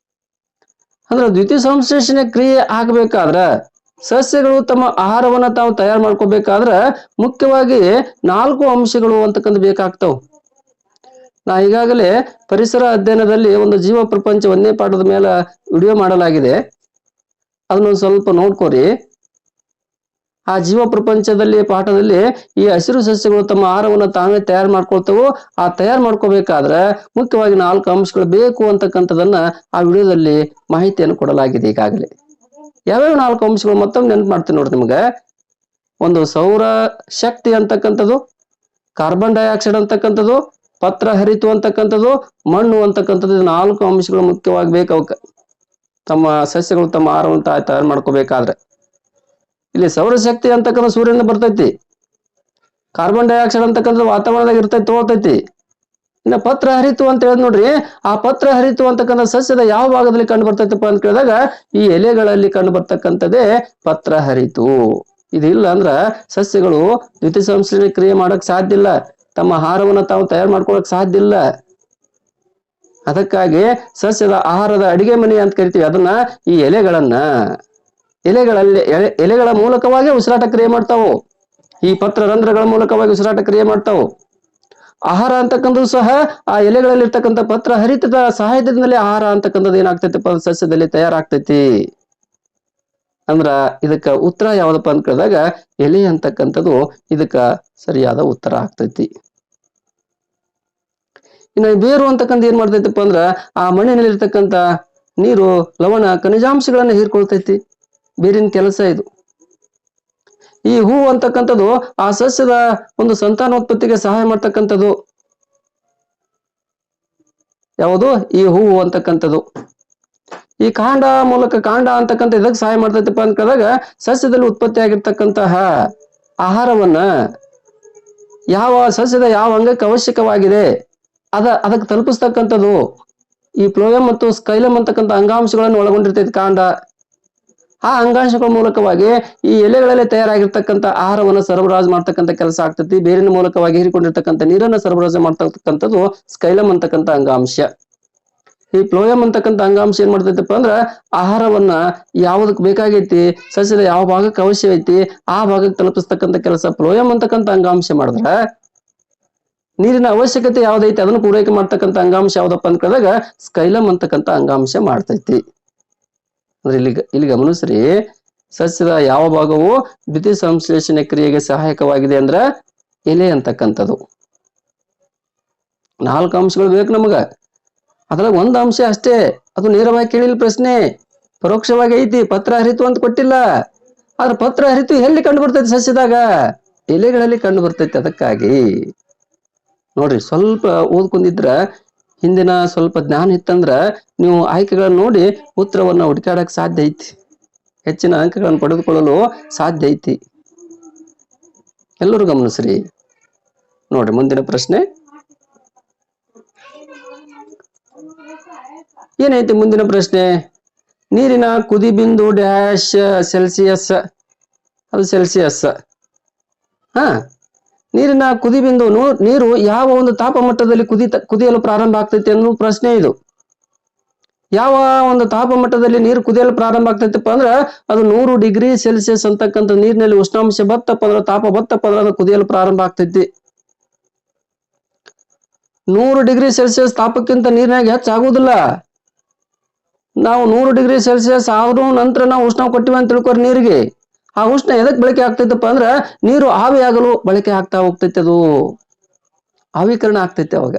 ಅಂದ್ರೆ ದ್ಯುತಿ ಸಂಶ್ಲೇಷಣೆ ಕ್ರಿಯೆ ಆಗ್ಬೇಕಾದ್ರ ಸಸ್ಯಗಳು ತಮ್ಮ ಆಹಾರವನ್ನ ತಾವು ತಯಾರು ಮಾಡ್ಕೋಬೇಕಾದ್ರ ಮುಖ್ಯವಾಗಿ 4 ಅಂಶಗಳು ಅಂತಕ್ಕಂಥ ಬೇಕಾಗ್ತಾವ. ನಾ ಈಗಾಗಲೇ ಪರಿಸರ ಅಧ್ಯಯನದಲ್ಲಿ ಒಂದು ಜೀವ ಪ್ರಪಂಚ 1ನೇ ಪಾಠದ ಮೇಲೆ ವಿಡಿಯೋ ಮಾಡಲಾಗಿದೆ, ಅದನ್ನೊಂದು ಸ್ವಲ್ಪ ನೋಡ್ಕೋರಿ. ಆ ಜೀವ ಪ್ರಪಂಚದಲ್ಲಿ ಪಾಠದಲ್ಲಿ ಈ ಹಸಿರು ಸಸ್ಯಗಳು ತಮ್ಮ ಆಹಾರವನ್ನು ತಾವೇ ತಯಾರು ಮಾಡ್ಕೊಳ್ತಾವೋ, ಆ ತಯಾರು ಮಾಡ್ಕೋಬೇಕಾದ್ರೆ ಮುಖ್ಯವಾಗಿ 4 ಅಂಶಗಳು ಬೇಕು ಅಂತಕ್ಕಂಥದನ್ನ ಆ ವಿಡಿಯೋದಲ್ಲಿ ಮಾಹಿತಿಯನ್ನು ಕೊಡಲಾಗಿದೆ ಈಗಾಗಲೇ. ಯಾವ್ಯಾವ 4 ಅಂಶಗಳು ಮತ್ತೊಮ್ಮೆ ನೆನಪು ಮಾಡ್ತೀನಿ ನೋಡ್ರಿ ನಿಮ್ಗೆ. ಒಂದು ಸೌರ ಶಕ್ತಿ ಅಂತಕ್ಕಂಥದ್ದು, ಕಾರ್ಬನ್ ಡೈಆಕ್ಸೈಡ್ ಅಂತಕ್ಕಂಥದ್ದು, ಪತ್ರ ಹರಿತು ಅಂತಕ್ಕಂಥದ್ದು, ಮಣ್ಣು ಅಂತಕ್ಕಂಥದ್ದು. 4 ಅಂಶಗಳು ಮುಖ್ಯವಾಗಿ ಬೇಕು ಅವಕ್ಕೆ ತಮ್ಮ ಸಸ್ಯಗಳು ತಮ್ಮ ಆಹಾರವನ್ನು ತಯಾರು ಮಾಡ್ಕೋಬೇಕಾದ್ರೆ. ಇಲ್ಲಿ ಸೌರಶಕ್ತಿ ಅಂತಕ್ಕಂಥ ಸೂರ್ಯನಿಂದ ಬರ್ತೈತಿ, ಕಾರ್ಬನ್ ಡೈಆಕ್ಸೈಡ್ ಅಂತಕ್ಕಂಥ ವಾತಾವರಣದಾಗ ಇರ್ತೈತಿ ತಗೋತೈತಿ. ಇನ್ನ ಪತ್ರ ಹರಿತು ಅಂತ ಹೇಳಿದ್ ನೋಡ್ರಿ, ಆ ಪತ್ರ ಹರಿತು ಅಂತಕ್ಕಂಥ ಸಸ್ಯದ ಯಾವ ಭಾಗದಲ್ಲಿ ಕಂಡು ಬರ್ತೈತಪ್ಪ ಅಂತ ಕೇಳಿದಾಗ ಈ ಎಲೆಗಳಲ್ಲಿ ಕಂಡು ಬರ್ತಕ್ಕಂಥದ್ದೇ ಪತ್ರ ಹರಿತು. ಇದಿಲ್ಲ ಅಂದ್ರ ಸಸ್ಯಗಳು ದ್ಯುತಿ ಸಂಶ್ಲೇಷಣೆ ಕ್ರಿಯೆ ಮಾಡಕ್ ಸಾಧ್ಯ ಇಲ್ಲ, ತಮ್ಮ ಆಹಾರವನ್ನ ತಾವು ತಯಾರು ಮಾಡ್ಕೊಳಕ್ ಸಾಧ್ಯ ಇಲ್ಲ. ಅದಕ್ಕಾಗಿ ಸಸ್ಯದ ಆಹಾರದ ಅಡಿಗೆ ಮನೆ ಅಂತ ಕರಿತೀವಿ ಅದನ್ನ. ಈ ಎಲೆಗಳ ಮೂಲಕವಾಗಿ ಉಸಿರಾಟ ಕ್ರಿಯೆ ಮಾಡ್ತಾವು. ಈ ಪತ್ರ ರಂಧ್ರಗಳ ಮೂಲಕವಾಗಿ ಉಸಿರಾಟ ಕ್ರಿಯೆ ಮಾಡ್ತಾವು. ಆಹಾರ ಅಂತಕ್ಕಂಥದ್ದು ಸಹ ಆ ಎಲೆಗಳಲ್ಲಿ ಇರ್ತಕ್ಕಂಥ ಪತ್ರ ಹರಿತದ ಸಹಾಯದಿಂದಲೇ ಆಹಾರ ಅಂತಕ್ಕಂಥದ್ದು ಏನಾಗ್ತೈತಿಪ್ಪ ಸಸ್ಯದಲ್ಲಿ ತಯಾರಾಗ್ತೈತಿ. ಅಂದ್ರ ಇದಕ್ಕ ಉತ್ತರ ಯಾವ್ದಪ್ಪ ಅಂತ ಕೇಳಿದಾಗ ಎಲೆ ಅಂತಕ್ಕಂಥದ್ದು ಇದಕ್ಕ ಸರಿಯಾದ ಉತ್ತರ ಆಗ್ತೈತಿ. ಇನ್ನು ಬೇರು ಅಂತಕ್ಕಂಥ ಏನ್ ಮಾಡ್ತೈತಿಪ್ಪ ಅಂದ್ರ ಆ ಮಣ್ಣಿನಲ್ಲಿ ಇರ್ತಕ್ಕಂಥ ನೀರು, ಲವಣ, ಖನಿಜಾಂಶಗಳನ್ನ ಹೀರ್ಕೊಳ್ತೈತಿ. ಬೇರಿನ ಕೆಲಸ ಇದು. ಈ ಹೂ ಅಂತಕ್ಕಂಥದ್ದು ಆ ಸಸ್ಯದ ಒಂದು ಸಂತಾನೋತ್ಪತ್ತಿಗೆ ಸಹಾಯ ಮಾಡ್ತಕ್ಕಂಥದ್ದು. ಯಾವುದು? ಈ ಹೂವು ಅಂತಕ್ಕಂಥದ್ದು. ಈ ಕಾಂಡ ಮೂಲಕ, ಕಾಂಡ ಅಂತಕ್ಕಂಥ ಇದಕ್ಕೆ ಸಹಾಯ ಮಾಡ್ತೈತಪ್ಪ ಅಂತ ಕೇಳಿದಾಗ ಸಸ್ಯದಲ್ಲಿ ಉತ್ಪತ್ತಿ ಆಗಿರ್ತಕ್ಕಂತಹ ಆಹಾರವನ್ನ ಯಾವ ಸಸ್ಯದ ಯಾವ ಅಂಗಕ್ಕೆ ಅವಶ್ಯಕವಾಗಿದೆ ಅದಕ್ಕೆ ತಲುಪಿಸ್ತಕ್ಕಂಥದ್ದು ಈ ಫ್ಲೋಯಂ ಮತ್ತು ಸ್ಕೈಲಮ್ ಅಂತಕ್ಕಂಥ ಅಂಗಾಂಶಗಳನ್ನು ಒಳಗೊಂಡಿರ್ತೈತಿ ಕಾಂಡ. ಆ ಅಂಗಾಂಶಗಳ ಮೂಲಕವಾಗಿ ಈ ಎಲೆಗಳಲ್ಲಿ ತಯಾರಾಗಿರ್ತಕ್ಕಂಥ ಆಹಾರವನ್ನು ಸರಬರಾಜು ಮಾಡ್ತಕ್ಕಂಥ ಕೆಲಸ ಆಗ್ತೈತಿ. ಬೇರಿನ ಮೂಲಕವಾಗಿ ಹೀರಿಕೊಂಡಿರ್ತಕ್ಕಂಥ ನೀರನ್ನ ಸರಬರಾಜು ಮಾಡ್ತಕ್ಕಂಥದ್ದು ಸ್ಕೈಲಮ್ ಅಂತಕ್ಕಂಥ ಅಂಗಾಂಶ. ಈ ಫ್ಲೋಯಂ ಅಂತಕ್ಕಂಥ ಅಂಗಾಂಶ ಏನ್ ಮಾಡ್ತೈತಪ್ಪ ಅಂದ್ರ ಆಹಾರವನ್ನ ಯಾವ್ದಕ್ ಬೇಕಾಗೈತಿ, ಸಸ್ಯದ ಯಾವ ಭಾಗಕ್ಕೆ ಅವಶ್ಯ ಐತಿ ಆ ಭಾಗಕ್ಕೆ ತಲುಪಿಸ್ತಕ್ಕಂಥ ಕೆಲಸ ಫ್ಲೋಯಂ ಅಂತಕ್ಕಂಥ ಅಂಗಾಂಶ ಮಾಡಿದ್ರ, ನೀರಿನ ಅವಶ್ಯಕತೆ ಯಾವ್ದೈತಿ ಅದನ್ನು ಪೂರೈಕೆ ಮಾಡ್ತಕ್ಕಂಥ ಅಂಗಾಂಶ ಯಾವ್ದಪ್ಪ ಅಂತ ಕೇಳಿದಾಗ ಸ್ಕೈಲಮ್ ಅಂತಕ್ಕಂಥ ಅಂಗಾಂಶ ಮಾಡ್ತೈತಿ. ಅಂದ್ರೆ ಇಲ್ಲಿ ಗಮನಿಸ್ರಿ, ಸಸ್ಯದ ಯಾವ ಭಾಗವು ದ್ವಿತೀಯ ಸಂಶ್ಲೇಷಣೆ ಕ್ರಿಯೆಗೆ ಸಹಾಯಕವಾಗಿದೆ ಅಂದ್ರ ಎಲೆ ಅಂತಕ್ಕಂಥದ್ದು. 4 ಅಂಶಗಳು ಬೇಕು ನಮಗ. ಅದ್ರಾಗ ಒಂದು ಅಂಶ ಅಷ್ಟೇ, ಅದು ನೇರವಾಗಿ ಕೇಳಿಲ್ಲ ಪ್ರಶ್ನೆ, ಪರೋಕ್ಷವಾಗಿ ಐತಿ. ಪತ್ರ ಹರಿತು ಅಂತ ಕೊಟ್ಟಿಲ್ಲ. ಆದ್ರೆ ಪತ್ರ ಹರಿತು ಎಲ್ಲಿ ಕಂಡು ಬರ್ತೈತಿ? ಸಸ್ಯದಾಗ ಎಲೆಗಳಲ್ಲಿ ಕಂಡು ಬರ್ತೈತಿ. ಅದಕ್ಕಾಗಿ ನೋಡ್ರಿ, ಸ್ವಲ್ಪ ಓದ್ಕೊಂಡಿದ್ರ ಹಿಂದಿನ ಸ್ವಲ್ಪ ಜ್ಞಾನ ಇತ್ತಂದ್ರ ನೀವು ಆಯ್ಕೆಗಳನ್ನ ನೋಡಿ ಉತ್ತರವನ್ನ ಹುಡುಕಾಡಕ್ ಸಾಧ್ಯ ಐತಿ. ಹೆಚ್ಚಿನ ಅಂಕಗಳನ್ನು ಪಡೆದುಕೊಳ್ಳಲು ಸಾಧ್ಯ ಐತಿ. ಎಲ್ಲರೂ ಗಮನಿಸ್ರಿ. ನೋಡ್ರಿ, ಮುಂದಿನ ಪ್ರಶ್ನೆ ಏನೈತಿ? ಮುಂದಿನ ಪ್ರಶ್ನೆ, ನೀರಿನ ಕುದಿ ಬಿಂದು ಡ್ಯಾಶ್ ಸೆಲ್ಸಿಯಸ್. ಅದು ಸೆಲ್ಸಿಯಸ್. ನೀರಿನ ಕುದಿ ಬಿಂದು, ನೀರು ಯಾವ ಒಂದು ತಾಪಮಟ್ಟದಲ್ಲಿ ಕುದಿಯಲು ಪ್ರಾರಂಭ ಆಗ್ತೈತಿ ಅನ್ನೋ ಪ್ರಶ್ನೆ ಇದು. ಯಾವ ಒಂದು ತಾಪಮಟ್ಟದಲ್ಲಿ ನೀರು ಕುದಿಯಲು ಪ್ರಾರಂಭ ಆಗ್ತೈತಪ್ಪ ಅಂದ್ರ ಅದು 100 ಡಿಗ್ರಿ ಸೆಲ್ಸಿಯಸ್ ಅಂತಕ್ಕಂಥ ನೀರಿನಲ್ಲಿ ಉಷ್ಣಾಂಶ ಬತ್ತಪ್ಪ ಅಂದ್ರ, ತಾಪ ಬತ್ತಪ್ಪ ಅಂದ್ರ ಅದು ಕುದಿಯಲು ಪ್ರಾರಂಭ ಆಗ್ತೈತಿ. 100 ಡಿಗ್ರಿ ಸೆಲ್ಸಿಯಸ್ ತಾಪಕ್ಕಿಂತ ನೀರಿನಾಗ ಹೆಚ್ಚಾಗುವುದಿಲ್ಲ. ನಾವು 100 ಡಿಗ್ರಿ ಸೆಲ್ಸಿಯಸ್ ಆದ್ರೂ ನಂತರ ನಾವು ಉಷ್ಣ ಕೊಟ್ಟಿವಿ ಅಂತ ತಿಳ್ಕೊರಿ ನೀರಿಗೆ. ಆ ಉಷ್ಣ ಎದಕ್ ಬಳಕೆ ಆಗ್ತೈತಪ್ಪ ಅಂದ್ರ ನೀರು ಆವಿಯಾಗಲು ಬಳಕೆ ಆಗ್ತಾ ಹೋಗ್ತೈತಿ. ಅದು ಆವಿಕರಣ ಆಗ್ತೈತಿ. ಅವಾಗ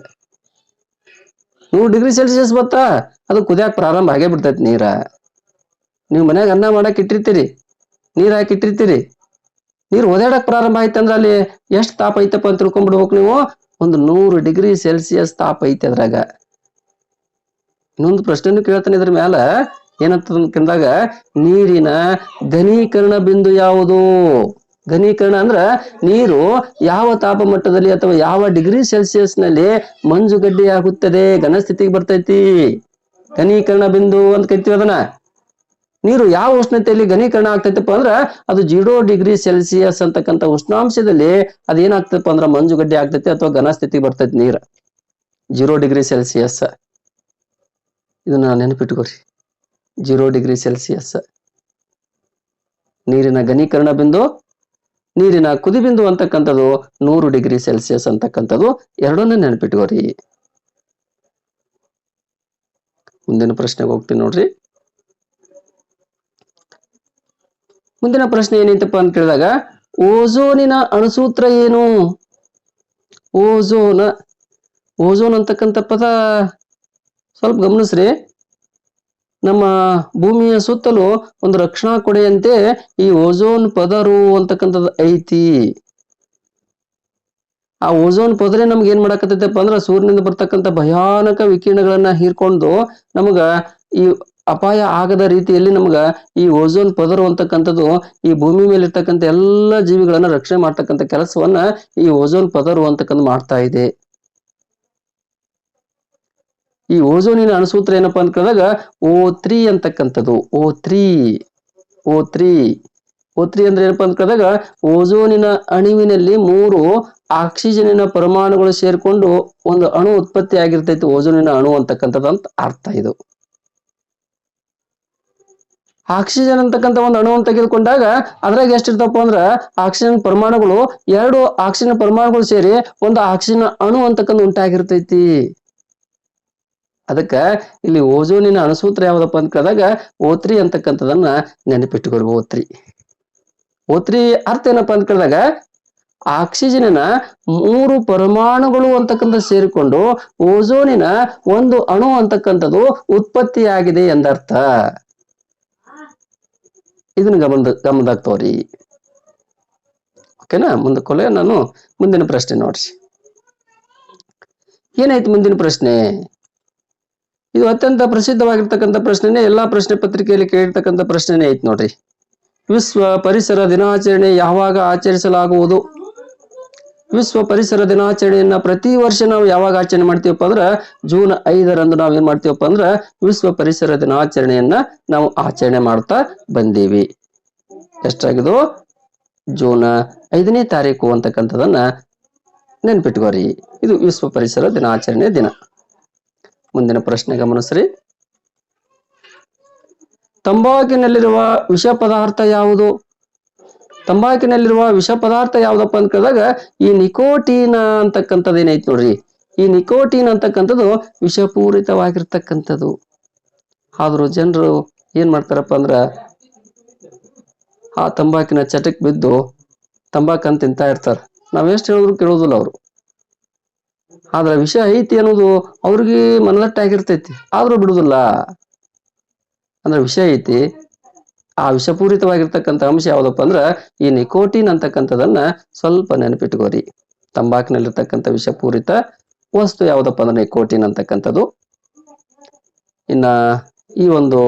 100 ಡಿಗ್ರಿ ಸೆಲ್ಸಿಯಸ್ ಬತ್ತ ಅದು ಕುದಿಯಾಕ ಪ್ರಾರಂಭ ಆಗೇ ಬಿಡ್ತೈತಿ ನೀರ. ನೀವು ಮನ್ಯಾಗ ಅನ್ನ ಮಾಡಕ್ ಇಟ್ಟಿರ್ತೀರಿ, ನೀರ್ ಹಾಕಿ ಇಟ್ಟಿರ್ತೀರಿ, ನೀರು ಒದಾಡಕ್ ಪ್ರಾರಂಭ ಆಯ್ತಂದ್ರ ಅಲ್ಲಿ ಎಷ್ಟು ತಾಪ ಐತಪ್ಪ ಅಂತ ತಿಳ್ಕೊಂಡ್ಬಿಡ್ಬೇಕು ನೀವು. ಒಂದು 100 ಡಿಗ್ರಿ ಸೆಲ್ಸಿಯಸ್ ತಾಪ ಐತಿ ಅದ್ರಾಗ. ಇನ್ನೊಂದು ಪ್ರಶ್ನೆನೂ ಕೇಳ್ತಾನೆ ಇದ್ರ ಮ್ಯಾಲ, ಏನಂತಂದಾಗ ನೀರಿನ ಘನೀಕರಣ ಬಿಂದು ಯಾವುದು? ಘನೀಕರಣ ಅಂದ್ರ ನೀರು ಯಾವ ತಾಪಮಟ್ಟದಲ್ಲಿ ಅಥವಾ ಯಾವ ಡಿಗ್ರಿ ಸೆಲ್ಸಿಯಸ್ ನಲ್ಲಿ ಮಂಜುಗಡ್ಡೆ ಆಗುತ್ತದೆ, ಘನಸ್ಥಿತಿಗೆ ಬರ್ತೈತಿ. ಘನೀಕರಣ ಬಿಂದು ಅಂತ ಕರಿತೀವಿ ಅದನ್ನ. ನೀರು ಯಾವ ಉಷ್ಣತೆಯಲ್ಲಿ ಘನೀಕರಣ ಆಗ್ತೈತಪ್ಪ ಅಂದ್ರ ಅದು 0 ಡಿಗ್ರಿ ಸೆಲ್ಸಿಯಸ್ ಅಂತಕ್ಕಂಥ ಉಷ್ಣಾಂಶದಲ್ಲಿ ಅದೇನಾಗ್ತಪ್ಪ ಅಂದ್ರ ಮಂಜುಗಡ್ಡೆ ಆಗ್ತೈತಿ ಅಥವಾ ಘನಸ್ಥಿತಿಗೆ ಬರ್ತೈತಿ ನೀರು. 0 ಡಿಗ್ರಿ ಸೆಲ್ಸಿಯಸ್. ಇದನ್ನ ನೆನಪಿಟ್ಕೋರಿ. 0 ಡಿಗ್ರಿ ಸೆಲ್ಸಿಯಸ್ ನೀರಿನ ಘನೀಕರಣ ಬಿಂದು, ನೀರಿನ ಕುದಿ ಬಿಂದು ಅಂತಕ್ಕಂಥದ್ದು 100 ಡಿಗ್ರಿ ಸೆಲ್ಸಿಯಸ್ ಅಂತಕ್ಕಂಥದ್ದು. ಎರಡನ್ನ ನೆನಪಿಟ್ಕೋರಿ. ಮುಂದಿನ ಪ್ರಶ್ನೆಗೆ ಹೋಗ್ತೀನಿ ನೋಡ್ರಿ. ಮುಂದಿನ ಪ್ರಶ್ನೆ ಏನೈತಪ್ಪ ಅಂತ ಕೇಳಿದಾಗ ಓಝೋನಿನ ಅಣುಸೂತ್ರ ಏನು? ಓಝೋನ್ ಅಂತಕ್ಕಂಥ ಪದ ಸ್ವಲ್ಪ ಗಮನಿಸ್ರಿ. ನಮ್ಮ ಭೂಮಿಯ ಸುತ್ತಲೂ ಒಂದು ರಕ್ಷಣಾ ಕೊಡೆಯಂತೆ ಈ ಓಝೋನ್ ಪದರು ಅಂತಕ್ಕಂಥದ್ದು ಐತಿ. ಆ ಓಝೋನ್ ಪದರೇ ನಮ್ಗೆ ಏನ್ ಮಾಡಕತ್ತೈತಪ್ಪ ಅಂದ್ರ ಸೂರ್ಯನಿಂದ ಬರ್ತಕ್ಕಂಥ ಭಯಾನಕ ವಿಕಿರಣಗಳನ್ನ ಹೀರ್ಕೊಂಡು ನಮಗ ಈ ಅಪಾಯ ಆಗದ ರೀತಿಯಲ್ಲಿ ನಮ್ಗ ಈ ಓಝೋನ್ ಪದರು ಅಂತಕ್ಕಂಥದ್ದು ಈ ಭೂಮಿ ಮೇಲೆ ಇರ್ತಕ್ಕಂಥ ಎಲ್ಲ ಜೀವಿಗಳನ್ನ ರಕ್ಷಣೆ ಮಾಡ್ತಕ್ಕಂಥ ಕೆಲಸವನ್ನ ಈ ಓಝೋನ್ ಪದರು ಅಂತಕ್ಕಂಥ ಮಾಡ್ತಾ ಇದೆ. ಈ ಓಝೋನಿನ ಅಣುಸೂತ್ರ ಏನಪ್ಪಾ ಅಂತ ಕೇಳಿದಾಗ O3 ಅಂತಕ್ಕಂಥದ್ದು. O3 ಅಂದ್ರೆ ಏನಪ್ಪಾ ಅಂತ ಕೇಳಿದಾಗ ಓಝೋನಿನ ಅಣುವಿನಲ್ಲಿ 3 ಆಕ್ಸಿಜನಿನ ಪರಮಾಣುಗಳು ಸೇರ್ಕೊಂಡು ಒಂದು ಅಣು ಉತ್ಪತ್ತಿ ಆಗಿರ್ತೈತಿ. ಓಝೋನಿನ ಅಣು ಅಂತಕ್ಕಂಥದ್ದು ಅಂತ ಅರ್ಥ ಇದು. ಆಕ್ಸಿಜನ್ ಅಂತಕ್ಕಂಥ ಒಂದು ಅಣುವನ್ನು ತೆಗೆದುಕೊಂಡಾಗ ಅದ್ರಾಗ ಎಷ್ಟಿರ್ತಪ್ಪ ಅಂದ್ರ ಆಕ್ಸಿಜನ್ ಪರಮಾಣುಗಳು 2 ಆಕ್ಸಿಜನ್ ಪರಮಾಣುಗಳು ಸೇರಿ ಒಂದು ಆಕ್ಸಿಜನ್ ಅಣು ಅಂತಕ್ಕಂಥ ಉಂಟಾಗಿರ್ತೈತಿ. ಅದಕ್ಕ ಇಲ್ಲಿ ಓಜೋನಿನ ಅಣುಸೂತ್ರ ಯಾವ್ದಪ್ಪ ಅಂತ ಕೇಳಿದಾಗ O3 ಅಂತಕ್ಕಂಥದನ್ನ ನೆನಪಿಟ್ಟುಕೊಳ್ರಿ. O3 ಅರ್ಥ ಏನಪ್ಪಾ ಅಂತ ಕೇಳಿದಾಗ ಆಕ್ಸಿಜನಿನ 3 ಪರಮಾಣುಗಳು ಅಂತಕ್ಕಂಥ ಸೇರಿಕೊಂಡು ಓಜೋನಿನ ಒಂದು ಅಣು ಅಂತಕ್ಕಂಥದ್ದು ಉತ್ಪತ್ತಿಯಾಗಿದೆ ಎಂದರ್ಥ. ಇದನ್ನ ಗಮನದಾಗ ತೋರಿ. ಓಕೆನಾ? ಮುಂದಕ್ಕೆ ನಾನು ಮುಂದಿನ ಪ್ರಶ್ನೆ ನೋಡ್ರಿ. ಏನಾಯ್ತು ಮುಂದಿನ ಪ್ರಶ್ನೆ? ಇದು ಅತ್ಯಂತ ಪ್ರಸಿದ್ಧವಾಗಿರ್ತಕ್ಕಂಥ ಪ್ರಶ್ನೆನೇ, ಎಲ್ಲಾ ಪ್ರಶ್ನೆ ಪತ್ರಿಕೆಯಲ್ಲಿ ಕೇಳಿರ್ತಕ್ಕಂಥ ಪ್ರಶ್ನೆನೇ ಐತಿ ನೋಡ್ರಿ. ವಿಶ್ವ ಪರಿಸರ ದಿನಾಚರಣೆ ಯಾವಾಗ ಆಚರಿಸಲಾಗುವುದು? ವಿಶ್ವ ಪರಿಸರ ದಿನಾಚರಣೆಯನ್ನ ಪ್ರತಿ ವರ್ಷ ನಾವು ಯಾವಾಗ ಆಚರಣೆ ಮಾಡ್ತೀವಪ್ಪ ಅಂದ್ರ ಜೂನ್ 5ರಂದು ನಾವ್ ಏನ್ ಮಾಡ್ತೀವಪ್ಪ ಅಂದ್ರ ವಿಶ್ವ ಪರಿಸರ ದಿನಾಚರಣೆಯನ್ನ ನಾವು ಆಚರಣೆ ಮಾಡ್ತಾ ಬಂದೀವಿ. ಎಷ್ಟಾಗಿದು? ಜೂನ್ 5ನೇ ತಾರೀಕು ಅಂತಕ್ಕಂಥದನ್ನ ನೆನ್ಪಿಟ್ಕೋರಿ. ಇದು ವಿಶ್ವ ಪರಿಸರ ದಿನಾಚರಣೆ ದಿನ. ಮುಂದಿನ ಪ್ರಶ್ನೆ ಗಮನಿಸ್ರಿ. ತಂಬಾಕಿನಲ್ಲಿರುವ ವಿಷ ಪದಾರ್ಥ ಯಾವುದು? ತಂಬಾಕಿನಲ್ಲಿರುವ ವಿಷ ಪದಾರ್ಥ ಯಾವ್ದಪ್ಪ ಅಂತ ಕೇಳಿದಾಗ ಈ ನಿಕೋಟಿನ್ ಅಂತಕ್ಕಂಥದ್ದು ಏನೈತಿ ನೋಡ್ರಿ. ಈ ನಿಕೋಟಿನ್ ಅಂತಕ್ಕಂಥದ್ದು ವಿಷಪೂರಿತವಾಗಿರ್ತಕ್ಕಂಥದ್ದು. ಆದ್ರೂ ಜನರು ಏನ್ ಮಾಡ್ತಾರಪ್ಪ ಅಂದ್ರ ಆ ತಂಬಾಕಿನ ಚಟಕ್ ಬಿದ್ದು ತಂಬಾಕನ್ ತಿಂತಾ ಇರ್ತಾರ. ನಾವ್ ಎಷ್ಟು ಹೇಳಿದ್ರು ಕೇಳೋದಿಲ್ಲ ಅವರು. ಆದ್ರ ವಿಷ ಐತಿ ಅನ್ನೋದು ಅವ್ರಿಗೆ ಮನದಟ್ಟಾಗಿರ್ತೈತಿ, ಆದ್ರೂ ಬಿಡುದಿಲ್ಲ. ಅಂದ್ರೆ ವಿಷ ಐತಿ, ಆ ವಿಷಪೂರಿತವಾಗಿರ್ತಕ್ಕಂಥ ಅಂಶ ಯಾವ್ದಪ್ಪ ಅಂದ್ರ ಈ ನಿಕೋಟಿನ್ ಅಂತಕ್ಕಂಥದನ್ನ ಸ್ವಲ್ಪ ನೆನಪಿಟ್ಕೋರಿ. ತಂಬಾಕಿನಲ್ಲಿರ್ತಕ್ಕಂಥ ವಿಷಪೂರಿತ ವಸ್ತು ಯಾವ್ದಪ್ಪ ಅಂದ್ರೆ ನಿಕೋಟಿನ್ ಅಂತಕ್ಕಂಥದ್ದು. ಇನ್ನ ಈ ಒಂದು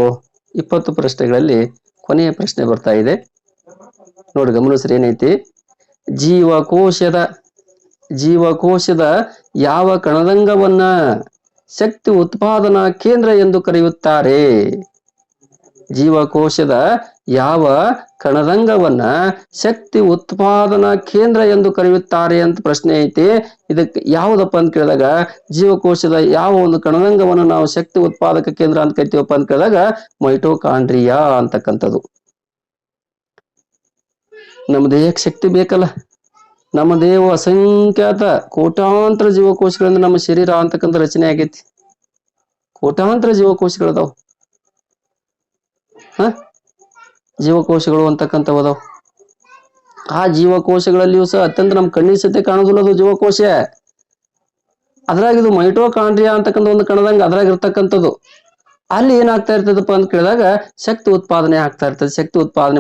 20 ಪ್ರಶ್ನೆಗಳಲ್ಲಿ ಕೊನೆಯ ಪ್ರಶ್ನೆ ಬರ್ತಾ ಇದೆ ನೋಡಿ, ಗಮನಿಸ್ರಿ. ಏನೈತಿ? ಜೀವಕೋಶದ ಯಾವ ಕಣದಂಗವನ್ನ ಶಕ್ತಿ ಉತ್ಪಾದನಾ ಕೇಂದ್ರ ಎಂದು ಕರೆಯುತ್ತಾರೆ? ಜೀವಕೋಶದ ಯಾವ ಕಣದಂಗವನ್ನ ಶಕ್ತಿ ಉತ್ಪಾದನಾ ಕೇಂದ್ರ ಎಂದು ಕರೆಯುತ್ತಾರೆ ಅಂತ ಪ್ರಶ್ನೆ ಐತಿ. ಇದಕ್ಕೆ ಯಾವುದಪ್ಪ ಅಂತ ಕೇಳಿದಾಗ ಜೀವಕೋಶದ ಯಾವ ಒಂದು ಕಣದಂಗವನ್ನು ನಾವು ಶಕ್ತಿ ಉತ್ಪಾದಕ ಕೇಂದ್ರ ಅಂತ ಕರಿತೀವಪ್ಪ ಅಂತ ಕೇಳಿದಾಗ ಮೈಟೋಕಾಂಡ್ರಿಯಾ ಅಂತಕ್ಕಂಥದ್ದು. ನಮ್ಮ ದೇಹಕ್ಕೆ ಶಕ್ತಿ ಬೇಕಲ್ಲ. ನಮ್ಮ ದೇಹ ಅಸಂಖ್ಯಾತ ಕೋಟ್ಯಾಂತರ ಜೀವಕೋಶಗಳಿಂದ ನಮ್ಮ ಶರೀರ ಅಂತಕ್ಕಂಥ ರಚನೆ ಆಗೈತಿ. ಕೋಟ್ಯಾಂತರ ಜೀವಕೋಶಗಳದಾವ್. ಜೀವಕೋಶಗಳು ಅಂತಕ್ಕಂಥವು ಅದಾವ್. ಆ ಜೀವಕೋಶಗಳಲ್ಲಿಯೂ ಸಹ ಅತ್ಯಂತ ನಮ್ಮ ಕಣ್ಣಿನ ಸತೆ ಕಾಣೋದಿಲ್ಲ ಅದು ಜೀವಕೋಶ. ಅದ್ರಾಗಿದು ಮೈಟೋಕಾಂಡ್ರಿಯಾ ಅಂತಕ್ಕಂಥ ಒಂದು ಕಣದಂಗ ಅದ್ರಾಗ ಇರ್ತಕ್ಕಂಥದ್ದು. ಅಲ್ಲಿ ಏನಾಗ್ತಾ ಇರ್ತದಪ್ಪ ಅಂತ ಕೇಳಿದಾಗ ಶಕ್ತಿ ಉತ್ಪಾದನೆ ಆಗ್ತಾ ಇರ್ತದೆ. ಶಕ್ತಿ ಉತ್ಪಾದನೆ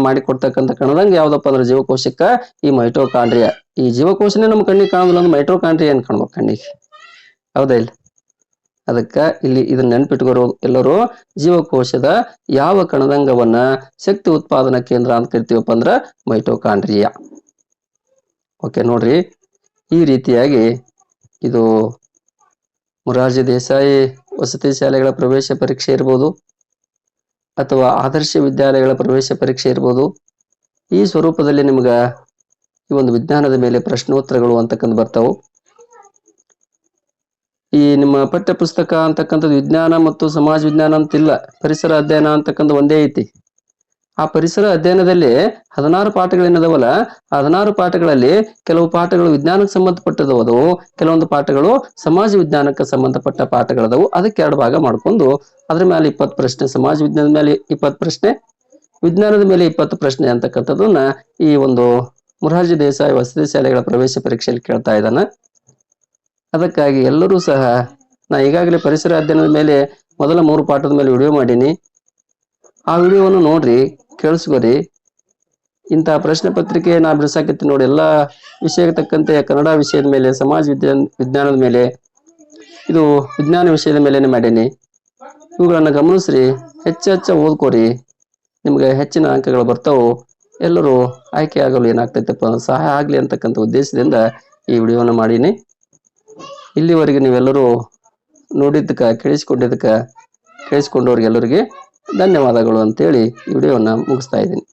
ಮಾಡಿಕೊಡ್ತಕ್ಕಂಥ ಕಣದಂಗ ಯಾವ್ದಪ್ಪ ಅಂದ್ರೆ ಜೀವಕೋಶಕ್ಕ ಈ ಮೈಟೋಕಾಂಡ್ರಿಯಾ. ಈ ಜೀವಕೋಶನೇ ನಮ್ಮ ಕಣ್ಣಿಗೆ ಕಾಣೋದಿಲ್ಲ ಅಂದ್ರೆ ಮೈಟೋಕಾಂಡ್ರಿಯಾ ಏನ್ ಕಾಣ್ಬೇಕು ಕಣ್ಣಿಗೆ? ಹೌದಾ ಇಲ್ಲ? ಅದಕ್ಕ ಇಲ್ಲಿ ಇದನ್ನ ನೆನ್ಪಿಟ್ಕೋರು ಎಲ್ಲರೂ. ಜೀವಕೋಶದ ಯಾವ ಕಣದಂಗವನ್ನ ಶಕ್ತಿ ಉತ್ಪಾದನಾ ಕೇಂದ್ರ ಅಂತ ಕರಿತೀವಪ್ಪ ಅಂದ್ರ ಮೈಟೋಕಾಂಡ್ರಿಯಾ. ಓಕೆ ನೋಡ್ರಿ, ಈ ರೀತಿಯಾಗಿ ಇದು ಮೊರಾರ್ಜಿ ದೇಸಾಯಿ ವಸತಿ ಶಾಲೆಗಳ ಪ್ರವೇಶ ಪರೀಕ್ಷೆ ಇರ್ಬೋದು ಅಥವಾ ಆದರ್ಶ ವಿದ್ಯಾಲಯಗಳ ಪ್ರವೇಶ ಪರೀಕ್ಷೆ ಇರ್ಬೋದು. ಈ ಸ್ವರೂಪದಲ್ಲಿ ನಿಮ್ಗ ಈ ಒಂದು ವಿಜ್ಞಾನದ ಮೇಲೆ ಪ್ರಶ್ನೋತ್ತರಗಳು ಅಂತಕ್ಕಂಥ ಬರ್ತಾವು. ಈ ನಿಮ್ಮ ಪಠ್ಯ ಪುಸ್ತಕ ಅಂತಕ್ಕಂಥದ್ದು ವಿಜ್ಞಾನ ಮತ್ತು ಸಮಾಜ ವಿಜ್ಞಾನ ಅಂತಿಲ್ಲ, ಪರಿಸರ ಅಧ್ಯಯನ ಅಂತಕ್ಕಂಥ ಒಂದೇ ಐತಿ. ಆ ಪರಿಸರ ಅಧ್ಯಯನದಲ್ಲಿ 16 ಪಾಠಗಳೇನದವಲ್ಲ, 16 ಪಾಠಗಳಲ್ಲಿ ಕೆಲವು ಪಾಠಗಳು ವಿಜ್ಞಾನಕ್ಕೆ ಸಂಬಂಧಪಟ್ಟದವು, ಕೆಲವೊಂದು ಪಾಠಗಳು ಸಮಾಜ ವಿಜ್ಞಾನಕ್ಕೆ ಸಂಬಂಧಪಟ್ಟ ಪಾಠಗಳದವು. ಅದಕ್ಕೆ 2 ಭಾಗ ಮಾಡ್ಕೊಂಡು ಅದ್ರ ಮೇಲೆ 20 ಪ್ರಶ್ನೆ, ಸಮಾಜ ವಿಜ್ಞಾನದ ಮೇಲೆ 20 ಪ್ರಶ್ನೆ, ವಿಜ್ಞಾನದ ಮೇಲೆ 20 ಪ್ರಶ್ನೆ ಅಂತಕ್ಕಂಥದ್ದನ್ನ ಈ ಒಂದು ಮೊರಾರ್ಜಿ ದೇಸಾಯಿ ವಸತಿ ಶಾಲೆಗಳ ಪ್ರವೇಶ ಪರೀಕ್ಷೆಯಲ್ಲಿ ಕೇಳ್ತಾ ಇದ್ದಾನ. ಅದಕ್ಕಾಗಿ ಎಲ್ಲರೂ ಸಹ ನಾ ಈಗಾಗಲೇ ಪರಿಸರ ಅಧ್ಯಯನದ ಮೇಲೆ ಮೊದಲ 3 ಪಾಠದ ಮೇಲೆ ವಿಡಿಯೋ ಮಾಡೀನಿ. ಆ ವಿಡಿಯೋವನ್ನು ನೋಡ್ರಿ, ಕೇಳಿಸ್ಕೋರಿ. ಇಂತಹ ಪ್ರಶ್ನೆ ಪತ್ರಿಕೆ ನಾ ಬಿಡಿಸಾಕತ್ತೀನಿ ನೋಡಿ. ಎಲ್ಲಾ ವಿಷಯಕ್ಕೆ ತಕ್ಕಂತೆ ಕನ್ನಡ ವಿಷಯದ ಮೇಲೆ, ಸಮಾಜ ವಿಜ್ಞಾನದ ಮೇಲೆ, ಇದು ವಿಜ್ಞಾನ ವಿಷಯದ ಮೇಲೆನೆ ಮಾಡೀನಿ. ಇವುಗಳನ್ನ ಗಮನಿಸ್ರಿ, ಹೆಚ್ಚೆಚ್ಚ ಓದ್ಕೋರಿ. ನಿಮ್ಗೆ ಹೆಚ್ಚಿನ ಅಂಕಗಳು ಬರ್ತಾವು. ಎಲ್ಲರೂ ಆಯ್ಕೆ ಆಗಲು ಏನಾಗ್ತೈತಪ್ಪ ಸಹಾಯ ಆಗ್ಲಿ ಅಂತಕ್ಕಂಥ ಉದ್ದೇಶದಿಂದ ಈ ವಿಡಿಯೋನ ಮಾಡೀನಿ. ಇಲ್ಲಿವರೆಗೆ ನೀವೆಲ್ಲರೂ ನೋಡಿದ್ದಕ್ಕ, ಕೇಳಿಸ್ಕೊಂಡವ್ರಿಗೆಲ್ಲರಿಗೆ ಧನ್ಯವಾದಗಳು ಅಂತೇಳಿ ಈ ವಿಡಿಯೋನ ಮುಗಿಸ್ತಾ ಇದ್ದೀನಿ.